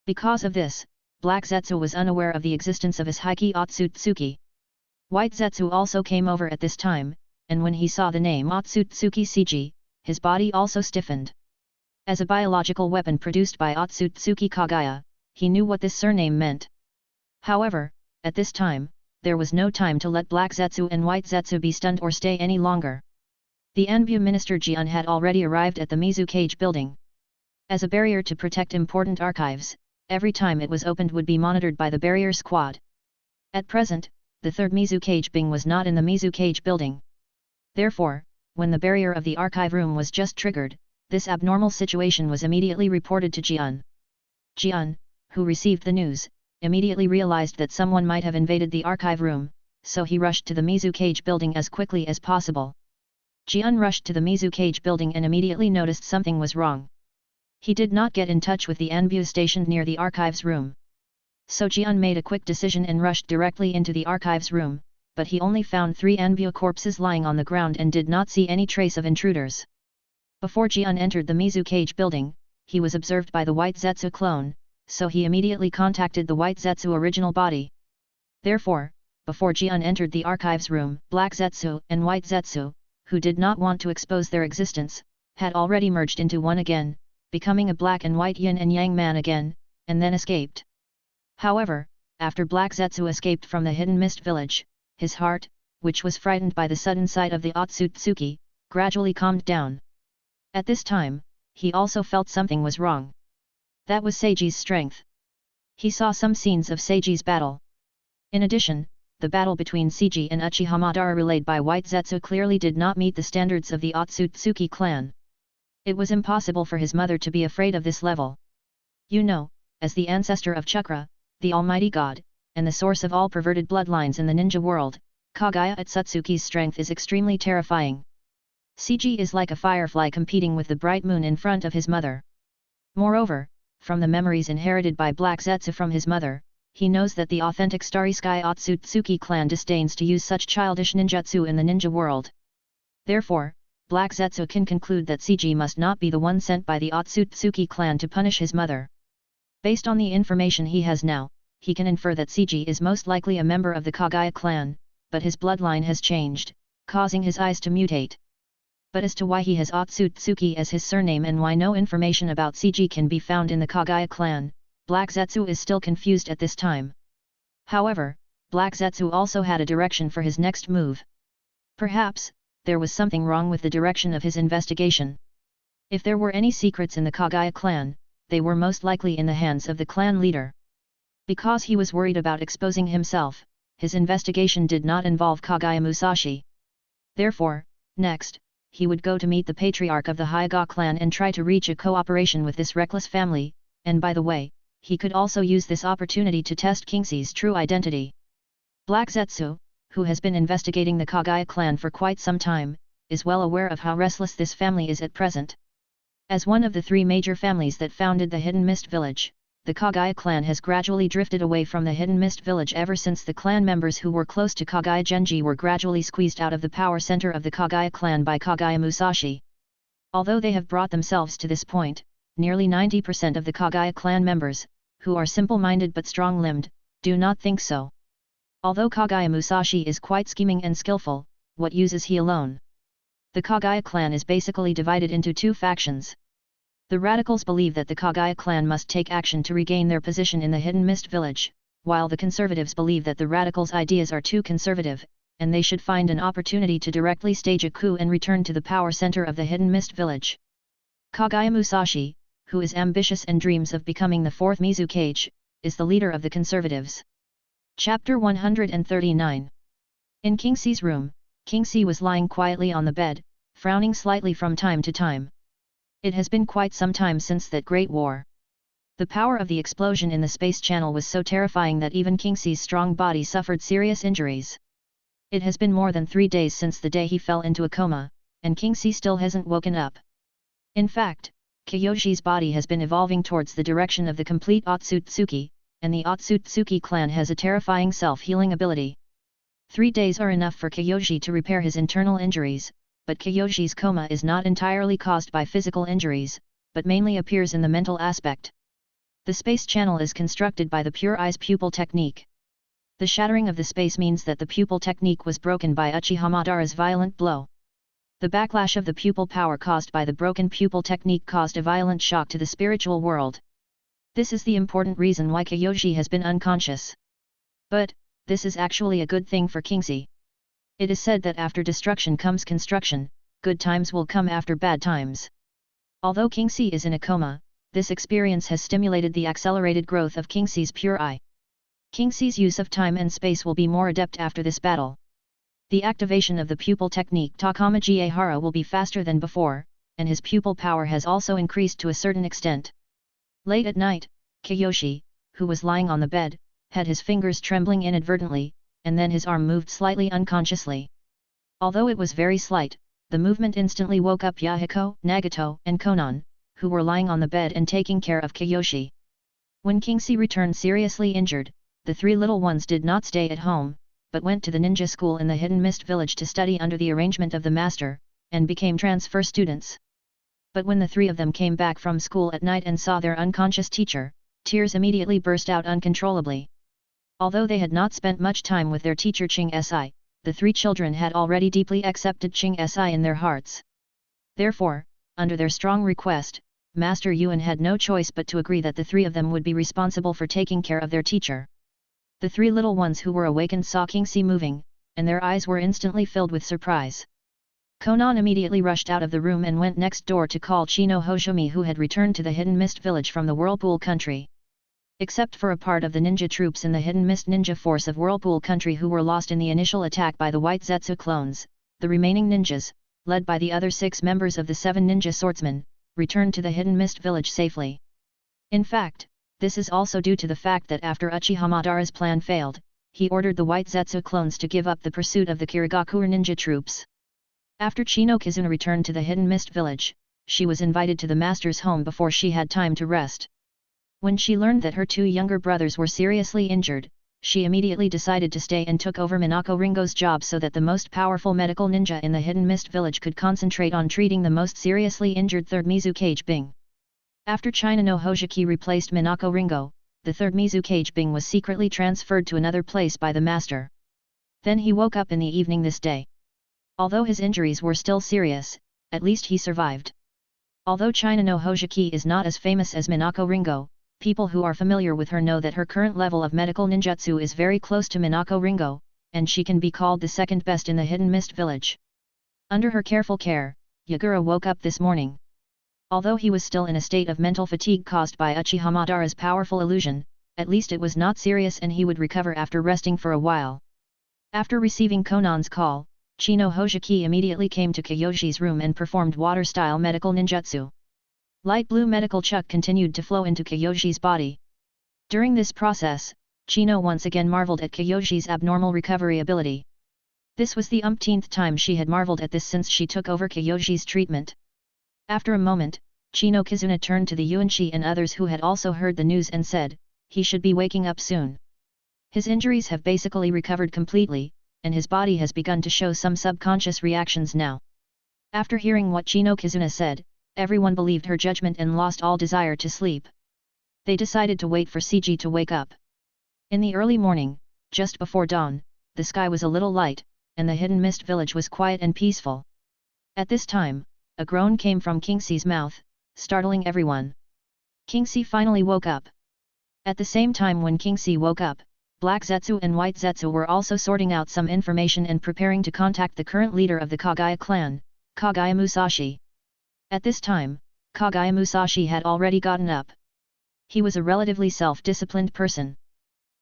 Because of this, Black Zetsu was unaware of the existence of his Heike Otsutsuki. White Zetsu also came over at this time, and when he saw the name Otsutsuki CG, his body also stiffened. As a biological weapon produced by Otsutsuki Kagaya, he knew what this surname meant. However, at this time, there was no time to let Black Zetsu and White Zetsu be stunned or stay any longer. The Anbu minister Jian had already arrived at the Mizukage building. As a barrier to protect important archives, every time it was opened would be monitored by the barrier squad. At present, the 3rd Mizukage Bing was not in the Mizukage building. Therefore, when the barrier of the archive room was just triggered, this abnormal situation was immediately reported to Jian. Jian, who received the news, immediately realized that someone might have invaded the archive room, so he rushed to the Mizukage building as quickly as possible. Jian rushed to the Mizukage building and immediately noticed something was wrong. He did not get in touch with the Anbu stationed near the archives room. So Jian made a quick decision and rushed directly into the archives room, but he only found 3 Anbu corpses lying on the ground and did not see any trace of intruders. Before Jian entered the Mizukage building, he was observed by the White Zetsu clone, so he immediately contacted the White Zetsu original body. Therefore, before Jian entered the archives room, Black Zetsu and White Zetsu, who did not want to expose their existence, had already merged into one again, becoming a black and white yin and yang man again, and then escaped. However, after Black Zetsu escaped from the hidden mist village, his heart, which was frightened by the sudden sight of the Otsutsuki, gradually calmed down. At this time, he also felt something was wrong. That was Seiji's strength. He saw some scenes of Seiji's battle. In addition, the battle between Seiji and Uchiha Madara relayed by White Zetsu clearly did not meet the standards of the Otsutsuki clan. It was impossible for his mother to be afraid of this level. You know, as the ancestor of Chakra, the Almighty God, and the source of all perverted bloodlines in the ninja world, Kaguya Otsutsuki's strength is extremely terrifying. Seiji is like a firefly competing with the bright moon in front of his mother. Moreover, from the memories inherited by Black Zetsu from his mother, he knows that the authentic Starry Sky Otsutsuki clan disdains to use such childish ninjutsu in the ninja world. Therefore, Black Zetsu can conclude that Seiji must not be the one sent by the Otsutsuki clan to punish his mother. Based on the information he has now, he can infer that Seiji is most likely a member of the Kaguya clan, but his bloodline has changed, causing his eyes to mutate. But as to why he has Otsutsuki as his surname and why no information about Seiji can be found in the Kaguya clan, Black Zetsu is still confused at this time. However, Black Zetsu also had a direction for his next move. Perhaps, there was something wrong with the direction of his investigation. If there were any secrets in the Kaguya clan, they were most likely in the hands of the clan leader. Because he was worried about exposing himself, his investigation did not involve Kaguya Musashi. Therefore, next, he would go to meet the patriarch of the Hyuga clan and try to reach a cooperation with this reckless family, and by the way, he could also use this opportunity to test Kingsee's true identity. Black Zetsu, who has been investigating the Kaguya clan for quite some time, is well aware of how restless this family is at present. As one of the three major families that founded the Hidden Mist Village, the Kaguya clan has gradually drifted away from the Hidden Mist Village ever since the clan members who were close to Kaguya Genji were gradually squeezed out of the power center of the Kaguya clan by Kaguya Musashi. Although they have brought themselves to this point, nearly 90% of the Kaguya clan members, who are simple-minded but strong-limbed, do not think so. Although Kaguya Musashi is quite scheming and skillful, what use is he alone? The Kaguya clan is basically divided into two factions. The radicals believe that the Kaguya clan must take action to regain their position in the Hidden Mist Village, while the conservatives believe that the radicals' ideas are too conservative, and they should find an opportunity to directly stage a coup and return to the power center of the Hidden Mist Village. Kaguya Musashi, who is ambitious and dreams of becoming the fourth Mizukage, is the leader of the conservatives. Chapter 139. In Kingsee's room, Kingsee was lying quietly on the bed, frowning slightly from time to time. It has been quite some time since that Great War. The power of the explosion in the space channel was so terrifying that even Kingsee's strong body suffered serious injuries. It has been more than 3 days since the day he fell into a coma, and Kingsee still hasn't woken up. In fact, Kyoshi's body has been evolving towards the direction of the complete Otsutsuki, and the Otsutsuki clan has a terrifying self-healing ability. 3 days are enough for Kyoshi to repair his internal injuries, but Kyoshi's coma is not entirely caused by physical injuries, but mainly appears in the mental aspect. The space channel is constructed by the Pure Eyes pupil technique. The shattering of the space means that the pupil technique was broken by Uchiha Madara's violent blow. The backlash of the pupil power caused by the broken pupil technique caused a violent shock to the spiritual world. This is the important reason why Kyoshi has been unconscious. But, this is actually a good thing for Kingsee. It is said that after destruction comes construction, good times will come after bad times. Although Kingsee is in a coma, this experience has stimulated the accelerated growth of Kingsee's pure eye. Kingsee's use of time and space will be more adept after this battle. The activation of the pupil technique Takama Giehara will be faster than before, and his pupil power has also increased to a certain extent. Late at night, Kyoshi, who was lying on the bed, had his fingers trembling inadvertently, and then his arm moved slightly unconsciously. Although it was very slight, the movement instantly woke up Yahiko, Nagato, and Konan, who were lying on the bed and taking care of Kyoshi. When Kingsee returned seriously injured, the 3 little ones did not stay at home, but went to the ninja school in the Hidden Mist Village to study under the arrangement of the master, and became transfer students. But when the 3 of them came back from school at night and saw their unconscious teacher, tears immediately burst out uncontrollably. Although they had not spent much time with their teacher Ching Si, the 3 children had already deeply accepted Ching Si in their hearts. Therefore, under their strong request, Master Yuan had no choice but to agree that the three of them would be responsible for taking care of their teacher. The three little ones who were awakened saw Kingxi moving, and their eyes were instantly filled with surprise. Konan immediately rushed out of the room and went next door to call Chino Hoshimi, who had returned to the Hidden Mist village from the Whirlpool country. Except for a part of the ninja troops in the Hidden Mist ninja force of Whirlpool country who were lost in the initial attack by the White Zetsu clones, the remaining ninjas, led by the other 6 members of the 7 ninja swordsmen, returned to the Hidden Mist village safely. In fact, this is also due to the fact that after Uchiha Madara's plan failed, he ordered the White Zetsu clones to give up the pursuit of the Kirigakure ninja troops. After Chino Kizuna returned to the Hidden Mist village, she was invited to the master's home before she had time to rest. When she learned that her 2 younger brothers were seriously injured, she immediately decided to stay and took over Minako Ringo's job so that the most powerful medical ninja in the Hidden Mist village could concentrate on treating the most seriously injured 3rd Mizukage Bing. After China no Hojiki replaced Minako Ringo, the 3rd Mizukage Bing was secretly transferred to another place by the master. Then he woke up in the evening this day. Although his injuries were still serious, at least he survived. Although China no Hojiki is not as famous as Minako Ringo, people who are familiar with her know that her current level of medical ninjutsu is very close to Minako Ringo, and she can be called the 2nd best in the Hidden Mist village. Under her careful care, Yagura woke up this morning. Although he was still in a state of mental fatigue caused by Uchiha Madara's powerful illusion, at least it was not serious and he would recover after resting for a while. After receiving Konan's call, Chino Hojiki immediately came to Kyoshi's room and performed water-style medical ninjutsu. Light blue medical chuk continued to flow into Kyoshi's body. During this process, Chino once again marveled at Kyoshi's abnormal recovery ability. This was the umpteenth time she had marveled at this since she took over Kyoshi's treatment. After a moment, Chino Kizuna turned to the Yuanshi and others who had also heard the news and said, he should be waking up soon. His injuries have basically recovered completely, and his body has begun to show some subconscious reactions now. After hearing what Chino Kizuna said, everyone believed her judgment and lost all desire to sleep. They decided to wait for Seiji to wake up. In the early morning, just before dawn, the sky was a little light, and the Hidden Mist village was quiet and peaceful. At this time, a groan came from Kingxi's mouth, startling everyone. Kingxi finally woke up. At the same time when Kingxi woke up, Black Zetsu and White Zetsu were also sorting out some information and preparing to contact the current leader of the Kagaya clan, Kagaya Musashi. At this time, Kagaya Musashi had already gotten up. He was a relatively self-disciplined person.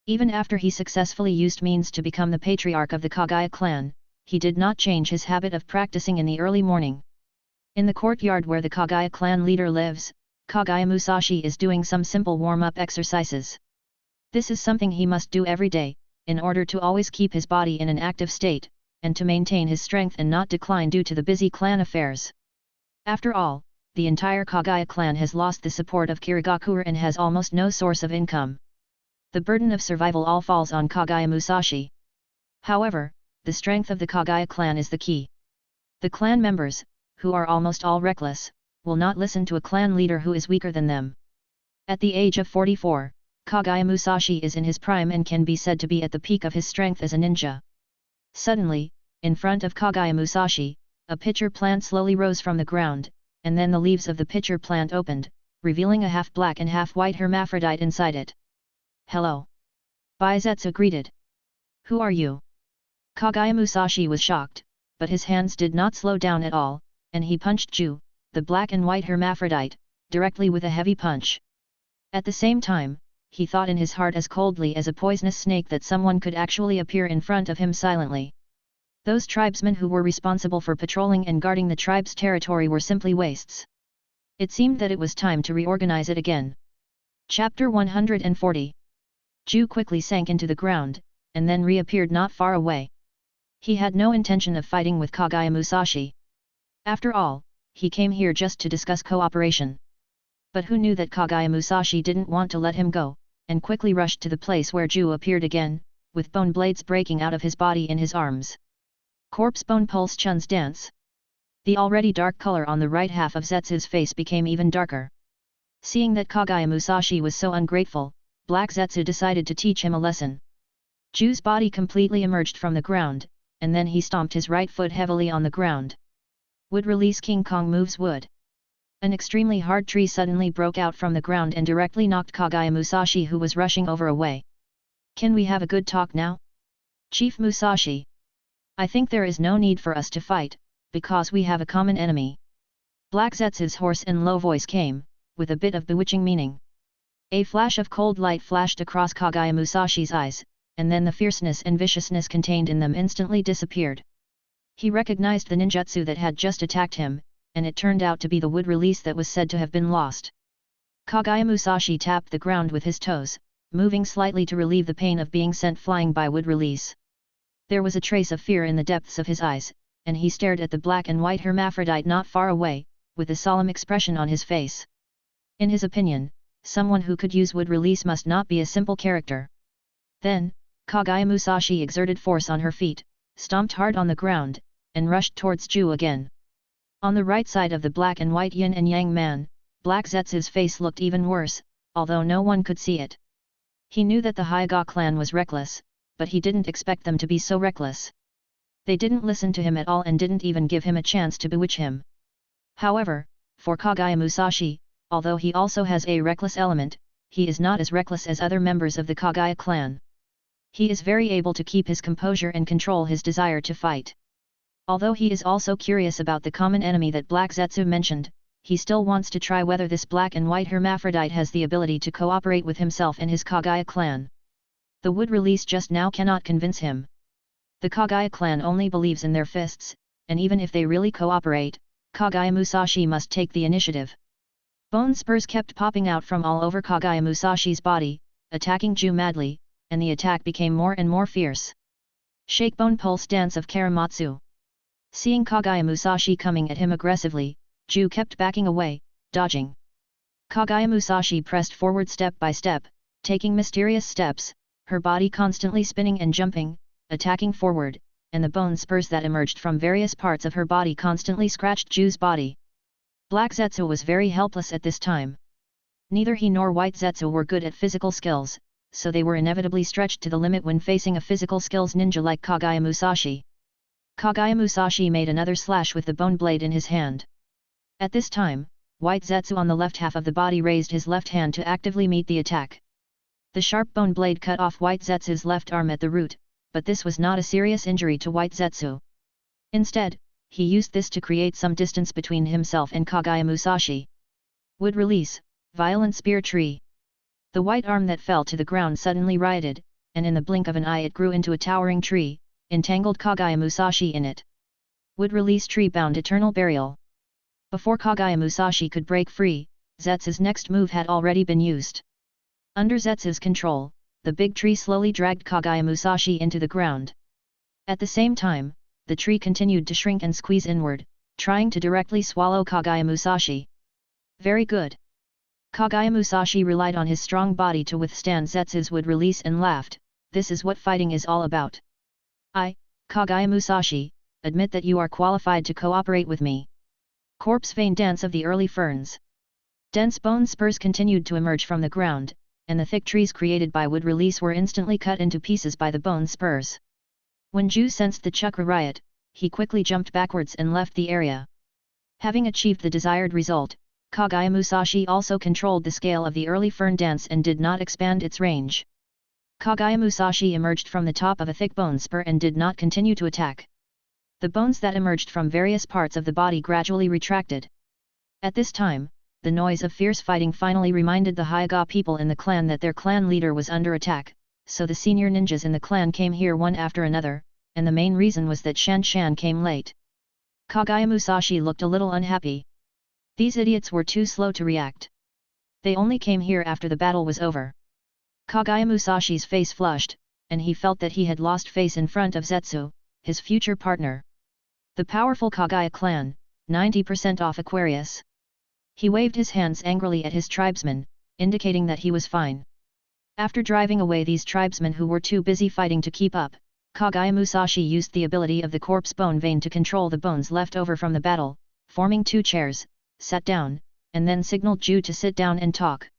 Even after he successfully used means to become the patriarch of the Kagaya clan, he did not change his habit of practicing in the early morning. In the courtyard where the Kagaya clan leader lives, Kagaya Musashi is doing some simple warm-up exercises. This is something he must do every day, in order to always keep his body in an active state, and to maintain his strength and not decline due to the busy clan affairs. After all, the entire Kagaya clan has lost the support of Kirigakure and has almost no source of income. The burden of survival all falls on Kagaya Musashi. However, the strength of the Kagaya clan is the key. The clan members, who are almost all reckless, will not listen to a clan leader who is weaker than them. At the age of 44, Kagaya Musashi is in his prime and can be said to be at the peak of his strength as a ninja. Suddenly, in front of Kagaya Musashi, a pitcher plant slowly rose from the ground, and then the leaves of the pitcher plant opened, revealing a half-black and half-white hermaphrodite inside it. "Hello!" Baizetsu greeted. "Who are you?" Kagaya Musashi was shocked, but his hands did not slow down at all, and he punched Ju, the black and white hermaphrodite, directly with a heavy punch. At the same time, he thought in his heart as coldly as a poisonous snake that someone could actually appear in front of him silently. Those tribesmen who were responsible for patrolling and guarding the tribe's territory were simply wastes. It seemed that it was time to reorganize it again. Chapter 140. Ju quickly sank into the ground, and then reappeared not far away. He had no intention of fighting with Kagaya Musashi. After all, he came here just to discuss cooperation. But who knew that Kagaya Musashi didn't want to let him go, and quickly rushed to the place where Ju appeared again, with bone blades breaking out of his body in his arms. Corpse bone pulse Chun's dance. The already dark color on the right half of Zetsu's face became even darker. Seeing that Kagaya Musashi was so ungrateful, Black Zetsu decided to teach him a lesson. Ju's body completely emerged from the ground, and then he stomped his right foot heavily on the ground. Would release King Kong moves would. An extremely hard tree suddenly broke out from the ground and directly knocked Kagaya Musashi, who was rushing over, away. Can we have a good talk now? Chief Musashi. I think there is no need for us to fight, because we have a common enemy. Black Zetsu's hoarse and low voice came, with a bit of bewitching meaning. A flash of cold light flashed across Kagaya Musashi's eyes, and then the fierceness and viciousness contained in them instantly disappeared. He recognized the ninjutsu that had just attacked him, and it turned out to be the wood release that was said to have been lost. Kagaya Musashi tapped the ground with his toes, moving slightly to relieve the pain of being sent flying by wood release. There was a trace of fear in the depths of his eyes, and he stared at the black and white hermaphrodite not far away, with a solemn expression on his face. In his opinion, someone who could use wood release must not be a simple character. Then, Kagaya Musashi exerted force on her feet, stomped hard on the ground, and rushed towards Ju again. On the right side of the black and white yin and yang man, Black Zetsu's face looked even worse, although no one could see it. He knew that the Hyuga clan was reckless, but he didn't expect them to be so reckless. They didn't listen to him at all and didn't even give him a chance to bewitch him. However, for Kagaya Musashi, although he also has a reckless element, he is not as reckless as other members of the Kagaya clan. He is very able to keep his composure and control his desire to fight. Although he is also curious about the common enemy that Black Zetsu mentioned, he still wants to try whether this black and white hermaphrodite has the ability to cooperate with himself and his Kagaya clan. The wood release just now cannot convince him. The Kagaya clan only believes in their fists, and even if they really cooperate, Kagaya Musashi must take the initiative. Bone spurs kept popping out from all over Kagaya Musashi's body, attacking Ju madly, and the attack became more and more fierce. Shake bone pulse dance of Karamatsu. Seeing Kagaya Musashi coming at him aggressively, Ju kept backing away, dodging. Kagaya Musashi pressed forward step by step, taking mysterious steps, her body constantly spinning and jumping, attacking forward, and the bone spurs that emerged from various parts of her body constantly scratched Ju's body. Black Zetsu was very helpless at this time. Neither he nor White Zetsu were good at physical skills, so they were inevitably stretched to the limit when facing a physical skills ninja like Kagaya Musashi. Kagaya Musashi made another slash with the bone blade in his hand. At this time, White Zetsu on the left half of the body raised his left hand to actively meet the attack. The sharp bone blade cut off White Zetsu's left arm at the root, but this was not a serious injury to White Zetsu. Instead, he used this to create some distance between himself and Kagaya Musashi. Wood release, violent spear tree. The white arm that fell to the ground suddenly rioted, and in the blink of an eye it grew into a towering tree, entangled Kagaya Musashi in it. Wood release tree bound eternal burial. Before Kagaya Musashi could break free, Zetsu's next move had already been used. Under Zetsu's control, the big tree slowly dragged Kagaya Musashi into the ground. At the same time, the tree continued to shrink and squeeze inward, trying to directly swallow Kagaya Musashi. Very good. Kagaya Musashi relied on his strong body to withstand Zetsu's wood release and laughed, this is what fighting is all about. I, Kagaya Musashi, admit that you are qualified to cooperate with me. Corpse vein dance of the early ferns. Dense bone spurs continued to emerge from the ground, and the thick trees created by wood release were instantly cut into pieces by the bone spurs. When Ju sensed the chakra riot, he quickly jumped backwards and left the area. Having achieved the desired result, Kagaya Musashi also controlled the scale of the early fern dance and did not expand its range. Kagaya Musashi emerged from the top of a thick bone spur and did not continue to attack. The bones that emerged from various parts of the body gradually retracted. At this time, the noise of fierce fighting finally reminded the Hyuga people in the clan that their clan leader was under attack, so the senior ninjas in the clan came here one after another, and the main reason was that Shan Shan came late. Kagaya Musashi looked a little unhappy. These idiots were too slow to react. They only came here after the battle was over. Kagaya Musashi's face flushed, and he felt that he had lost face in front of Zetsu, his future partner. The powerful Kagaya clan, 90% off Aquarius. He waved his hands angrily at his tribesmen, indicating that he was fine. After driving away these tribesmen who were too busy fighting to keep up, Kagaya Musashi used the ability of the corpse bone vein to control the bones left over from the battle, forming two chairs, sat down, and then signaled Ju to sit down and talk.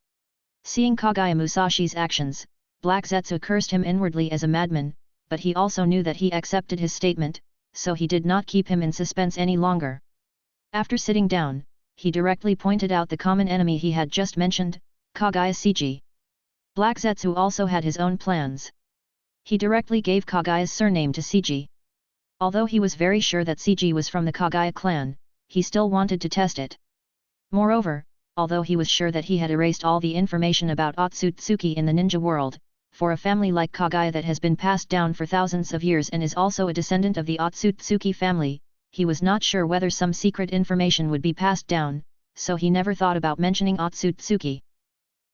Seeing Kagaya Musashi's actions, Black Zetsu cursed him inwardly as a madman, but he also knew that he accepted his statement, so he did not keep him in suspense any longer. After sitting down, he directly pointed out the common enemy he had just mentioned, Kaguya Seiji. Black Zetsu also had his own plans. He directly gave Kaguya's surname to Seiji. Although he was very sure that Seiji was from the Kaguya clan, he still wanted to test it. Moreover, although he was sure that he had erased all the information about Otsutsuki in the ninja world, for a family like Kaguya that has been passed down for thousands of years and is also a descendant of the Otsutsuki family, he was not sure whether some secret information would be passed down, so he never thought about mentioning Otsutsuki.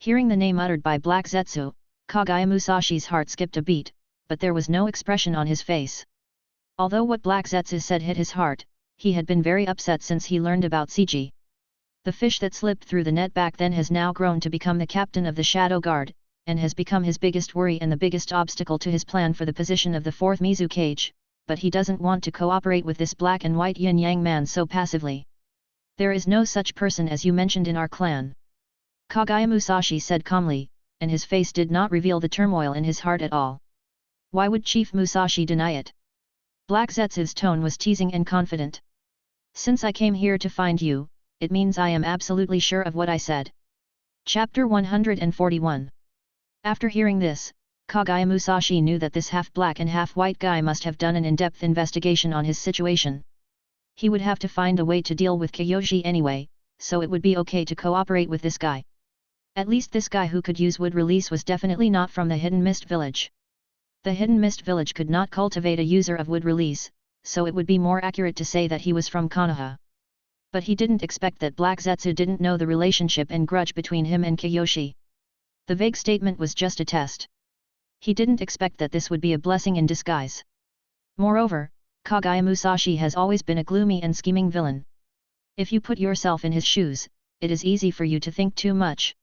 Hearing the name uttered by Black Zetsu, Kaguya Musashi's heart skipped a beat, but there was no expression on his face. Although what Black Zetsu said hit his heart, he had been very upset since he learned about Seiji. The fish that slipped through the net back then has now grown to become the captain of the Shadow Guard, and has become his biggest worry and the biggest obstacle to his plan for the position of the 4th Mizukage, but he doesn't want to cooperate with this black and white yin-yang man so passively. There is no such person as you mentioned in our clan. Kaguya Musashi said calmly, and his face did not reveal the turmoil in his heart at all. Why would Chief Musashi deny it? Black Zetsu's tone was teasing and confident. Since I came here to find you, it means I am absolutely sure of what I said. Chapter 141. After hearing this, Kaguya Musashi knew that this half-black and half-white guy must have done an in-depth investigation on his situation. He would have to find a way to deal with Kyoshi anyway, so it would be okay to cooperate with this guy. At least this guy who could use wood release was definitely not from the Hidden Mist Village. The Hidden Mist Village could not cultivate a user of wood release, so it would be more accurate to say that he was from Konoha. But he didn't expect that Black Zetsu didn't know the relationship and grudge between him and Kyoshi. The vague statement was just a test. He didn't expect that this would be a blessing in disguise. Moreover, Kaguya Musashi has always been a gloomy and scheming villain. If you put yourself in his shoes, it is easy for you to think too much.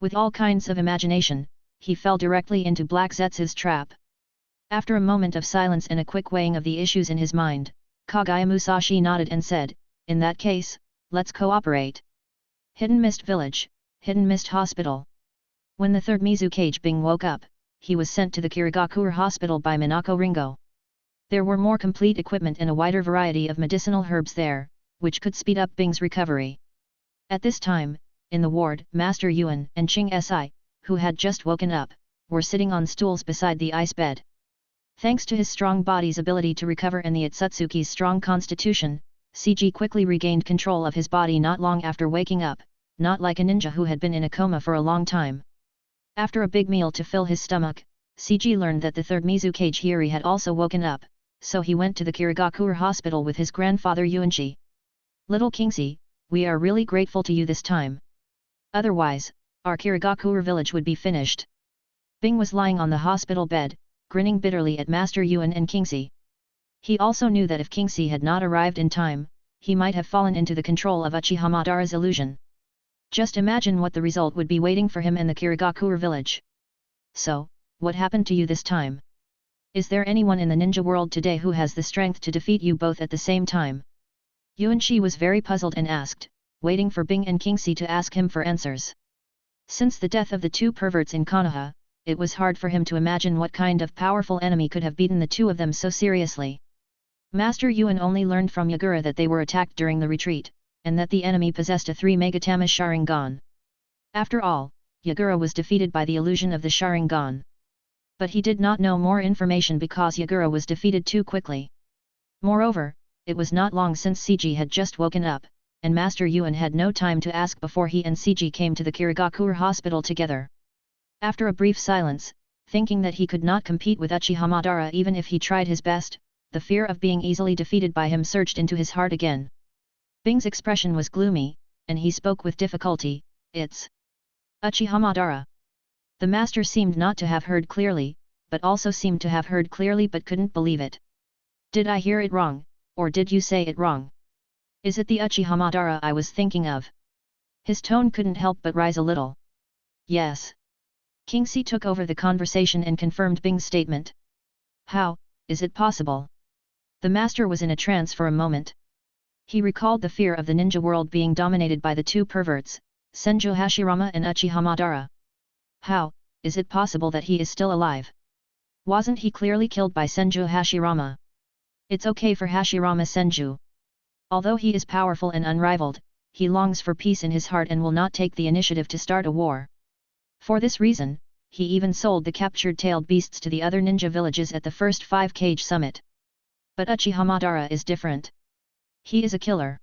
With all kinds of imagination, he fell directly into Black Zetsu's trap. After a moment of silence and a quick weighing of the issues in his mind, Kaguya Musashi nodded and said, "In that case, let's cooperate." Hidden Mist Village, Hidden Mist Hospital. When the 3rd Mizukage Bing woke up, he was sent to the Kirigakure Hospital by Minako Ringo. There were more complete equipment and a wider variety of medicinal herbs there, which could speed up Bing's recovery. At this time, in the ward, Master Yuan and Ching Si, who had just woken up, were sitting on stools beside the ice bed. Thanks to his strong body's ability to recover and the Otsutsuki's strong constitution, Seiji quickly regained control of his body not long after waking up, not like a ninja who had been in a coma for a long time. After a big meal to fill his stomach, Seiji learned that the 3rd Mizukage Hiri had also woken up, so he went to the Kirigakure Hospital with his grandfather Yuanchi. "Little Kingsi, we are really grateful to you this time. Otherwise, our Kirigakure village would be finished." Bing was lying on the hospital bed, grinning bitterly at Master Yuan and Kingsi. He also knew that if Kingsi had not arrived in time, he might have fallen into the control of Uchiha Madara's illusion. Just imagine what the result would be waiting for him in the Kirigakure village. "So, what happened to you this time? Is there anyone in the ninja world today who has the strength to defeat you both at the same time?" Yuanchi was very puzzled and asked, waiting for Bing and Kingsi to ask him for answers. Since the death of the 2 perverts in Konoha, it was hard for him to imagine what kind of powerful enemy could have beaten the 2 of them so seriously. Master Yuan only learned from Yagura that they were attacked during the retreat, and that the enemy possessed a 3 Megatama Sharingan. After all, Yagura was defeated by the illusion of the Sharingan. But he did not know more information because Yagura was defeated too quickly. Moreover, it was not long since Seiji had just woken up, and Master Yuan had no time to ask before he and Seiji came to the Kirigakure Hospital together. After a brief silence, thinking that he could not compete with Uchiha Madara even if he tried his best, the fear of being easily defeated by him surged into his heart again. Bing's expression was gloomy, and he spoke with difficulty, "It's Uchiha Madara." The master seemed not to have heard clearly, but also seemed to have heard clearly but couldn't believe it. "Did I hear it wrong, or did you say it wrong? Is it the Uchiha Madara I was thinking of?" His tone couldn't help but rise a little. "Yes." Kingsi took over the conversation and confirmed Bing's statement. "How is it possible?" The master was in a trance for a moment. He recalled the fear of the ninja world being dominated by the 2 perverts, Senju Hashirama and Uchiha Madara. How is it possible that he is still alive? Wasn't he clearly killed by Senju Hashirama? It's okay for Hashirama Senju. Although he is powerful and unrivaled, he longs for peace in his heart and will not take the initiative to start a war. For this reason, he even sold the captured tailed beasts to the other ninja villages at the first 5-cage summit. But Uchiha Madara is different. He is a killer.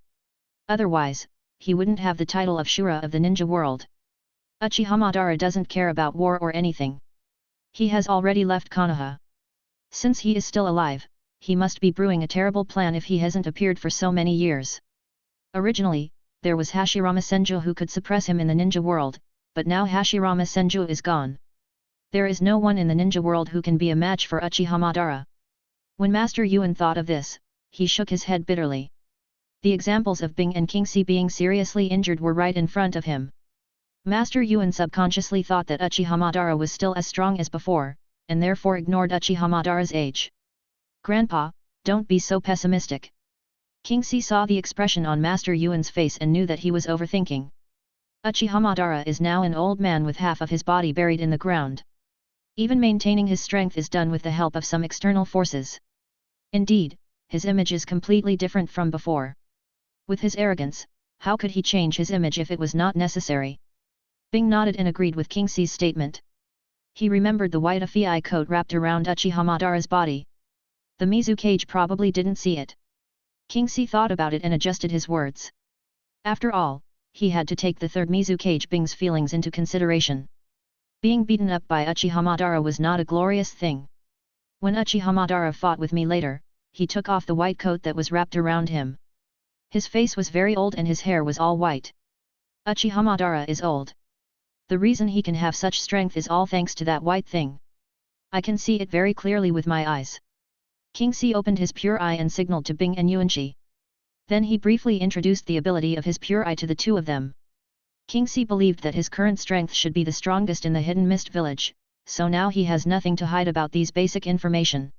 Otherwise, he wouldn't have the title of Shura of the ninja world. Uchiha Madara doesn't care about war or anything. He has already left Konoha. Since he is still alive, he must be brewing a terrible plan if he hasn't appeared for so many years. Originally, there was Hashirama Senju who could suppress him in the ninja world, but now Hashirama Senju is gone. There is no one in the ninja world who can be a match for Uchiha Madara. When Master Yuan thought of this, he shook his head bitterly. The examples of Bing and Kingxi being seriously injured were right in front of him. Master Yuan subconsciously thought that Uchiha Madara was still as strong as before, and therefore ignored Uchiha Madara's age. "Grandpa, don't be so pessimistic." Kingxi saw the expression on Master Yuan's face and knew that he was overthinking. Uchiha Madara is now an old man with half of his body buried in the ground. Even maintaining his strength is done with the help of some external forces. Indeed, his image is completely different from before. With his arrogance, how could he change his image if it was not necessary? Bing nodded and agreed with Kingxi's statement. He remembered the white Afei coat wrapped around Uchiha Madara's body. The Mizu cage probably didn't see it. Kingxi thought about it and adjusted his words. After all, he had to take the third Mizu cage Bing's feelings into consideration. Being beaten up by Uchiha Madara was not a glorious thing. When Uchiha Madara fought with me later, he took off the white coat that was wrapped around him. His face was very old and his hair was all white. Uchiha Madara is old. The reason he can have such strength is all thanks to that white thing. I can see it very clearly with my eyes. Kingxi opened his pure eye and signaled to Bing and Yuanqi. Then he briefly introduced the ability of his pure eye to the two of them. Kingxi believed that his current strength should be the strongest in the Hidden Mist village, so now he has nothing to hide about these basic information.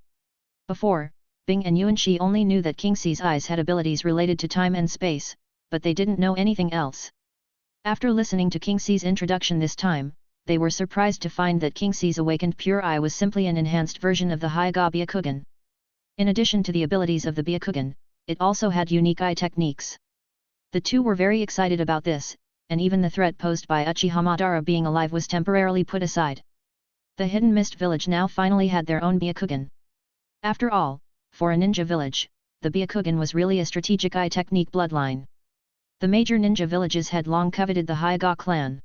Before, Bing and Yuanqi only knew that Kingxi's eyes had abilities related to time and space, but they didn't know anything else. After listening to Kingxi's introduction this time, they were surprised to find that Kingxi's awakened pure eye was simply an enhanced version of the Hyuga Byakugan. In addition to the abilities of the Byakugan, it also had unique eye techniques. The two were very excited about this, and even the threat posed by Uchiha Madara being alive was temporarily put aside. The Hidden Mist village now finally had their own Byakugan. After all, for a ninja village, the Byakugan was really a strategic eye technique bloodline. The major ninja villages had long coveted the Hyuga clan.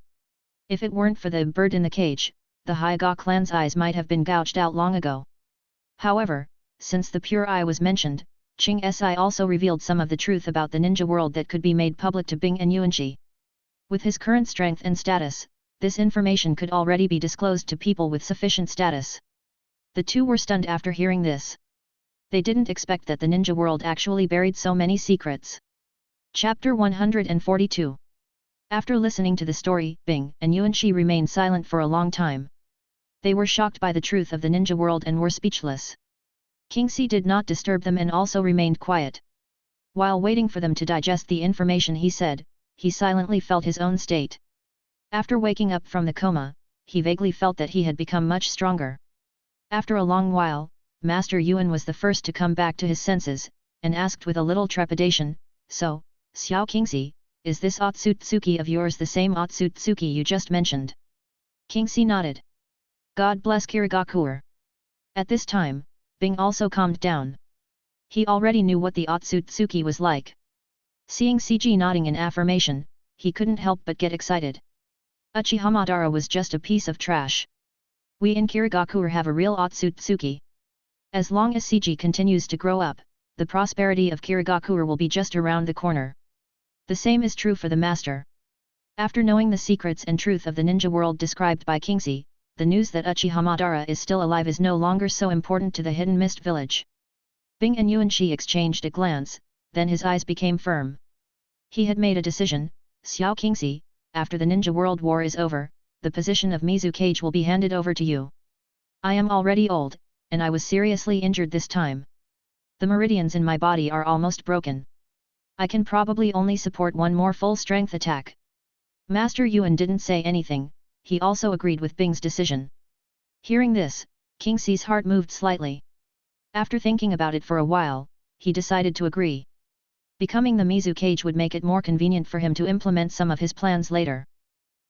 If it weren't for the bird in the cage, the Hyuga clan's eyes might have been gouged out long ago. However, since the pure eye was mentioned, Ching's eye also revealed some of the truth about the ninja world that could be made public to Bing and Yuanqi. With his current strength and status, this information could already be disclosed to people with sufficient status. The two were stunned after hearing this. They didn't expect that the ninja world actually buried so many secrets. Chapter 142. After listening to the story, Bing and Yuanqi remained silent for a long time. They were shocked by the truth of the ninja world and were speechless. Kingxi did not disturb them and also remained quiet. While waiting for them to digest the information he said, he silently felt his own state. After waking up from the coma, he vaguely felt that he had become much stronger. After a long while, Master Yuan was the first to come back to his senses, and asked with a little trepidation, "So, Xiao Kingxi, is this Otsutsuki of yours the same Otsutsuki you just mentioned?" Kingxi nodded. "God bless Kirigakure." At this time, Bing also calmed down. He already knew what the Otsutsuki was like. Seeing CG nodding in affirmation, he couldn't help but get excited. Uchiha Madara was just a piece of trash. We in Kirigakure have a real Otsutsuki. As long as CG continues to grow up, the prosperity of Kirigakure will be just around the corner. The same is true for the master. After knowing the secrets and truth of the ninja world described by Kingxi, the news that Uchiha Madara is still alive is no longer so important to the Hidden Mist village. Bing and Yuanqi exchanged a glance, then his eyes became firm. He had made a decision, "Xiao Kingxi, after the ninja world war is over, the position of Mizu Cage will be handed over to you. I am already old, and I was seriously injured this time. The meridians in my body are almost broken. I can probably only support one more full-strength attack." Master Yuan didn't say anything, he also agreed with Bing's decision. Hearing this, Kingxi's heart moved slightly. After thinking about it for a while, he decided to agree. Becoming the Mizu Cage would make it more convenient for him to implement some of his plans later.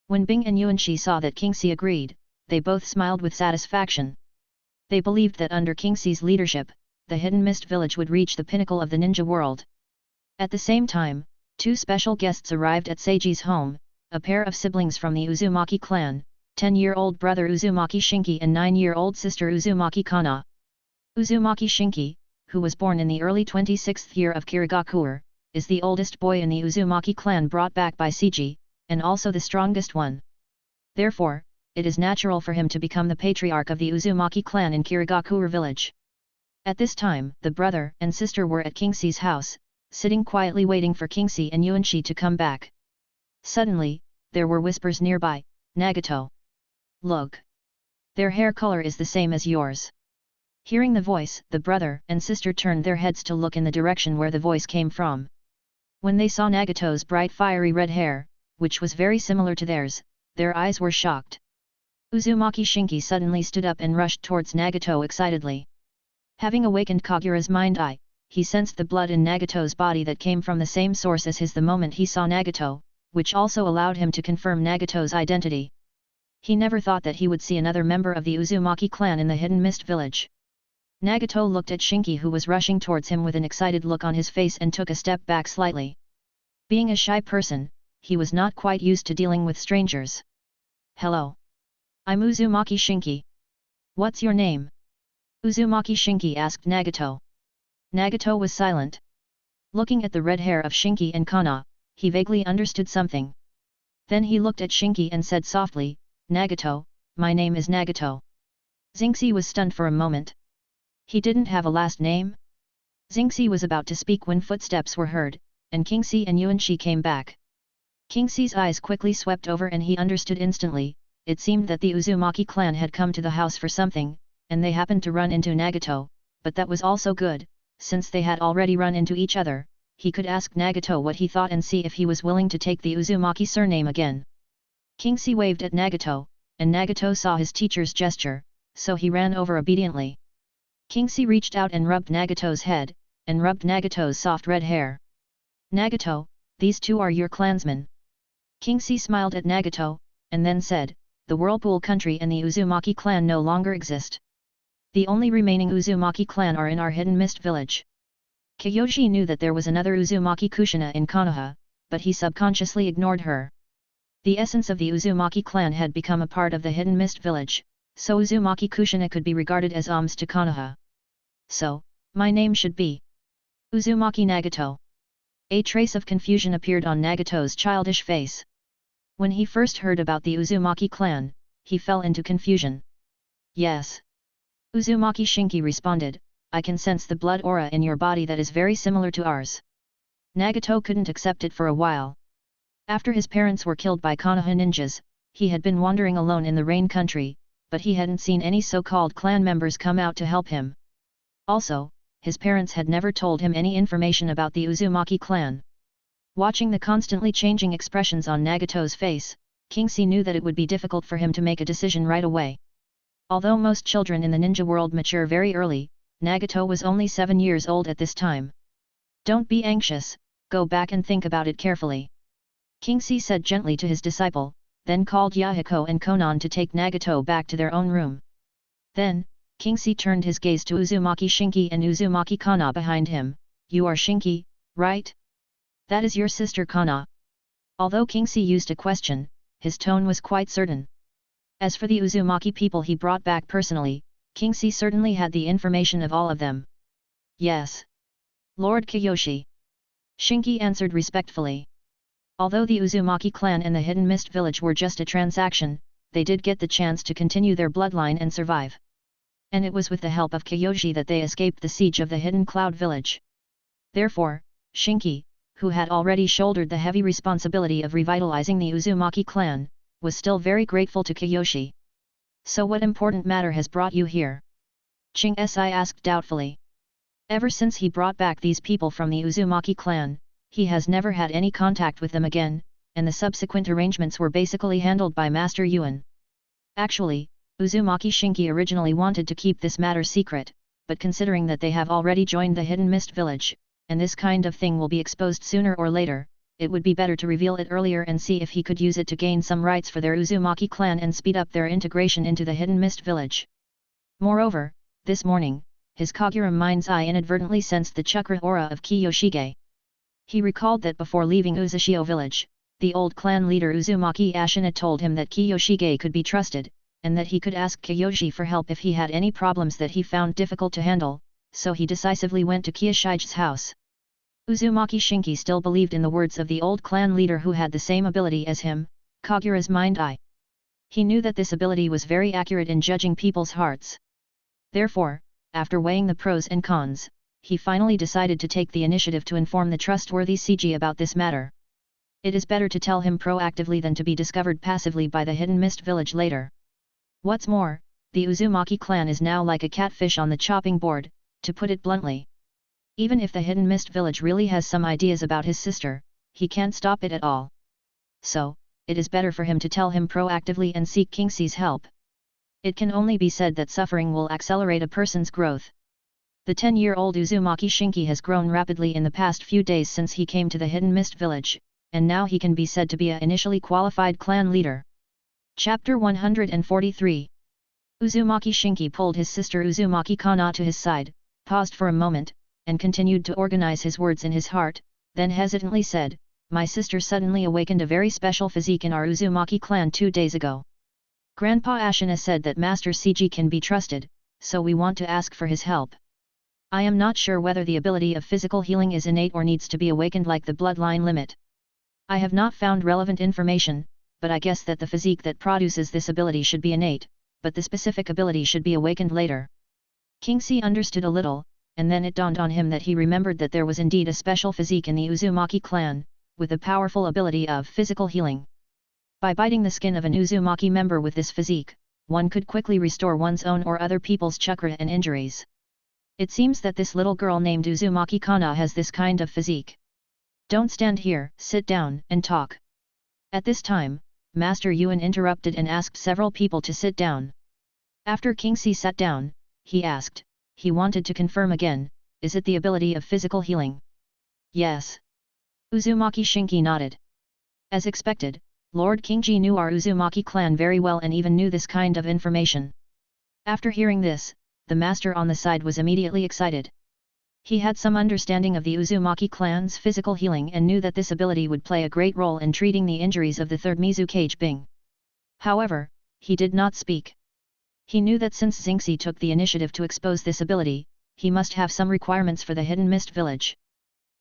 When Bing and Yuanxi saw that Kingxi agreed, they both smiled with satisfaction. They believed that under Kingxi's leadership, the Hidden Mist Village would reach the pinnacle of the ninja world. At the same time, two special guests arrived at Seiji's home, a pair of siblings from the Uzumaki clan, 10-year-old brother Uzumaki Shinki and 9-year-old sister Uzumaki Kana. Uzumaki Shinki, who was born in the early 26th year of Kirigakure, is the oldest boy in the Uzumaki clan brought back by Seiji, and also the strongest one. Therefore, it is natural for him to become the patriarch of the Uzumaki clan in Kirigakure village. At this time, the brother and sister were at Kingxi's house, sitting quietly waiting for Kingxi and Yuanxi to come back. Suddenly, there were whispers nearby, "Nagato! Look! Their hair color is the same as yours." Hearing the voice, the brother and sister turned their heads to look in the direction where the voice came from. When they saw Nagato's bright fiery red hair, which was very similar to theirs, their eyes were shocked. Uzumaki Shinki suddenly stood up and rushed towards Nagato excitedly. Having awakened Kagura's mind-eye, he sensed the blood in Nagato's body that came from the same source as his the moment he saw Nagato, which also allowed him to confirm Nagato's identity. He never thought that he would see another member of the Uzumaki clan in the Hidden Mist Village. Nagato looked at Shinki, who was rushing towards him with an excited look on his face, and took a step back slightly. Being a shy person, he was not quite used to dealing with strangers. "Hello. I'm Uzumaki Shinki. What's your name?" Uzumaki Shinki asked Nagato. Nagato was silent. Looking at the red hair of Shinki and Kana, he vaguely understood something. Then he looked at Shinki and said softly, "Nagato, my name is Nagato." Xingxi was stunned for a moment. He didn't have a last name? Xingxi was about to speak when footsteps were heard, and Kingxi and Yuanxi came back. Kingxi's eyes quickly swept over and he understood instantly. It seemed that the Uzumaki clan had come to the house for something, and they happened to run into Nagato, but that was also good, since they had already run into each other. He could ask Nagato what he thought and see if he was willing to take the Uzumaki surname again. Kingxi waved at Nagato, and Nagato saw his teacher's gesture, so he ran over obediently. Kingxi reached out and rubbed Nagato's head, and rubbed Nagato's soft red hair. "Nagato, these two are your clansmen." Kingxi smiled at Nagato, and then said, "The Whirlpool country and the Uzumaki clan no longer exist. The only remaining Uzumaki clan are in our Hidden Mist Village." Kiyoshi knew that there was another Uzumaki Kushina in Konoha, but he subconsciously ignored her. The essence of the Uzumaki clan had become a part of the Hidden Mist Village, so Uzumaki Kushina could be regarded as alms to Konoha. "So, my name should be Uzumaki Nagato." A trace of confusion appeared on Nagato's childish face. When he first heard about the Uzumaki clan, he fell into confusion. "Yes." Uzumaki Shinki responded, "I can sense the blood aura in your body that is very similar to ours." Nagato couldn't accept it for a while. After his parents were killed by Konoha ninjas, he had been wandering alone in the Rain Country, but he hadn't seen any so-called clan members come out to help him. Also, his parents had never told him any information about the Uzumaki clan. Watching the constantly changing expressions on Nagato's face, Kingxi knew that it would be difficult for him to make a decision right away. Although most children in the ninja world mature very early, Nagato was only 7 years old at this time. "Don't be anxious, go back and think about it carefully," Kingxi said gently to his disciple, then called Yahiko and Konan to take Nagato back to their own room. Then, Kingxi turned his gaze to Uzumaki Shinki and Uzumaki Kana behind him. "You are Shinki, right? That is your sister Kana." Although Kingxi used a question, his tone was quite certain. As for the Uzumaki people he brought back personally, Kingxi certainly had the information of all of them. "Yes. Lord Kiyoshi." Shinki answered respectfully. Although the Uzumaki clan and the Hidden Mist Village were just a transaction, they did get the chance to continue their bloodline and survive. And it was with the help of Kiyoshi that they escaped the siege of the Hidden Cloud Village. Therefore, Shinki, who had already shouldered the heavy responsibility of revitalizing the Uzumaki clan, was still very grateful to Kiyoshi. "So what important matter has brought you here?" Ching-si asked doubtfully. Ever since he brought back these people from the Uzumaki clan, he has never had any contact with them again, and the subsequent arrangements were basically handled by Master Yuan. Actually, Uzumaki Shinki originally wanted to keep this matter secret, but considering that they have already joined the Hidden Mist Village, and this kind of thing will be exposed sooner or later. It would be better to reveal it earlier and see if he could use it to gain some rights for their Uzumaki clan and speed up their integration into the Hidden Mist Village. Moreover, this morning, his Kagura mind's eye inadvertently sensed the chakra aura of Kiyoshige. He recalled that before leaving Uzushio village, the old clan leader Uzumaki Ashina told him that Kiyoshige could be trusted, and that he could ask Kiyoshi for help if he had any problems that he found difficult to handle, so he decisively went to Kiyoshige's house. Uzumaki Shinki still believed in the words of the old clan leader who had the same ability as him, Kagura's mind eye. He knew that this ability was very accurate in judging people's hearts. Therefore, after weighing the pros and cons, he finally decided to take the initiative to inform the trustworthy Seiji about this matter. It is better to tell him proactively than to be discovered passively by the Hidden Mist Village later. What's more, the Uzumaki clan is now like a catfish on the chopping board, to put it bluntly. Even if the Hidden Mist Village really has some ideas about his sister, he can't stop it at all. So, it is better for him to tell him proactively and seek Kingxi's help. It can only be said that suffering will accelerate a person's growth. The 10-year-old Uzumaki Shinki has grown rapidly in the past few days since he came to the Hidden Mist Village, and now he can be said to be an initially qualified clan leader. Chapter 143. Uzumaki Shinki pulled his sister Uzumaki Kana to his side, paused for a moment, and continued to organize his words in his heart, then hesitantly said, "My sister suddenly awakened a very special physique in our Uzumaki clan 2 days ago. Grandpa Ashina said that Master Seiji can be trusted, so we want to ask for his help. I am not sure whether the ability of physical healing is innate or needs to be awakened like the bloodline limit. I have not found relevant information, but I guess that the physique that produces this ability should be innate, but the specific ability should be awakened later." Kingxi understood a little, and then it dawned on him that he remembered that there was indeed a special physique in the Uzumaki clan, with a powerful ability of physical healing. By biting the skin of an Uzumaki member with this physique, one could quickly restore one's own or other people's chakra and injuries. It seems that this little girl named Uzumaki Kana has this kind of physique. Don't stand here, sit down and talk. At this time, Master Yuan interrupted and asked several people to sit down. After Kingxi sat down, he asked, he wanted to confirm again, is it the ability of physical healing? Yes. Uzumaki Shinki nodded. As expected, Lord Kingji knew our Uzumaki clan very well and even knew this kind of information. After hearing this, the master on the side was immediately excited. He had some understanding of the Uzumaki clan's physical healing and knew that this ability would play a great role in treating the injuries of the third Mizukage Bing. However, he did not speak. He knew that since Xingxi took the initiative to expose this ability, he must have some requirements for the Hidden Mist Village.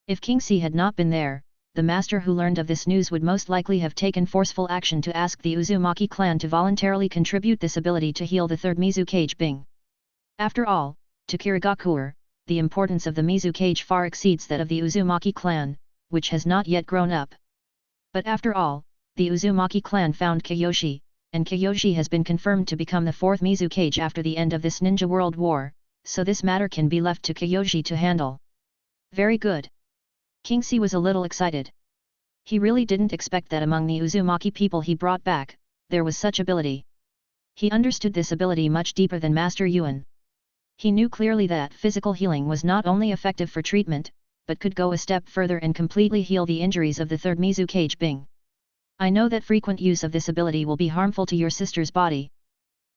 If Kingxi had not been there, the master who learned of this news would most likely have taken forceful action to ask the Uzumaki clan to voluntarily contribute this ability to heal the third Mizukage Bing. After all, to Kirigakure, the importance of the Mizukage far exceeds that of the Uzumaki clan, which has not yet grown up. But after all, the Uzumaki clan found Kiyoshi, and Kiyoshi has been confirmed to become the fourth Mizukage after the end of this Ninja World War, so this matter can be left to Kiyoshi to handle. Very good. Kingxi was a little excited. He really didn't expect that among the Uzumaki people he brought back, there was such ability. He understood this ability much deeper than Master Yuan. He knew clearly that physical healing was not only effective for treatment, but could go a step further and completely heal the injuries of the third Mizukage Bing. I know that frequent use of this ability will be harmful to your sister's body.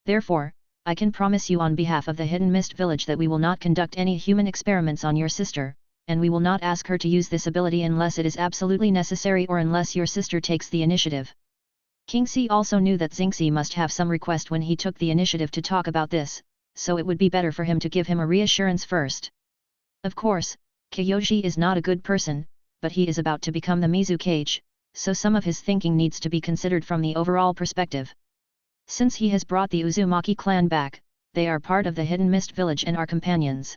Therefore, I can promise you on behalf of the Hidden Mist Village that we will not conduct any human experiments on your sister, and we will not ask her to use this ability unless it is absolutely necessary or unless your sister takes the initiative. Kingxi also knew that Xingxi must have some request when he took the initiative to talk about this, so it would be better for him to give him a reassurance first. Of course, Kiyoshi is not a good person, but he is about to become the Mizukage, so some of his thinking needs to be considered from the overall perspective. Since he has brought the Uzumaki clan back, they are part of the Hidden Mist Village and our companions.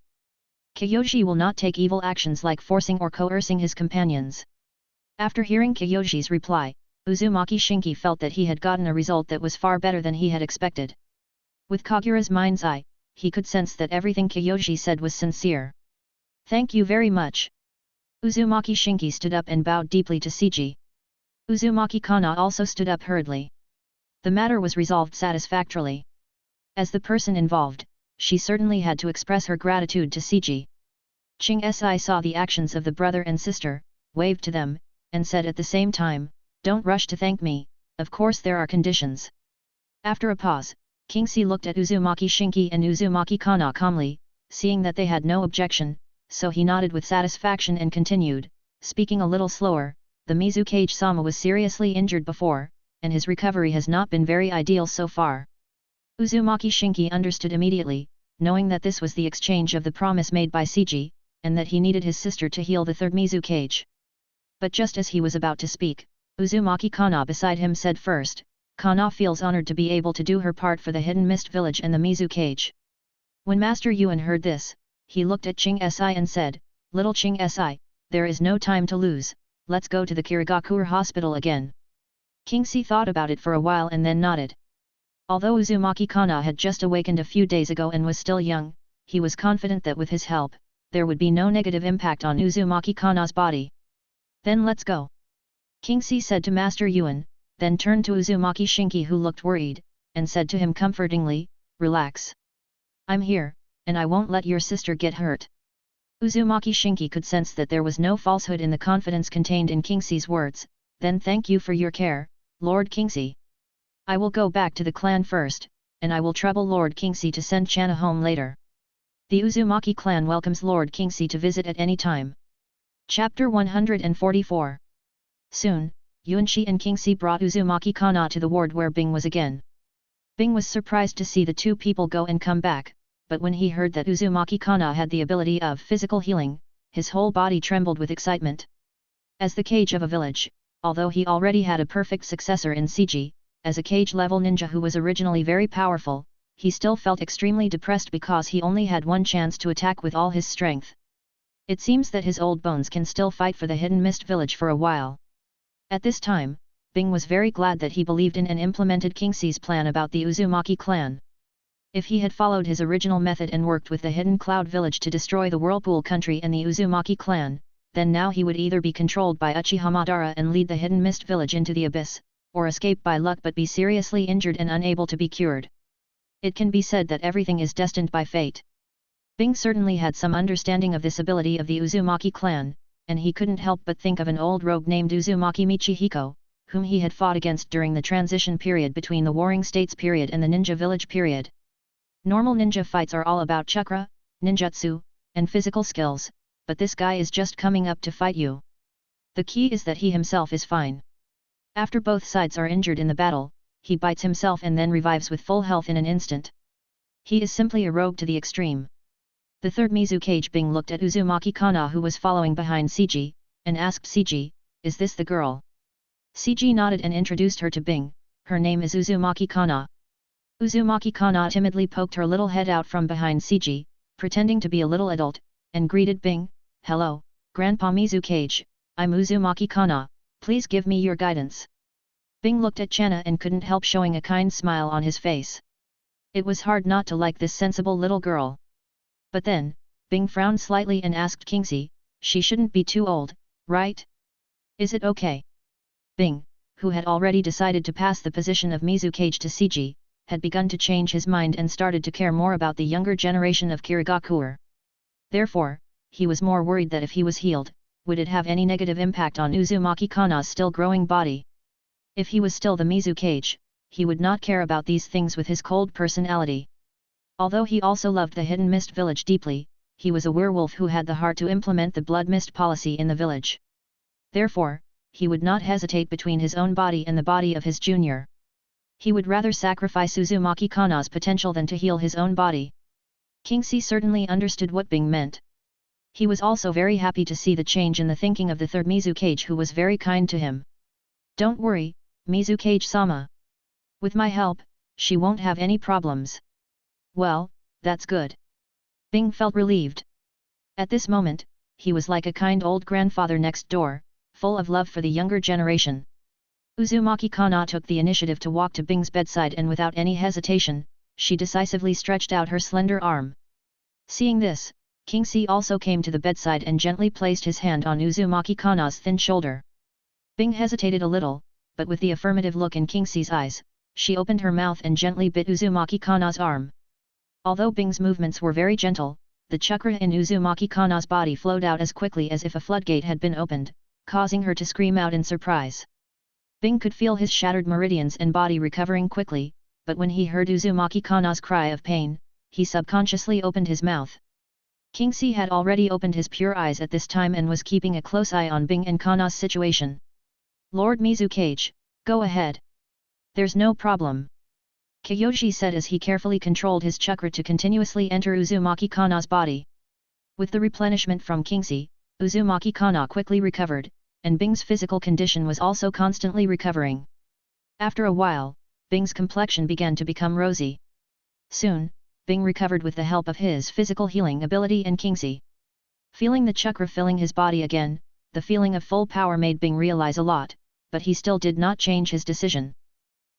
Kiyoshi will not take evil actions like forcing or coercing his companions. After hearing Kiyoshi's reply, Uzumaki Shinki felt that he had gotten a result that was far better than he had expected. With Kagura's mind's eye, he could sense that everything Kiyoshi said was sincere. Thank you very much. Uzumaki Shinki stood up and bowed deeply to Seiji. Uzumaki Kana also stood up hurriedly. The matter was resolved satisfactorily. As the person involved, she certainly had to express her gratitude to Seiji. Ching Si saw the actions of the brother and sister, waved to them, and said at the same time, "Don't rush to thank me, of course there are conditions." After a pause, King Si looked at Uzumaki Shinki and Uzumaki Kana calmly, seeing that they had no objection, so he nodded with satisfaction and continued, speaking a little slower, "The Mizukage-sama was seriously injured before, and his recovery has not been very ideal so far." Uzumaki Shinki understood immediately, knowing that this was the exchange of the promise made by Seiji, and that he needed his sister to heal the third Mizukage. But just as he was about to speak, Uzumaki Kana beside him said first, "Kana feels honored to be able to do her part for the Hidden Mist Village and the Mizukage." When Master Yuan heard this, he looked at Ching Si and said, "Little Ching Si, there is no time to lose, let's go to the Kirigakure hospital again." King Si thought about it for a while and then nodded. Although Uzumaki Kana had just awakened a few days ago and was still young, he was confident that with his help, there would be no negative impact on Uzumaki Kana's body. "Then let's go," King Si said to Master Yuan, then turned to Uzumaki Shinki who looked worried, and said to him comfortingly, "Relax. I'm here, and I won't let your sister get hurt." Uzumaki Shinki could sense that there was no falsehood in the confidence contained in King Si's words. "Then thank you for your care, Lord King Si. I will go back to the clan first, and I will trouble Lord King Si to send Channa home later." The Uzumaki clan welcomes Lord King Si to visit at any time. Chapter 144. Soon, Yuanshi and King Si brought Uzumaki Kana to the ward where Bing was again. Bing was surprised to see the two people go and come back, but when he heard that Uzumaki Kana had the ability of physical healing, his whole body trembled with excitement. As the Kage of a village, although he already had a perfect successor in Seiji, as a Kage-level ninja who was originally very powerful, he still felt extremely depressed because he only had one chance to attack with all his strength. It seems that his old bones can still fight for the Hidden Mist Village for a while. At this time, Bing was very glad that he believed in and implemented King Si's plan about the Uzumaki clan. If he had followed his original method and worked with the Hidden Cloud Village to destroy the Whirlpool country and the Uzumaki clan, then now he would either be controlled by Uchiha Madara and lead the Hidden Mist Village into the abyss, or escape by luck but be seriously injured and unable to be cured. It can be said that everything is destined by fate. Bing certainly had some understanding of this ability of the Uzumaki clan, and he couldn't help but think of an old rogue named Uzumaki Michihiko, whom he had fought against during the transition period between the Warring States period and the Ninja Village period. Normal ninja fights are all about chakra, ninjutsu, and physical skills, but this guy is just coming up to fight you. The key is that he himself is fine. After both sides are injured in the battle, he bites himself and then revives with full health in an instant. He is simply a rogue to the extreme. The third Mizukage Bing looked at Uzumaki Kana who was following behind Seiji, and asked Seiji, "Is this the girl?" Seiji nodded and introduced her to Bing. "Her name is Uzumaki Kana." Uzumaki Kana timidly poked her little head out from behind Seiji, pretending to be a little adult, and greeted Bing, "Hello, Grandpa Mizukage, I'm Uzumaki Kana, please give me your guidance." Bing looked at Channa and couldn't help showing a kind smile on his face. It was hard not to like this sensible little girl. But then, Bing frowned slightly and asked King Si, "She shouldn't be too old, right? Is it okay?" Bing, who had already decided to pass the position of Mizukage to Seiji, had begun to change his mind and started to care more about the younger generation of Kirigakure. Therefore, he was more worried that if he was healed, would it have any negative impact on Uzumaki Kana's still growing body. If he was still the Mizukage, he would not care about these things with his cold personality. Although he also loved the Hidden Mist Village deeply, he was a werewolf who had the heart to implement the Blood Mist policy in the village. Therefore, he would not hesitate between his own body and the body of his junior. He would rather sacrifice Uzumaki Kana's potential than to heal his own body. King Si certainly understood what Bing meant. He was also very happy to see the change in the thinking of the third Mizukage who was very kind to him. "Don't worry, Mizukage-sama. With my help, she won't have any problems." "Well, that's good." Bing felt relieved. At this moment, he was like a kind old grandfather next door, full of love for the younger generation. Uzumaki Kana took the initiative to walk to Bing's bedside and without any hesitation, she decisively stretched out her slender arm. Seeing this, King Si also came to the bedside and gently placed his hand on Uzumaki Kana's thin shoulder. Bing hesitated a little, but with the affirmative look in King Si's eyes, she opened her mouth and gently bit Uzumaki Kana's arm. Although Bing's movements were very gentle, the chakra in Uzumaki Kana's body flowed out as quickly as if a floodgate had been opened, causing her to scream out in surprise. Bing could feel his shattered meridians and body recovering quickly, but when he heard Uzumaki Kana's cry of pain, he subconsciously opened his mouth. Kingsley had already opened his pure eyes at this time and was keeping a close eye on Bing and Kana's situation. "Lord Mizukage, go ahead. There's no problem," Kyoji said as he carefully controlled his chakra to continuously enter Uzumaki Kana's body. With the replenishment from Kingsley, Uzumaki Kana quickly recovered, and Bing's physical condition was also constantly recovering. After a while, Bing's complexion began to become rosy. Soon, Bing recovered with the help of his physical healing ability and Kingsley. Feeling the chakra filling his body again, the feeling of full power made Bing realize a lot, but he still did not change his decision.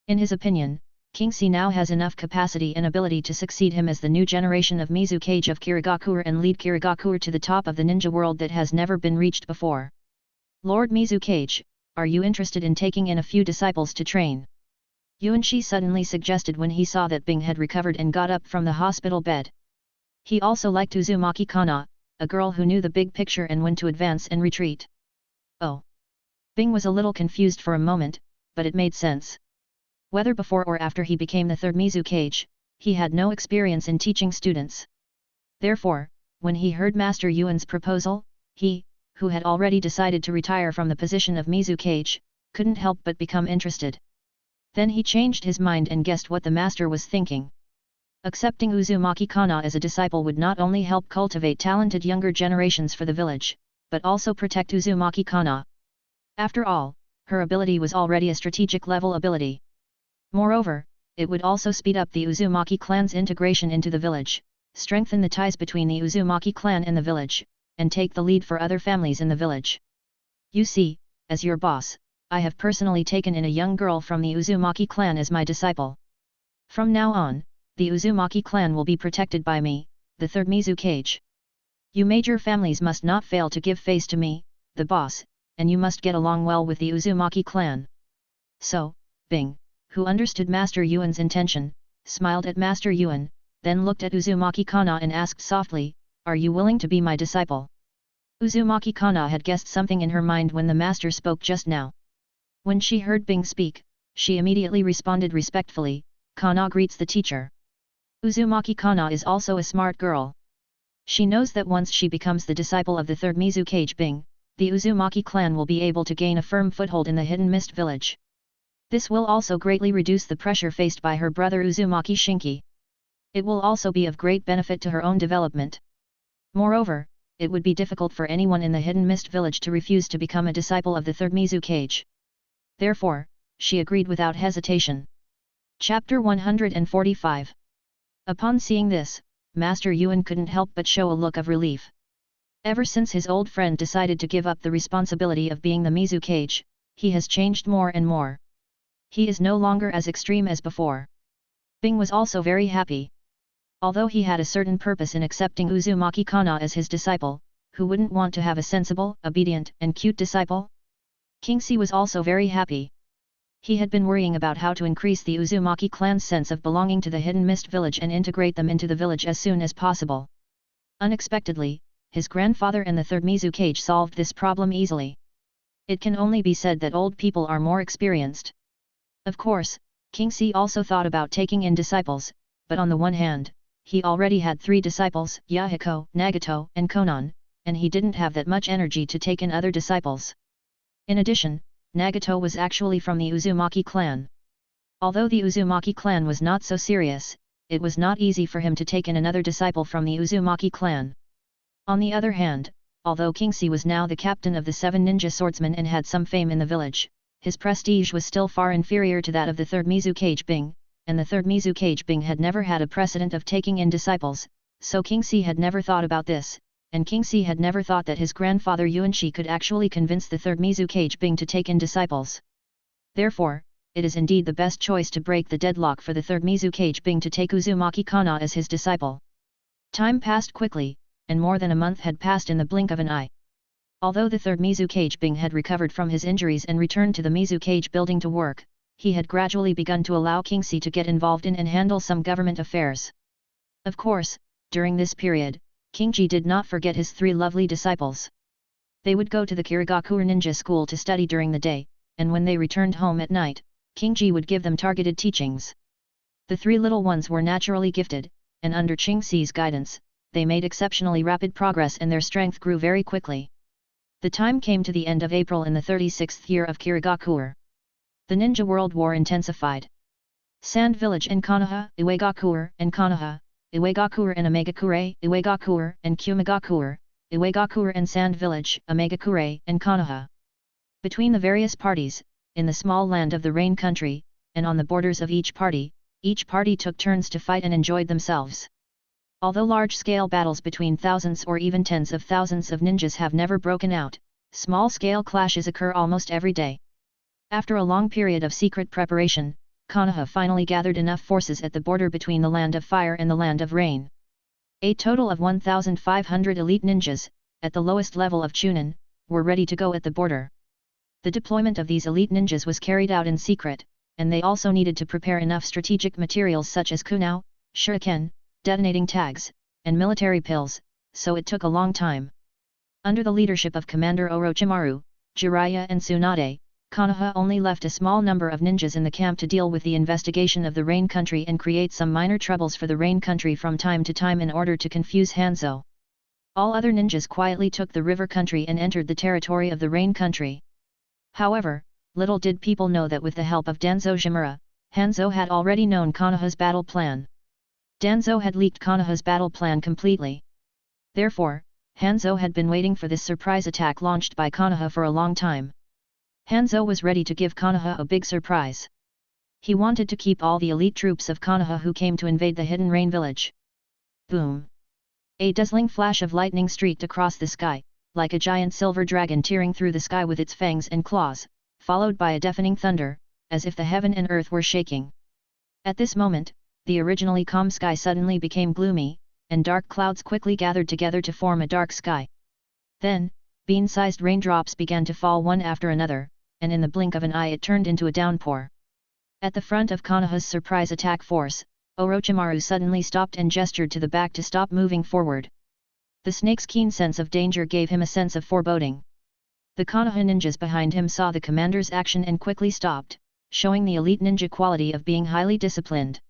In his opinion, Kingsley now has enough capacity and ability to succeed him as the new generation of Mizukage of Kirigakure and lead Kirigakure to the top of the ninja world that has never been reached before. "Lord Mizukage, are you interested in taking in a few disciples to train?" Yuanshi suddenly suggested when he saw that Bing had recovered and got up from the hospital bed. He also liked Uzumaki Kana, a girl who knew the big picture and when to advance and retreat. Oh! Bing was a little confused for a moment, but it made sense. Whether before or after he became the third Mizukage, he had no experience in teaching students. Therefore, when he heard Master Yuan's proposal, he, who had already decided to retire from the position of Mizukage, couldn't help but become interested. Then he changed his mind and guessed what the master was thinking. Accepting Uzumaki Kana as a disciple would not only help cultivate talented younger generations for the village, but also protect Uzumaki Kana. After all, her ability was already a strategic level ability. Moreover, it would also speed up the Uzumaki clan's integration into the village, strengthen the ties between the Uzumaki clan and the village, and take the lead for other families in the village. "You see, as your boss, I have personally taken in a young girl from the Uzumaki clan as my disciple. From now on, the Uzumaki clan will be protected by me, the third Mizukage. You major families must not fail to give face to me, the boss, and you must get along well with the Uzumaki clan." So, Bing, who understood Master Yuan's intention, smiled at Master Yuan, then looked at Uzumaki Kana and asked softly, "Are you willing to be my disciple?" Uzumaki Kana had guessed something in her mind when the master spoke just now. When she heard Bing speak, she immediately responded respectfully, "Kana greets the teacher." Uzumaki Kana is also a smart girl. She knows that once she becomes the disciple of the third Mizukage Bing, the Uzumaki clan will be able to gain a firm foothold in the Hidden Mist village. This will also greatly reduce the pressure faced by her brother Uzumaki Shinki. It will also be of great benefit to her own development. Moreover, it would be difficult for anyone in the Hidden Mist village to refuse to become a disciple of the third Mizukage. Therefore, she agreed without hesitation. Chapter 145. Upon seeing this, Master Yuan couldn't help but show a look of relief. Ever since his old friend decided to give up the responsibility of being the Mizukage, he has changed more and more. He is no longer as extreme as before. Bing was also very happy. Although he had a certain purpose in accepting Uzumaki Kana as his disciple, who wouldn't want to have a sensible, obedient, and cute disciple? Kingsley was also very happy. He had been worrying about how to increase the Uzumaki clan's sense of belonging to the Hidden Mist village and integrate them into the village as soon as possible. Unexpectedly, his grandfather and the third Mizukage solved this problem easily. It can only be said that old people are more experienced. Of course, Kingsley also thought about taking in disciples, but on the one hand, he already had 3 disciples, Yahiko, Nagato, and Konan, and he didn't have that much energy to take in other disciples. In addition, Nagato was actually from the Uzumaki clan. Although the Uzumaki clan was not so serious, it was not easy for him to take in another disciple from the Uzumaki clan. On the other hand, although Kingsley was now the captain of the 7 ninja swordsmen and had some fame in the village, his prestige was still far inferior to that of the third Mizukage Bing, and the third Mizukage Bing had never had a precedent of taking in disciples, so Kingsley had never thought about this, and Kingsley had never thought that his grandfather Yuanshi could actually convince the third Mizukage Bing to take in disciples. Therefore, it is indeed the best choice to break the deadlock for the third Mizukage Bing to take Uzumaki Kana as his disciple. Time passed quickly, and more than a month had passed in the blink of an eye. Although the third Mizukage Bing had recovered from his injuries and returned to the Mizukage building to work, he had gradually begun to allow Kingsley to get involved in and handle some government affairs. Of course, during this period, Kingji did not forget his 3 lovely disciples. They would go to the Kirigakure ninja school to study during the day, and when they returned home at night, Kingji would give them targeted teachings. The 3 little ones were naturally gifted, and under Qingxi's guidance, they made exceptionally rapid progress and their strength grew very quickly. The time came to the end of April in the 36th year of Kirigakure. The Ninja World War intensified. Sand Village in Konoha, Iwagakure and Konoha, Iwagakure and Amegakure, Iwagakure and Kumegakure, Iwagakure and Sand Village, Amegakure and Konoha. Between the various parties, in the small land of the Rain Country, and on the borders of each party took turns to fight and enjoyed themselves. Although large-scale battles between thousands or even tens of thousands of ninjas have never broken out, small-scale clashes occur almost every day. After a long period of secret preparation, Konoha finally gathered enough forces at the border between the Land of Fire and the Land of Rain. A total of 1,500 elite ninjas, at the lowest level of Chunin, were ready to go at the border. The deployment of these elite ninjas was carried out in secret, and they also needed to prepare enough strategic materials such as kunao, shuriken, detonating tags, and military pills, so it took a long time. Under the leadership of Commander Orochimaru, Jiraiya and Tsunade, Konoha only left a small number of ninjas in the camp to deal with the investigation of the Rain Country and create some minor troubles for the Rain Country from time to time in order to confuse Hanzo. All other ninjas quietly took the river country and entered the territory of the Rain Country. However, little did people know that with the help of Danzo Shimura, Hanzo had already known Konoha's battle plan. Danzo had leaked Konoha's battle plan completely. Therefore, Hanzo had been waiting for this surprise attack launched by Konoha for a long time. Hanzo was ready to give Konoha a big surprise. He wanted to keep all the elite troops of Konoha who came to invade the Hidden Rain village. Boom! A dazzling flash of lightning streaked across the sky, like a giant silver dragon tearing through the sky with its fangs and claws, followed by a deafening thunder, as if the heaven and earth were shaking. At this moment, the originally calm sky suddenly became gloomy, and dark clouds quickly gathered together to form a dark sky. Then, bean-sized raindrops began to fall one after another, and in the blink of an eye it turned into a downpour. At the front of Konoha's surprise attack force, Orochimaru suddenly stopped and gestured to the back to stop moving forward. The snake's keen sense of danger gave him a sense of foreboding. The Konoha ninjas behind him saw the commander's action and quickly stopped, showing the elite ninja quality of being highly disciplined.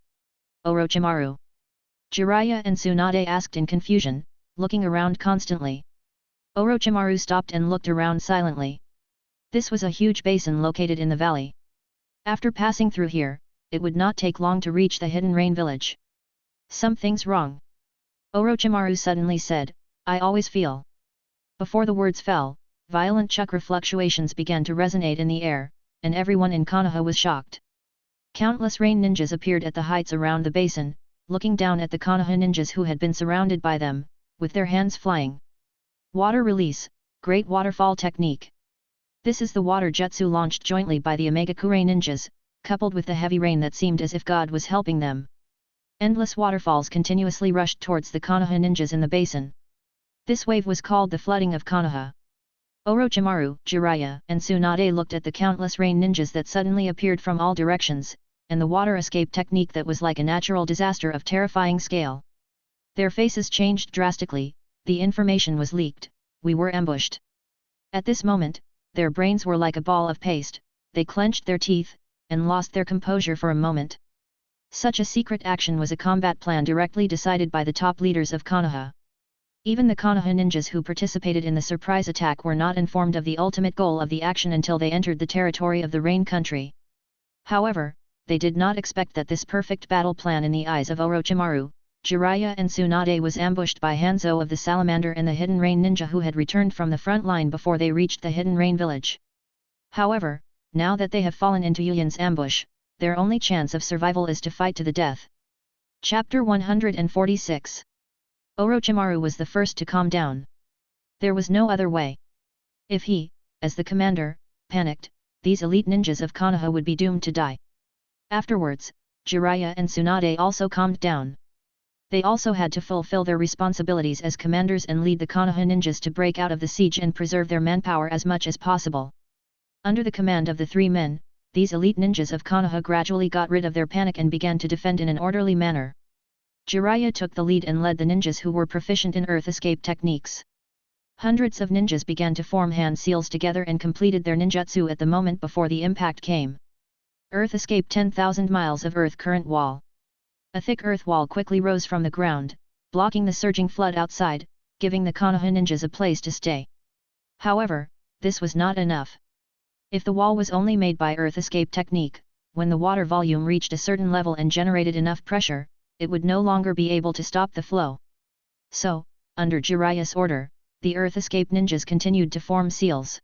Orochimaru. Jiraiya and Tsunade asked in confusion, looking around constantly. Orochimaru stopped and looked around silently. This was a huge basin located in the valley. After passing through here, it would not take long to reach the Hidden Rain village. Something's wrong. Orochimaru suddenly said, I always feel. Before the words fell, violent chakra fluctuations began to resonate in the air, and everyone in Konoha was shocked. Countless rain ninjas appeared at the heights around the basin, looking down at the Konoha ninjas who had been surrounded by them, with their hands flying. Water release, Great Waterfall Technique. This is the water jutsu launched jointly by the Amegakure ninjas, coupled with the heavy rain that seemed as if God was helping them. Endless waterfalls continuously rushed towards the Konoha ninjas in the basin. This wave was called the flooding of Konoha. Orochimaru, Jiraiya, and Tsunade looked at the countless rain ninjas that suddenly appeared from all directions, and the water escape technique that was like a natural disaster of terrifying scale. Their faces changed drastically, the information was leaked, we were ambushed. At this moment, their brains were like a ball of paste, they clenched their teeth, and lost their composure for a moment. Such a secret action was a combat plan directly decided by the top leaders of Konoha. Even the Konoha ninjas who participated in the surprise attack were not informed of the ultimate goal of the action until they entered the territory of the Rain Country. However, they did not expect that this perfect battle plan in the eyes of Orochimaru, Jiraiya and Tsunade was ambushed by Hanzo of the Salamander and the Hidden Rain ninja who had returned from the front line before they reached the Hidden Rain village. However, now that they have fallen into Yuyan's ambush, their only chance of survival is to fight to the death. Chapter 146. Orochimaru was the first to calm down. There was no other way. If he, as the commander, panicked, these elite ninjas of Konoha would be doomed to die. Afterwards, Jiraiya and Tsunade also calmed down. They also had to fulfill their responsibilities as commanders and lead the Konoha ninjas to break out of the siege and preserve their manpower as much as possible. Under the command of the three men, these elite ninjas of Konoha gradually got rid of their panic and began to defend in an orderly manner. Jiraiya took the lead and led the ninjas who were proficient in earth escape techniques. Hundreds of ninjas began to form hand seals together and completed their ninjutsu at the moment before the impact came. Earth escape 10,000 miles of earth current wall. A thick earth wall quickly rose from the ground, blocking the surging flood outside, giving the Konoha ninjas a place to stay. However, this was not enough. If the wall was only made by earth escape technique, when the water volume reached a certain level and generated enough pressure, it would no longer be able to stop the flow. So, under Jiraiya's order, the earth escape ninjas continued to form seals.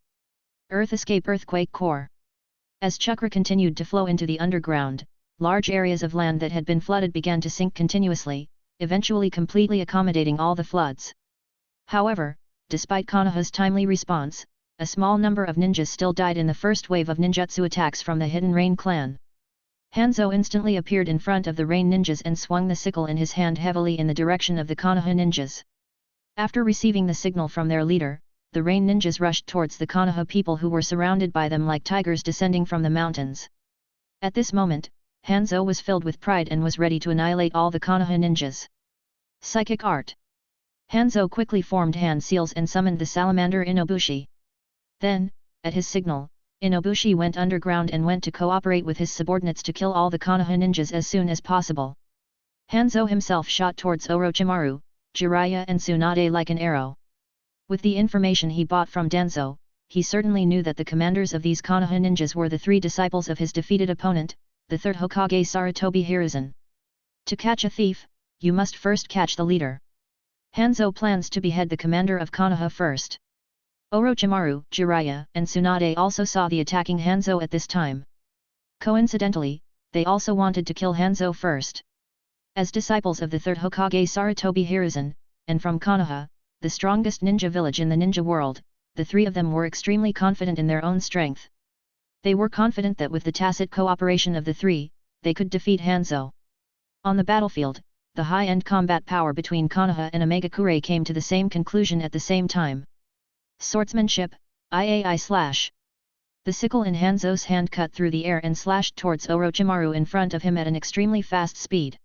Earth escape earthquake core. As chakra continued to flow into the underground, large areas of land that had been flooded began to sink continuously, eventually completely accommodating all the floods. However, despite Konoha's timely response, a small number of ninjas still died in the first wave of ninjutsu attacks from the Hidden Rain clan. Hanzo instantly appeared in front of the Rain ninjas and swung the sickle in his hand heavily in the direction of the Konoha ninjas. After receiving the signal from their leader, the Rain ninjas rushed towards the Konoha people who were surrounded by them like tigers descending from the mountains. At this moment, Hanzo was filled with pride and was ready to annihilate all the Konoha ninjas. Psychic Art. Hanzo quickly formed hand seals and summoned the salamander Inobushi. Then, at his signal, Inobushi went underground and went to cooperate with his subordinates to kill all the Konoha ninjas as soon as possible. Hanzo himself shot towards Orochimaru, Jiraiya and Tsunade like an arrow. With the information he bought from Danzo, he certainly knew that the commanders of these Konoha ninjas were the three disciples of his defeated opponent, the third Hokage Sarutobi Hiruzen. To catch a thief, you must first catch the leader. Hanzo plans to behead the commander of Konoha first. Orochimaru, Jiraiya, and Tsunade also saw the attacking Hanzo at this time. Coincidentally, they also wanted to kill Hanzo first. As disciples of the third Hokage Sarutobi Hiruzen, and from Konoha, the strongest ninja village in the ninja world, the three of them were extremely confident in their own strength. They were confident that with the tacit cooperation of the three, they could defeat Hanzo. On the battlefield, the high-end combat power between Konoha and Omegakure came to the same conclusion at the same time. Swordsmanship, IAI/. The sickle in Hanzo's hand cut through the air and slashed towards Orochimaru in front of him at an extremely fast speed.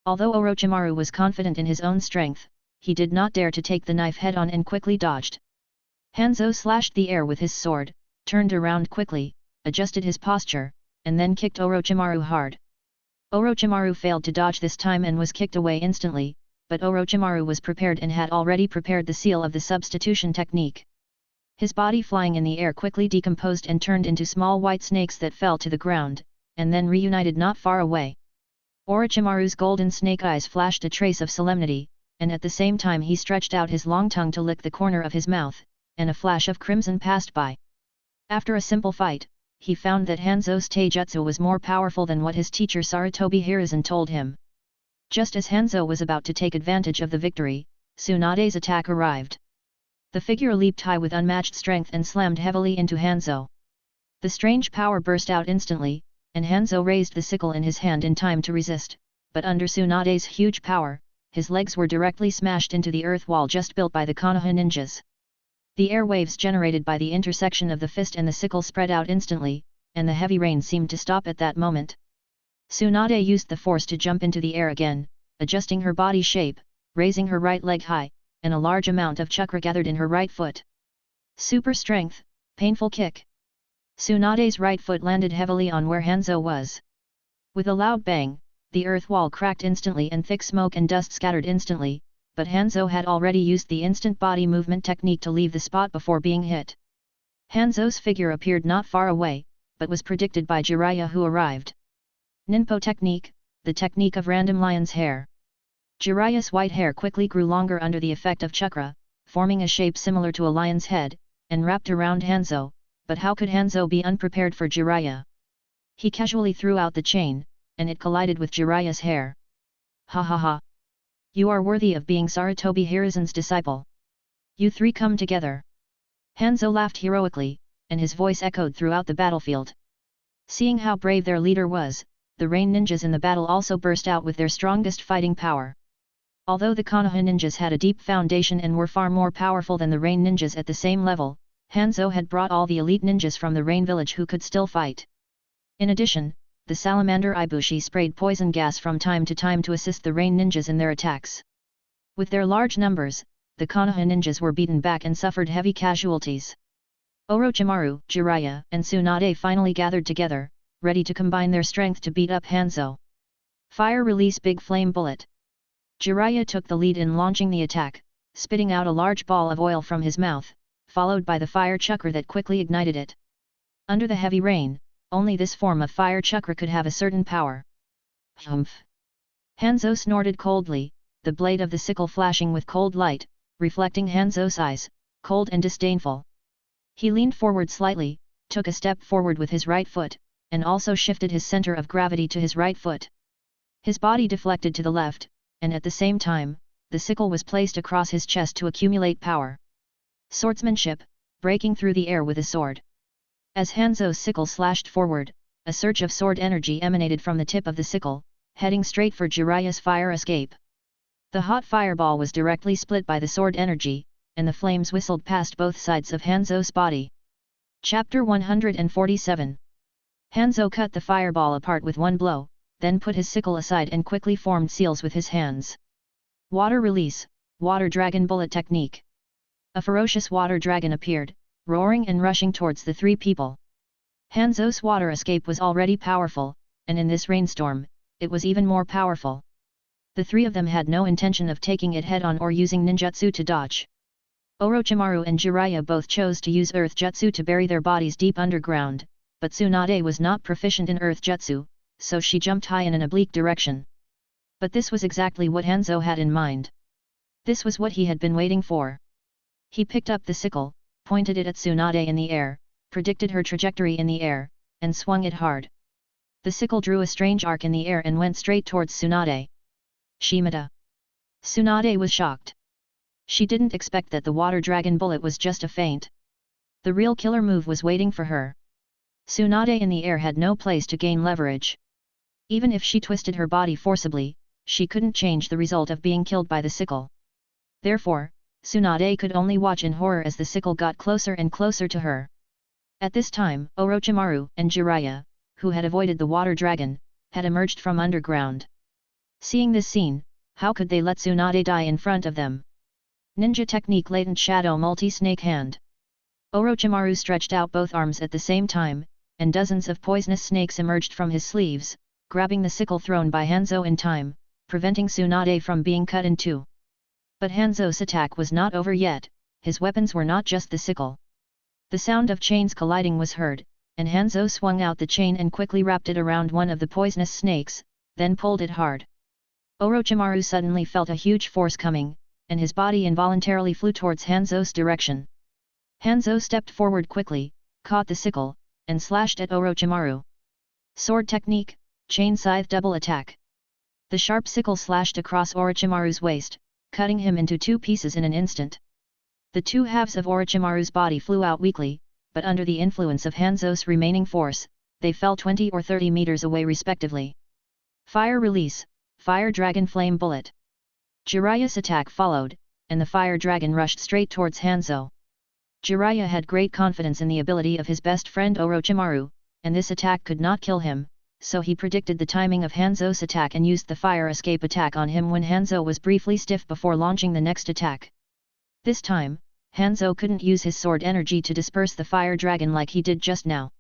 Although Orochimaru was confident in his own strength, he did not dare to take the knife head-on and quickly dodged. Hanzo slashed the air with his sword, turned around quickly, adjusted his posture, and then kicked Orochimaru hard. Orochimaru failed to dodge this time and was kicked away instantly, but Orochimaru was prepared and had already prepared the seal of the substitution technique. His body flying in the air quickly decomposed and turned into small white snakes that fell to the ground, and then reunited not far away. Orochimaru's golden snake eyes flashed a trace of solemnity, and at the same time he stretched out his long tongue to lick the corner of his mouth, and a flash of crimson passed by. After a simple fight, he found that Hanzo's taijutsu was more powerful than what his teacher Sarutobi Hiruzen told him. Just as Hanzo was about to take advantage of the victory, Tsunade's attack arrived. The figure leaped high with unmatched strength and slammed heavily into Hanzo. The strange power burst out instantly, and Hanzo raised the sickle in his hand in time to resist, but under Tsunade's huge power, his legs were directly smashed into the earth wall just built by the Konoha ninjas. The air waves generated by the intersection of the fist and the sickle spread out instantly, and the heavy rain seemed to stop at that moment. Tsunade used the force to jump into the air again, adjusting her body shape, raising her right leg high, and a large amount of chakra gathered in her right foot. Super strength, painful kick. Tsunade's right foot landed heavily on where Hanzo was. With a loud bang, the earth wall cracked instantly and thick smoke and dust scattered instantly, but Hanzo had already used the instant body movement technique to leave the spot before being hit. Hanzo's figure appeared not far away, but was predicted by Jiraiya who arrived. Ninpo technique, the technique of random lion's hair. Jiraiya's white hair quickly grew longer under the effect of chakra, forming a shape similar to a lion's head, and wrapped around Hanzo, but how could Hanzo be unprepared for Jiraiya? He casually threw out the chain, and it collided with Jiraiya's hair. Ha ha ha! You are worthy of being Sarutobi Hiruzen's disciple. You three come together. Hanzo laughed heroically, and his voice echoed throughout the battlefield. Seeing how brave their leader was, the Rain ninjas in the battle also burst out with their strongest fighting power. Although the Konoha ninjas had a deep foundation and were far more powerful than the Rain ninjas at the same level, Hanzo had brought all the elite ninjas from the Rain village who could still fight. In addition, the salamander Ibushi sprayed poison gas from time to time to assist the rain ninjas in their attacks. With their large numbers, the Konoha ninjas were beaten back and suffered heavy casualties. Orochimaru, Jiraiya, and Tsunade finally gathered together, ready to combine their strength to beat up Hanzo. Fire release big flame bullet. Jiraiya took the lead in launching the attack, spitting out a large ball of oil from his mouth, followed by the fire chakra that quickly ignited it. Under the heavy rain, only this form of fire chakra could have a certain power. Humph! Hanzo snorted coldly, the blade of the sickle flashing with cold light, reflecting Hanzo's eyes, cold and disdainful. He leaned forward slightly, took a step forward with his right foot, and also shifted his center of gravity to his right foot. His body deflected to the left, and at the same time, the sickle was placed across his chest to accumulate power. Swordsmanship, breaking through the air with a sword. As Hanzo's sickle slashed forward, a surge of sword energy emanated from the tip of the sickle, heading straight for Jiraiya's fire escape. The hot fireball was directly split by the sword energy, and the flames whistled past both sides of Hanzo's body. Chapter 147. Hanzo cut the fireball apart with one blow, then put his sickle aside and quickly formed seals with his hands. Water release, water dragon bullet technique. A ferocious water dragon appeared, roaring and rushing towards the three people. Hanzo's water escape was already powerful, and in this rainstorm, it was even more powerful. The three of them had no intention of taking it head-on or using ninjutsu to dodge. Orochimaru and Jiraiya both chose to use earth jutsu to bury their bodies deep underground, but Tsunade was not proficient in earth jutsu, so she jumped high in an oblique direction. But this was exactly what Hanzo had in mind. This was what he had been waiting for. He picked up the sickle, pointed it at Tsunade in the air, predicted her trajectory in the air, and swung it hard. The sickle drew a strange arc in the air and went straight towards Tsunade. Shimada. Tsunade was shocked. She didn't expect that the water dragon bullet was just a feint. The real killer move was waiting for her. Tsunade in the air had no place to gain leverage. Even if she twisted her body forcibly, she couldn't change the result of being killed by the sickle. Therefore, Tsunade could only watch in horror as the sickle got closer and closer to her. At this time, Orochimaru and Jiraiya, who had avoided the water dragon, had emerged from underground. Seeing this scene, how could they let Tsunade die in front of them? Ninja technique latent shadow multi-snake hand. Orochimaru stretched out both arms at the same time, and dozens of poisonous snakes emerged from his sleeves, grabbing the sickle thrown by Hanzo in time, preventing Tsunade from being cut in two. But Hanzo's attack was not over yet, his weapons were not just the sickle. The sound of chains colliding was heard, and Hanzo swung out the chain and quickly wrapped it around one of the poisonous snakes, then pulled it hard. Orochimaru suddenly felt a huge force coming, and his body involuntarily flew towards Hanzo's direction. Hanzo stepped forward quickly, caught the sickle, and slashed at Orochimaru. Sword technique, chain scythe double attack. The sharp sickle slashed across Orochimaru's waist, cutting him into two pieces in an instant. The two halves of Orochimaru's body flew out weakly, but under the influence of Hanzo's remaining force, they fell 20 or 30 meters away respectively. Fire release, fire dragon flame bullet. Jiraiya's attack followed, and the fire dragon rushed straight towards Hanzo. Jiraiya had great confidence in the ability of his best friend Orochimaru, and this attack could not kill him, so he predicted the timing of Hanzo's attack and used the fire escape attack on him when Hanzo was briefly stiff before launching the next attack. This time, Hanzo couldn't use his sword energy to disperse the fire dragon like he did just now.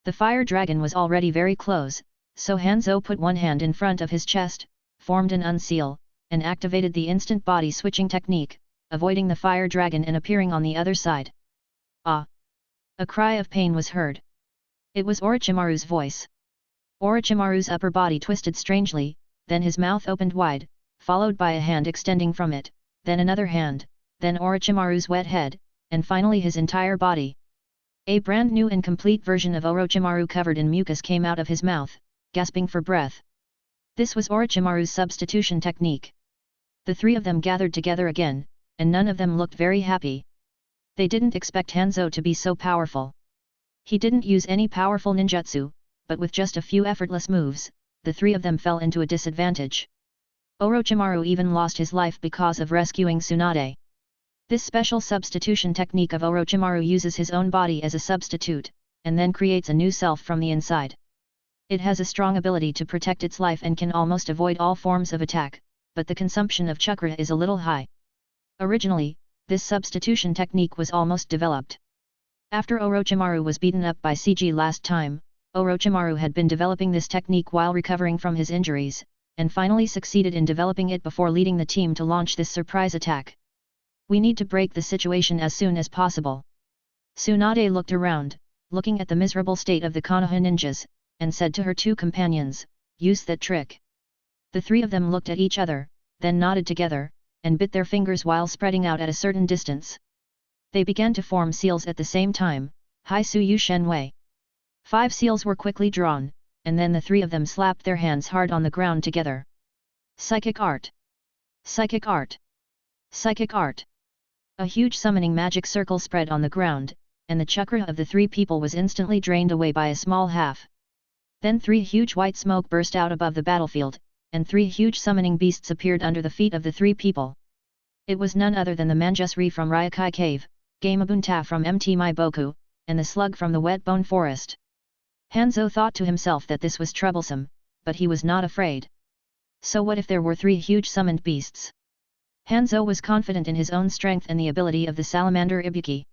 The fire dragon was already very close, so Hanzo put one hand in front of his chest, formed an unseal, and activated the instant body switching technique, avoiding the fire dragon and appearing on the other side. Ah! A cry of pain was heard. It was Orochimaru's voice. Orochimaru's upper body twisted strangely, then his mouth opened wide, followed by a hand extending from it, then another hand, then Orochimaru's wet head, and finally his entire body. A brand new and complete version of Orochimaru covered in mucus came out of his mouth, gasping for breath. This was Orochimaru's substitution technique. The three of them gathered together again, and none of them looked very happy. They didn't expect Hanzo to be so powerful. He didn't use any powerful ninjutsu, but with just a few effortless moves, the three of them fell into a disadvantage. Orochimaru even lost his life because of rescuing Tsunade. This special substitution technique of Orochimaru uses his own body as a substitute, and then creates a new self from the inside. It has a strong ability to protect its life and can almost avoid all forms of attack, but the consumption of chakra is a little high. Originally, this substitution technique was almost developed. After Orochimaru was beaten up by CG last time, Orochimaru had been developing this technique while recovering from his injuries, and finally succeeded in developing it before leading the team to launch this surprise attack. We need to break the situation as soon as possible. Tsunade looked around, looking at the miserable state of the Konoha ninjas, and said to her two companions, "Use that trick." The three of them looked at each other, then nodded together, and bit their fingers while spreading out at a certain distance. They began to form seals at the same time, Hai Su Yu Shen Wei. 5 seals were quickly drawn, and then the three of them slapped their hands hard on the ground together. Psychic art! Psychic art! Psychic art! A huge summoning magic circle spread on the ground, and the chakra of the 3 people was instantly drained away by a small half. Then 3 huge white smoke burst out above the battlefield, and 3 huge summoning beasts appeared under the feet of the 3 people. It was none other than the Manjusri from Ryokai Cave, Gamabunta from Mt. Maiboku, and the slug from the Wet Bone Forest. Hanzo thought to himself that this was troublesome, but he was not afraid. So what if there were 3 huge summoned beasts? Hanzo was confident in his own strength and the ability of the salamander Ibuki.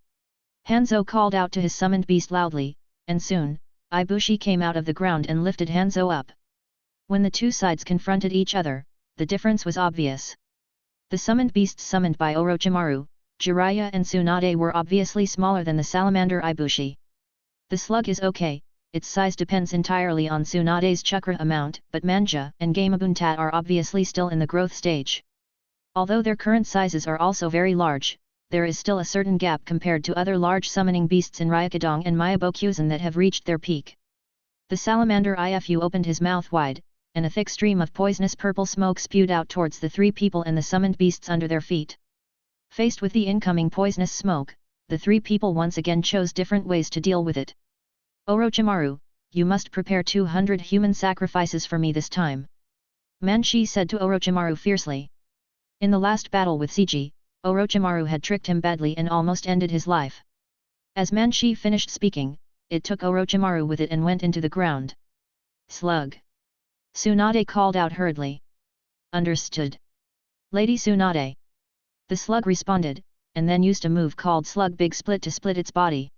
Hanzo called out to his summoned beast loudly, and soon, Ibushi came out of the ground and lifted Hanzo up. When the two sides confronted each other, the difference was obvious. The summoned beasts summoned by Orochimaru, Jiraiya and Tsunade were obviously smaller than the salamander Ibushi. The slug is okay, its size depends entirely on Tsunade's chakra amount, but Manja and Gamabunta are obviously still in the growth stage. Although their current sizes are also very large, there is still a certain gap compared to other large summoning beasts in Ryukadong and Myabokuzen that have reached their peak. The salamander Ifu opened his mouth wide, and a thick stream of poisonous purple smoke spewed out towards the 3 people and the summoned beasts under their feet. Faced with the incoming poisonous smoke, the 3 people once again chose different ways to deal with it. "Orochimaru, you must prepare 200 human sacrifices for me this time," Manshi said to Orochimaru fiercely. In the last battle with CG, Orochimaru had tricked him badly and almost ended his life. As Manshi finished speaking, it took Orochimaru with it and went into the ground. "Slug!" Tsunade called out hurriedly. "Understood. Lady Tsunade." The slug responded, and then used a move called Slug Big Split to split its body.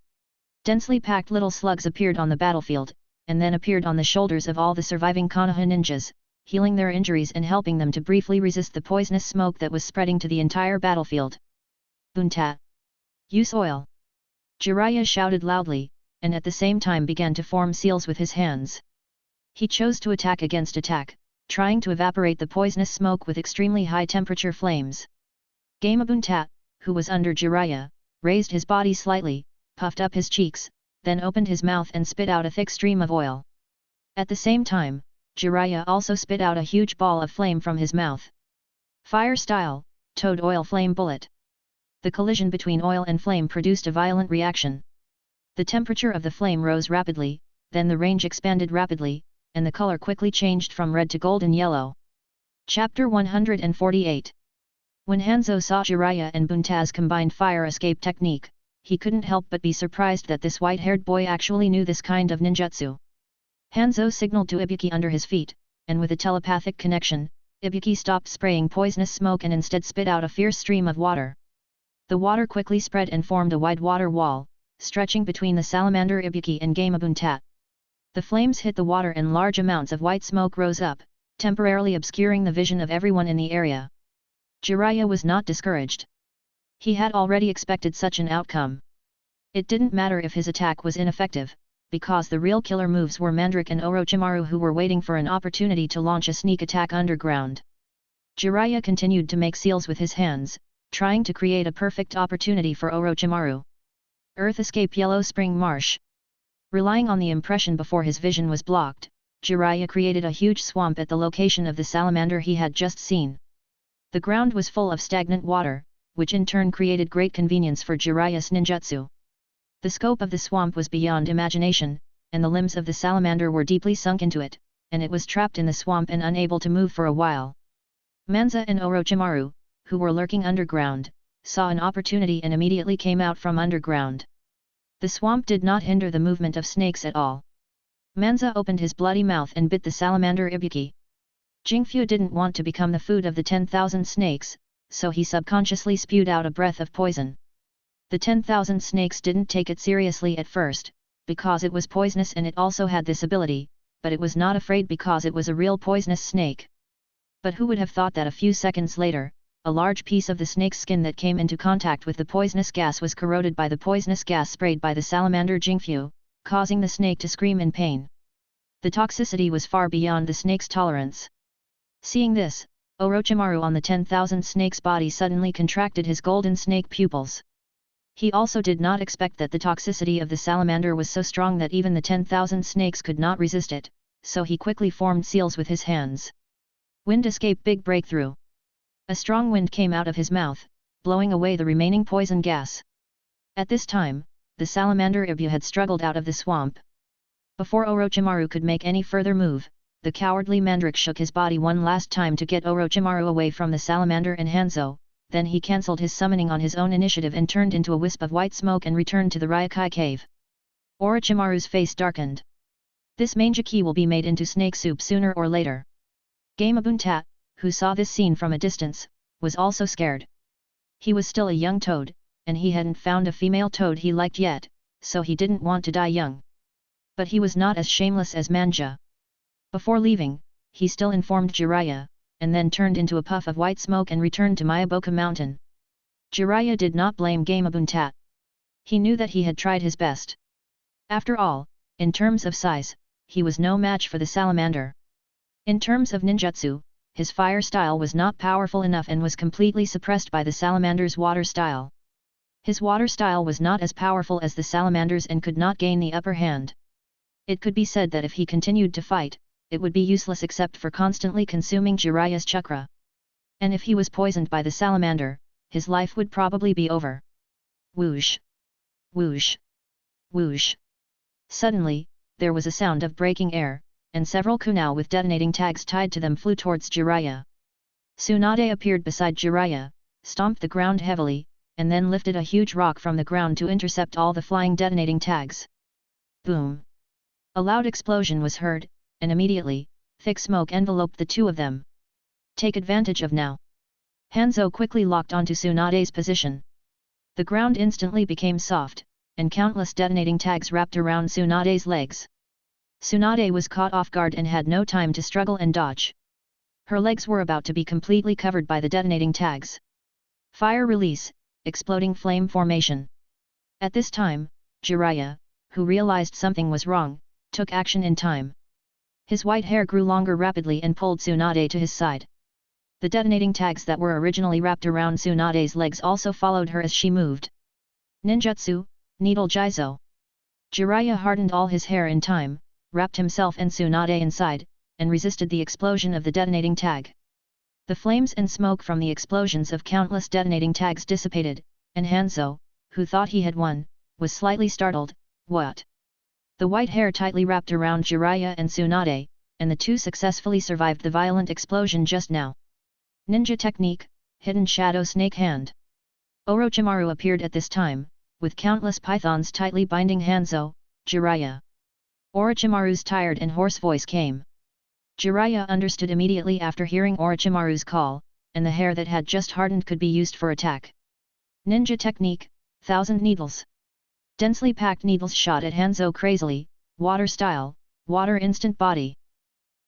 Densely packed little slugs appeared on the battlefield, and then appeared on the shoulders of all the surviving Konoha ninjas, healing their injuries and helping them to briefly resist the poisonous smoke that was spreading to the entire battlefield. "Bunta! Use oil!" Jiraiya shouted loudly, and at the same time began to form seals with his hands. He chose to attack against attack, trying to evaporate the poisonous smoke with extremely high temperature flames. Gamabunta, who was under Jiraiya, raised his body slightly, puffed up his cheeks, then opened his mouth and spit out a thick stream of oil. At the same time, Jiraiya also spit out a huge ball of flame from his mouth. Fire style, toad oil flame bullet. The collision between oil and flame produced a violent reaction. The temperature of the flame rose rapidly, then the range expanded rapidly, and the color quickly changed from red to golden yellow. Chapter 148. When Hanzo saw Jiraiya and Bunta's combined fire escape technique, he couldn't help but be surprised that this white-haired boy actually knew this kind of ninjutsu. Hanzo signaled to Ibuki under his feet, and with a telepathic connection, Ibuki stopped spraying poisonous smoke and instead spit out a fierce stream of water. The water quickly spread and formed a wide water wall, stretching between the salamander Ibuki and Gamabunta. The flames hit the water and large amounts of white smoke rose up, temporarily obscuring the vision of everyone in the area. Jiraiya was not discouraged. He had already expected such an outcome. It didn't matter if his attack was ineffective, because the real killer moves were Mandrake and Orochimaru, who were waiting for an opportunity to launch a sneak attack underground. Jiraiya continued to make seals with his hands, trying to create a perfect opportunity for Orochimaru. Earth Escape Yellow Spring Marsh. Relying on the impression before his vision was blocked, Jiraiya created a huge swamp at the location of the salamander he had just seen. The ground was full of stagnant water, which in turn created great convenience for Jiraiya's ninjutsu. The scope of the swamp was beyond imagination, and the limbs of the salamander were deeply sunk into it, and it was trapped in the swamp and unable to move for a while. Manza and Orochimaru, who were lurking underground, saw an opportunity and immediately came out from underground. The swamp did not hinder the movement of snakes at all. Manza opened his bloody mouth and bit the salamander Ibuki. Jingfu didn't want to become the food of the 10,000 snakes, so he subconsciously spewed out a breath of poison. The 10,000 snakes didn't take it seriously at first, because it was poisonous and it also had this ability, but it was not afraid because it was a real poisonous snake. But who would have thought that a few seconds later, a large piece of the snake's skin that came into contact with the poisonous gas was corroded by the poisonous gas sprayed by the salamander Jingfu, causing the snake to scream in pain. The toxicity was far beyond the snake's tolerance. Seeing this, Orochimaru on the 10,000 snake's body suddenly contracted his golden snake pupils. He also did not expect that the toxicity of the salamander was so strong that even the 10,000 snakes could not resist it, so he quickly formed seals with his hands. Wind escape big breakthrough. A strong wind came out of his mouth, blowing away the remaining poison gas. At this time, the salamander Ibu had struggled out of the swamp. Before Orochimaru could make any further move, the cowardly Mandrake shook his body one last time to get Orochimaru away from the salamander and Hanzo, then he cancelled his summoning on his own initiative and turned into a wisp of white smoke and returned to the Ryokai cave. Orochimaru's face darkened. This manjaki will be made into snake soup sooner or later. Gamabunta, who saw this scene from a distance, was also scared. He was still a young toad, and he hadn't found a female toad he liked yet, so he didn't want to die young. But he was not as shameless as Manja. Before leaving, he still informed Jiraiya, and then turned into a puff of white smoke and returned to Myaboka Mountain. Jiraiya did not blame Gamabunta. He knew that he had tried his best. After all, in terms of size, he was no match for the salamander. In terms of ninjutsu, his fire style was not powerful enough and was completely suppressed by the salamander's water style. His water style was not as powerful as the salamander's and could not gain the upper hand. It could be said that if he continued to fight, it would be useless except for constantly consuming Jiraiya's chakra. And if he was poisoned by the salamander, his life would probably be over. Whoosh! Whoosh! Whoosh! Suddenly, there was a sound of breaking air, and several kunai with detonating tags tied to them flew towards Jiraiya. Tsunade appeared beside Jiraiya, stomped the ground heavily, and then lifted a huge rock from the ground to intercept all the flying detonating tags. Boom! A loud explosion was heard, and immediately, thick smoke enveloped the two of them. Take advantage of now. Hanzo quickly locked onto Tsunade's position. The ground instantly became soft, and countless detonating tags wrapped around Tsunade's legs. Tsunade was caught off guard and had no time to struggle and dodge. Her legs were about to be completely covered by the detonating tags. Fire release, exploding flame formation. At this time, Jiraiya, who realized something was wrong, took action in time. His white hair grew longer rapidly and pulled Tsunade to his side. The detonating tags that were originally wrapped around Tsunade's legs also followed her as she moved. Ninjutsu, Needle Jizo. Jiraiya hardened all his hair in time, wrapped himself and Tsunade inside, and resisted the explosion of the detonating tag. The flames and smoke from the explosions of countless detonating tags dissipated, and Hanzo, who thought he had won, was slightly startled. What? The white hair tightly wrapped around Jiraiya and Tsunade, and the two successfully survived the violent explosion just now. Ninja technique, hidden shadow snake hand. Orochimaru appeared at this time, with countless pythons tightly binding Hanzo, Jiraiya. Orochimaru's tired and hoarse voice came. Jiraiya understood immediately after hearing Orochimaru's call, and the hair that had just hardened could be used for attack. Ninja technique, 1000 needles. Densely packed needles shot at Hanzo crazily, water style, water instant body.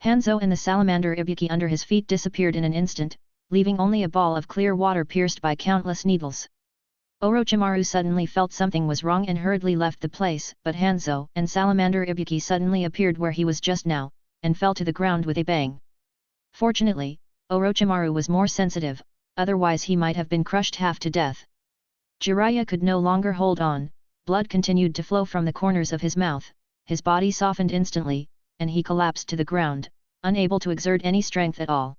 Hanzo and the salamander Ibuki under his feet disappeared in an instant, leaving only a ball of clear water pierced by countless needles. Orochimaru suddenly felt something was wrong and hurriedly left the place, but Hanzo and salamander Ibuki suddenly appeared where he was just now, and fell to the ground with a bang. Fortunately, Orochimaru was more sensitive, otherwise he might have been crushed half to death. Jiraiya could no longer hold on. Blood continued to flow from the corners of his mouth, his body softened instantly, and he collapsed to the ground, unable to exert any strength at all.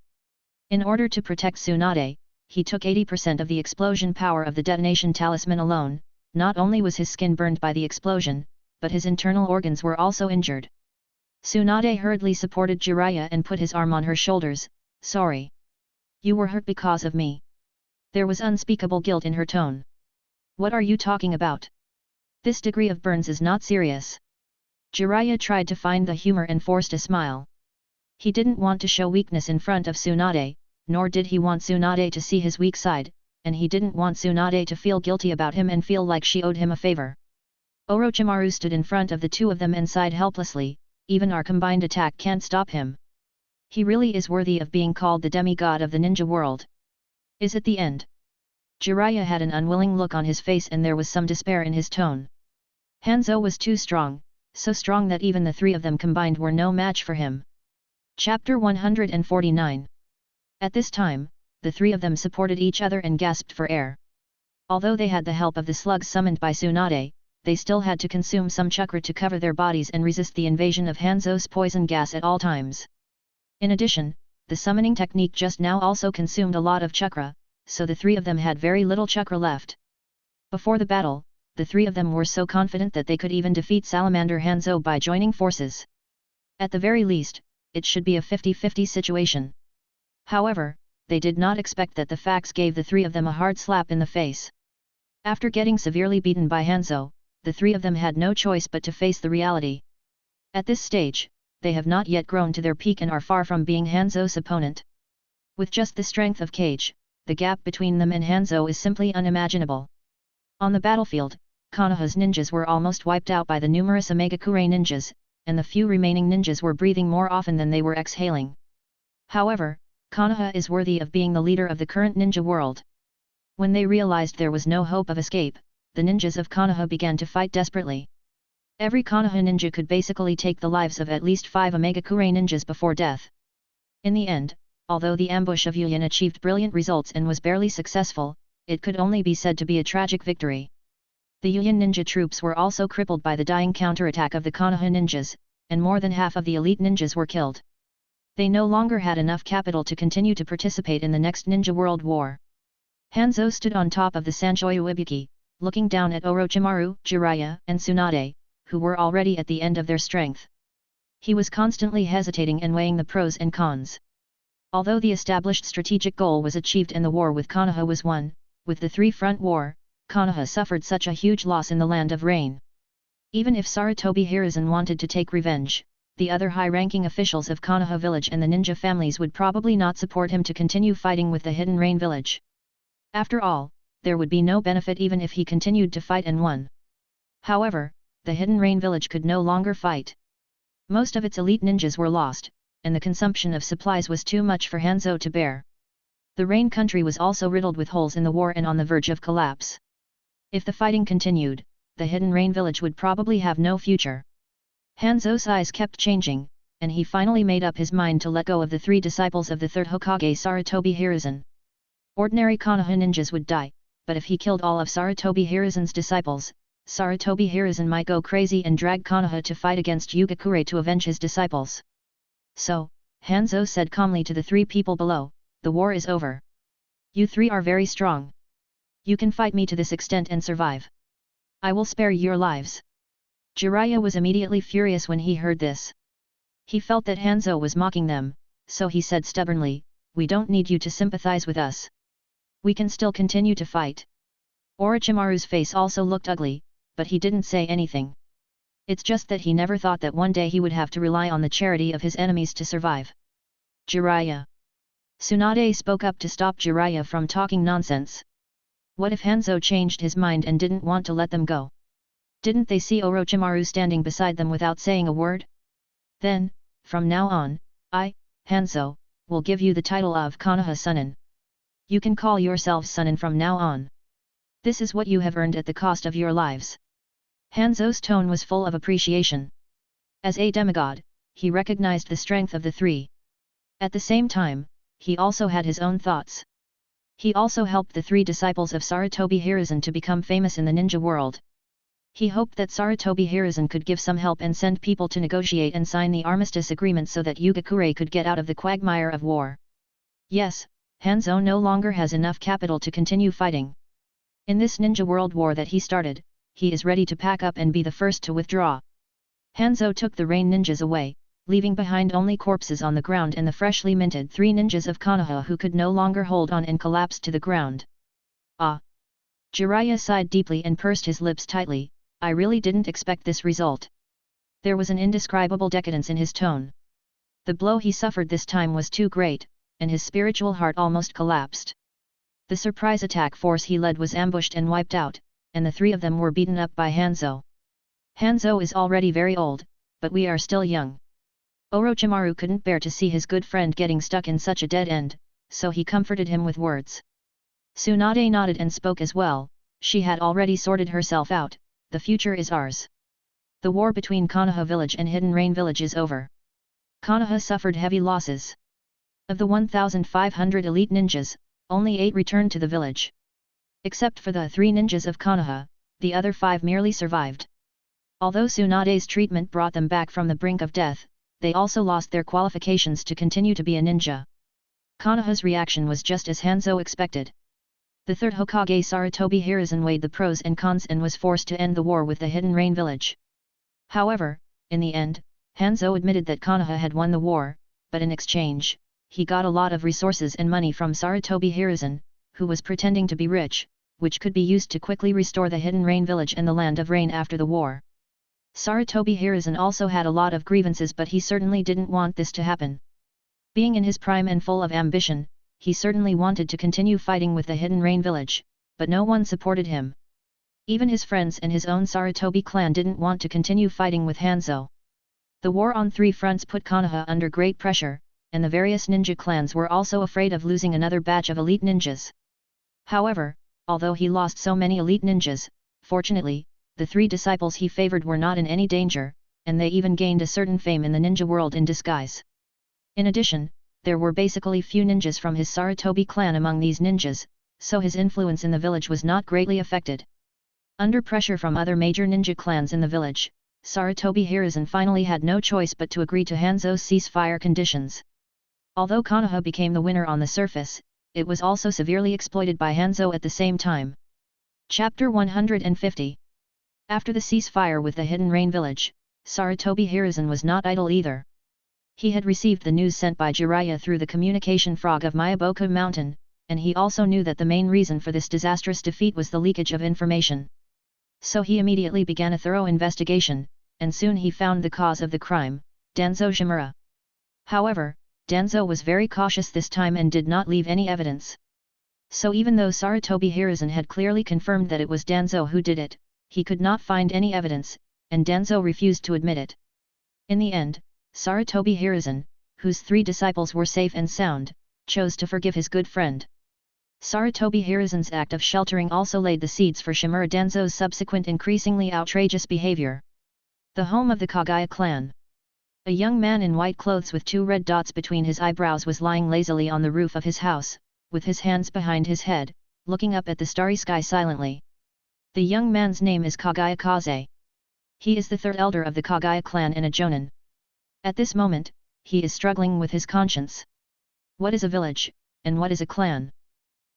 In order to protect Tsunade, he took 80% of the explosion power of the detonation talisman alone. Not only was his skin burned by the explosion, but his internal organs were also injured. Tsunade hurriedly supported Jiraiya and put his arm on her shoulders. Sorry. You were hurt because of me. There was unspeakable guilt in her tone. What are you talking about? This degree of burns is not serious. Jiraiya tried to find the humor and forced a smile. He didn't want to show weakness in front of Tsunade, nor did he want Tsunade to see his weak side, and he didn't want Tsunade to feel guilty about him and feel like she owed him a favor. Orochimaru stood in front of the two of them and sighed helplessly, even our combined attack can't stop him. He really is worthy of being called the demigod of the ninja world. Is it the end? Jiraiya had an unwilling look on his face and there was some despair in his tone. Hanzo was too strong, so strong that even the three of them combined were no match for him. Chapter 149. At this time, the three of them supported each other and gasped for air. Although they had the help of the slugs summoned by Tsunade, they still had to consume some chakra to cover their bodies and resist the invasion of Hanzo's poison gas at all times. In addition, the summoning technique just now also consumed a lot of chakra, so the three of them had very little chakra left. Before the battle, the three of them were so confident that they could even defeat Salamander Hanzo by joining forces. At the very least, it should be a 50-50 situation. However, they did not expect that the facts gave the three of them a hard slap in the face. After getting severely beaten by Hanzo, the three of them had no choice but to face the reality. At this stage, they have not yet grown to their peak and are far from being Hanzo's opponent. With just the strength of Cage, the gap between them and Hanzo is simply unimaginable. On the battlefield, Konoha's ninjas were almost wiped out by the numerous Omegakure ninjas, and the few remaining ninjas were breathing more often than they were exhaling. However, Konoha is worthy of being the leader of the current ninja world. When they realized there was no hope of escape, the ninjas of Konoha began to fight desperately. Every Konoha ninja could basically take the lives of at least 5 Omegakure ninjas before death. In the end, although the ambush of Yuyin achieved brilliant results and was barely successful, it could only be said to be a tragic victory. The Yuyin ninja troops were also crippled by the dying counterattack of the Konoha ninjas, and more than half of the elite ninjas were killed. They no longer had enough capital to continue to participate in the next Ninja World War. Hanzo stood on top of the Sanchoyu Ibuki, looking down at Orochimaru, Jiraiya, and Tsunade, who were already at the end of their strength. He was constantly hesitating and weighing the pros and cons. Although the established strategic goal was achieved and the war with Konoha was won, with the three-front war, Konoha suffered such a huge loss in the Land of Rain. Even if Sarutobi Hiruzen wanted to take revenge, the other high-ranking officials of Konoha village and the ninja families would probably not support him to continue fighting with the Hidden Rain village. After all, there would be no benefit even if he continued to fight and won. However, the Hidden Rain village could no longer fight. Most of its elite ninjas were lost, and the consumption of supplies was too much for Hanzo to bear. The Rain country was also riddled with holes in the war and on the verge of collapse. If the fighting continued, the Hidden Rain village would probably have no future. Hanzo's eyes kept changing, and he finally made up his mind to let go of the 3 disciples of the third Hokage Sarutobi Hiruzen. Ordinary Konoha ninjas would die, but if he killed all of Sarutobi Hiruzen's disciples, Sarutobi Hiruzen might go crazy and drag Konoha to fight against Yugakure to avenge his disciples. So, Hanzo said calmly to the 3 people below, "The war is over. You 3 are very strong. You can fight me to this extent and survive. I will spare your lives." Jiraiya was immediately furious when he heard this. He felt that Hanzo was mocking them, so he said stubbornly, "We don't need you to sympathize with us. We can still continue to fight." Orochimaru's face also looked ugly, but he didn't say anything. It's just that he never thought that one day he would have to rely on the charity of his enemies to survive. Jiraiya. Tsunade spoke up to stop Jiraiya from talking nonsense. What if Hanzo changed his mind and didn't want to let them go? Didn't they see Orochimaru standing beside them without saying a word? Then, from now on, I, Hanzo, will give you the title of Konoha Sunin. You can call yourselves Sunin from now on. This is what you have earned at the cost of your lives. Hanzo's tone was full of appreciation. As a demigod, he recognized the strength of the 3. At the same time, he also had his own thoughts. He also helped the 3 disciples of Sarutobi Hiruzen to become famous in the ninja world. He hoped that Sarutobi Hiruzen could give some help and send people to negotiate and sign the armistice agreement so that Yugakure could get out of the quagmire of war. Yes, Hanzo no longer has enough capital to continue fighting. In this ninja world war that he started, he is ready to pack up and be the first to withdraw. Hanzo took the Rain ninjas away, leaving behind only corpses on the ground and the freshly minted 3 ninjas of Konoha who could no longer hold on and collapsed to the ground. Ah! Jiraiya sighed deeply and pursed his lips tightly. I really didn't expect this result. There was an indescribable decadence in his tone. The blow he suffered this time was too great, and his spiritual heart almost collapsed. The surprise attack force he led was ambushed and wiped out, and the three of them were beaten up by Hanzo. Hanzo is already very old, but we are still young. Orochimaru couldn't bear to see his good friend getting stuck in such a dead end, so he comforted him with words. Tsunade nodded and spoke as well. She had already sorted herself out. The future is ours. The war between Konoha village and Hidden Rain village is over. Konoha suffered heavy losses. Of the 1,500 elite ninjas, only 8 returned to the village. Except for the 3 ninjas of Konoha, the other 5 merely survived. Although Tsunade's treatment brought them back from the brink of death, they also lost their qualifications to continue to be a ninja. Konoha's reaction was just as Hanzo expected. The third Hokage Sarutobi Hiruzen weighed the pros and cons and was forced to end the war with the Hidden Rain village. However, in the end, Hanzo admitted that Konoha had won the war, but in exchange, he got a lot of resources and money from Sarutobi Hiruzen, who was pretending to be rich, which could be used to quickly restore the Hidden Rain village and the Land of Rain after the war. Sarutobi Hiruzen also had a lot of grievances, but he certainly didn't want this to happen. Being in his prime and full of ambition, he certainly wanted to continue fighting with the Hidden Rain village, but no one supported him. Even his friends and his own Sarutobi clan didn't want to continue fighting with Hanzo. The war on 3 fronts put Konoha under great pressure, and the various ninja clans were also afraid of losing another batch of elite ninjas. However, although he lost so many elite ninjas, fortunately, the 3 disciples he favored were not in any danger, and they even gained a certain fame in the ninja world in disguise. In addition, there were basically few ninjas from his Sarutobi clan among these ninjas, so his influence in the village was not greatly affected. Under pressure from other major ninja clans in the village, Sarutobi Hiruzen finally had no choice but to agree to Hanzo's ceasefire conditions. Although Konoha became the winner on the surface, it was also severely exploited by Hanzo at the same time. Chapter 150. After the ceasefire with the Hidden Rain village, Sarutobi Hiruzen was not idle either. He had received the news sent by Jiraiya through the communication frog of Myaboku Mountain, and he also knew that the main reason for this disastrous defeat was the leakage of information. So he immediately began a thorough investigation, and soon he found the cause of the crime, Danzo Shimura. However, Danzo was very cautious this time and did not leave any evidence. So even though Sarutobi Hiruzen had clearly confirmed that it was Danzo who did it, he could not find any evidence, and Danzo refused to admit it. In the end, Sarutobi Hiruzen, whose 3 disciples were safe and sound, chose to forgive his good friend. Sarutobi Hiruzen's act of sheltering also laid the seeds for Shimura Danzo's subsequent increasingly outrageous behavior. The home of the Kagaya clan. A young man in white clothes with 2 red dots between his eyebrows was lying lazily on the roof of his house, with his hands behind his head, looking up at the starry sky silently. The young man's name is Kagaya Kaze. He is the 3rd elder of the Kagaya clan and a jonin. At this moment, he is struggling with his conscience. What is a village, and what is a clan?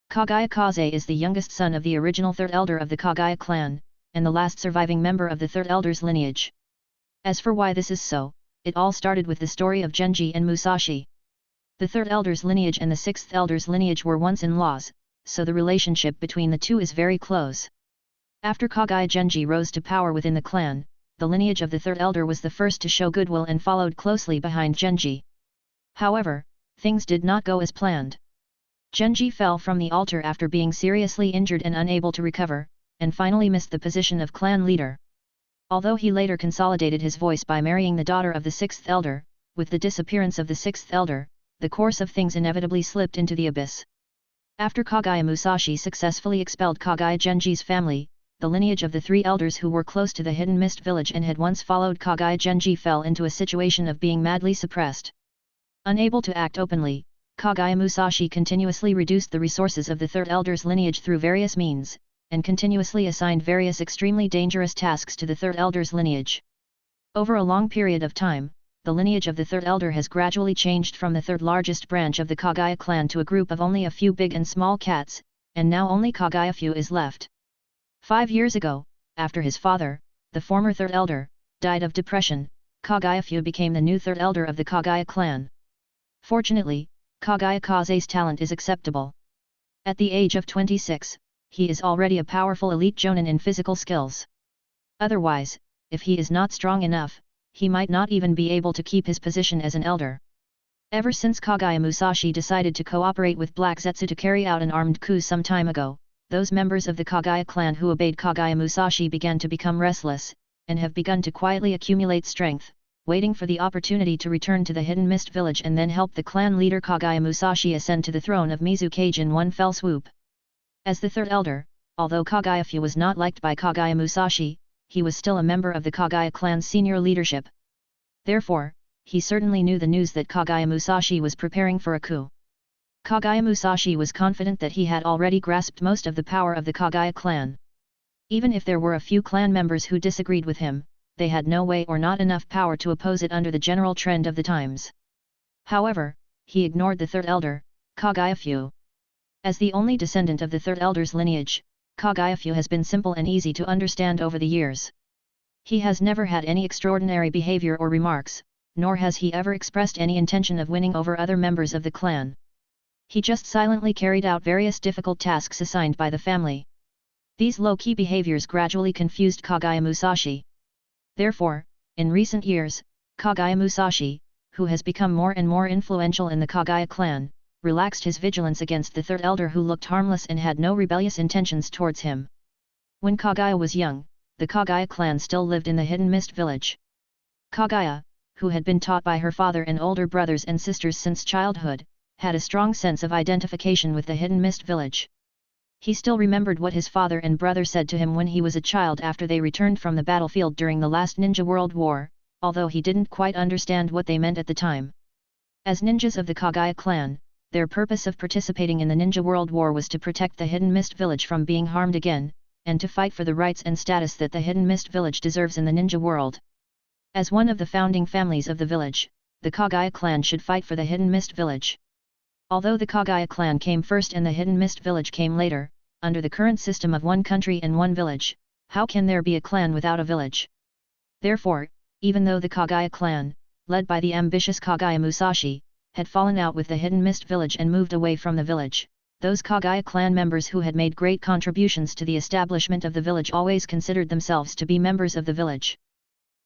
Kagaya Kaze is the youngest son of the original 3rd elder of the Kagaya clan, and the last surviving member of the 3rd elder's lineage. As for why this is so, it all started with the story of Genji and Musashi. The 3rd elder's lineage and the 6th elder's lineage were once in-laws, so the relationship between the two is very close. After Kagaya Genji rose to power within the clan, the lineage of the 3rd elder was the first to show goodwill and followed closely behind Genji. However, things did not go as planned. Genji fell from the altar after being seriously injured and unable to recover, and finally missed the position of clan leader. Although he later consolidated his voice by marrying the daughter of the 6th elder, with the disappearance of the 6th elder, the course of things inevitably slipped into the abyss. After Kagaya Musashi successfully expelled Kagaya Genji's family, the lineage of the 3 elders who were close to the Hidden Mist village and had once followed Kagaya Genji fell into a situation of being madly suppressed. Unable to act openly, Kagaya Musashi continuously reduced the resources of the 3rd elder's lineage through various means, and continuously assigned various extremely dangerous tasks to the 3rd elder's lineage. Over a long period of time, the lineage of the 3rd elder has gradually changed from the 3rd largest branch of the Kagaya clan to a group of only a few big and small cats, and now only Kagaya Fu is left. 5 years ago, after his father, the former 3rd elder, died of depression, Kagaya Fu became the new 3rd elder of the Kagaya clan. Fortunately, Kagaya Kaze's talent is acceptable. At the age of 26, he is already a powerful elite jonin in physical skills. Otherwise, if he is not strong enough, he might not even be able to keep his position as an elder. Ever since Kagaya Musashi decided to cooperate with Black Zetsu to carry out an armed coup some time ago, those members of the Kagaya clan who obeyed Kagaya Musashi began to become restless, and have begun to quietly accumulate strength, waiting for the opportunity to return to the Hidden Mist Village and then help the clan leader Kagaya Musashi ascend to the throne of Mizukage in one fell swoop. As the third elder, although Kagaya was not liked by Kagaya Musashi, he was still a member of the Kagaya clan's senior leadership. Therefore, he certainly knew the news that Kagaya Musashi was preparing for a coup. Kagaya Musashi was confident that he had already grasped most of the power of the Kagaya clan. Even if there were a few clan members who disagreed with him, they had no way or not enough power to oppose it under the general trend of the times. However, he ignored the third elder, Kagaya. As the only descendant of the third elder's lineage, Kagaya has been simple and easy to understand over the years. He has never had any extraordinary behavior or remarks, nor has he ever expressed any intention of winning over other members of the clan. He just silently carried out various difficult tasks assigned by the family. These low-key behaviors gradually confused Kagaya Musashi. Therefore, in recent years, Kagaya Musashi, who has become more and more influential in the Kagaya clan, relaxed his vigilance against the third elder who looked harmless and had no rebellious intentions towards him. When Kagaya was young, the Kagaya clan still lived in the Hidden Mist Village. Kagaya, who had been taught by her father and older brothers and sisters since childhood, had a strong sense of identification with the Hidden Mist Village. He still remembered what his father and brother said to him when he was a child after they returned from the battlefield during the last Ninja World War, although he didn't quite understand what they meant at the time. As ninjas of the Kagaya clan, their purpose of participating in the Ninja World War was to protect the Hidden Mist Village from being harmed again, and to fight for the rights and status that the Hidden Mist Village deserves in the ninja world. As one of the founding families of the village, the Kagaya clan should fight for the Hidden Mist Village. Although the Kagaya clan came first and the Hidden Mist Village came later, under the current system of one country and one village, how can there be a clan without a village? Therefore, even though the Kagaya clan, led by the ambitious Kagaya Musashi, had fallen out with the Hidden Mist Village and moved away from the village, those Kagaya clan members who had made great contributions to the establishment of the village always considered themselves to be members of the village.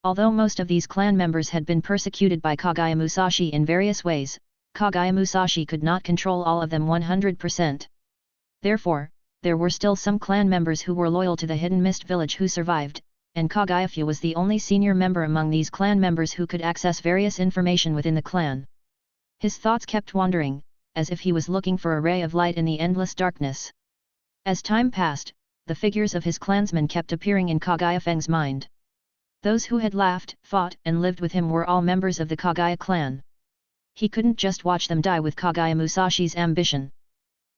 Although most of these clan members had been persecuted by Kagaya Musashi in various ways, Kagaya Musashi could not control all of them 100%. Therefore, there were still some clan members who were loyal to the Hidden Mist Village who survived, and Kagaya was the only senior member among these clan members who could access various information within the clan. His thoughts kept wandering, as if he was looking for a ray of light in the endless darkness. As time passed, the figures of his clansmen kept appearing in Kagaya Feng's mind. Those who had laughed, fought, and lived with him were all members of the Kagaya clan. He couldn't just watch them die with Kagaya Musashi's ambition.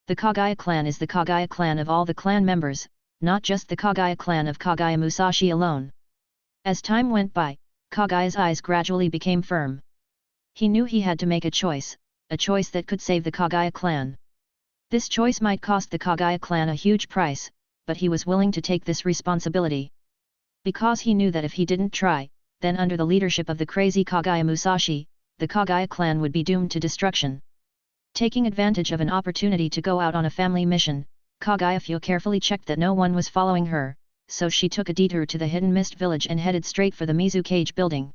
The Kagaya clan is the Kagaya clan of all the clan members, not just the Kagaya clan of Kagaya Musashi alone. As time went by, Kagaya's eyes gradually became firm. He knew he had to make a choice that could save the Kagaya clan. This choice might cost the Kagaya clan a huge price, but he was willing to take this responsibility. Because he knew that if he didn't try, then under the leadership of the crazy Kagaya Musashi, the Kagaya clan would be doomed to destruction. Taking advantage of an opportunity to go out on a family mission, Kagaya carefully checked that no one was following her, so she took a detour to the Hidden Mist Village and headed straight for the Mizukage building.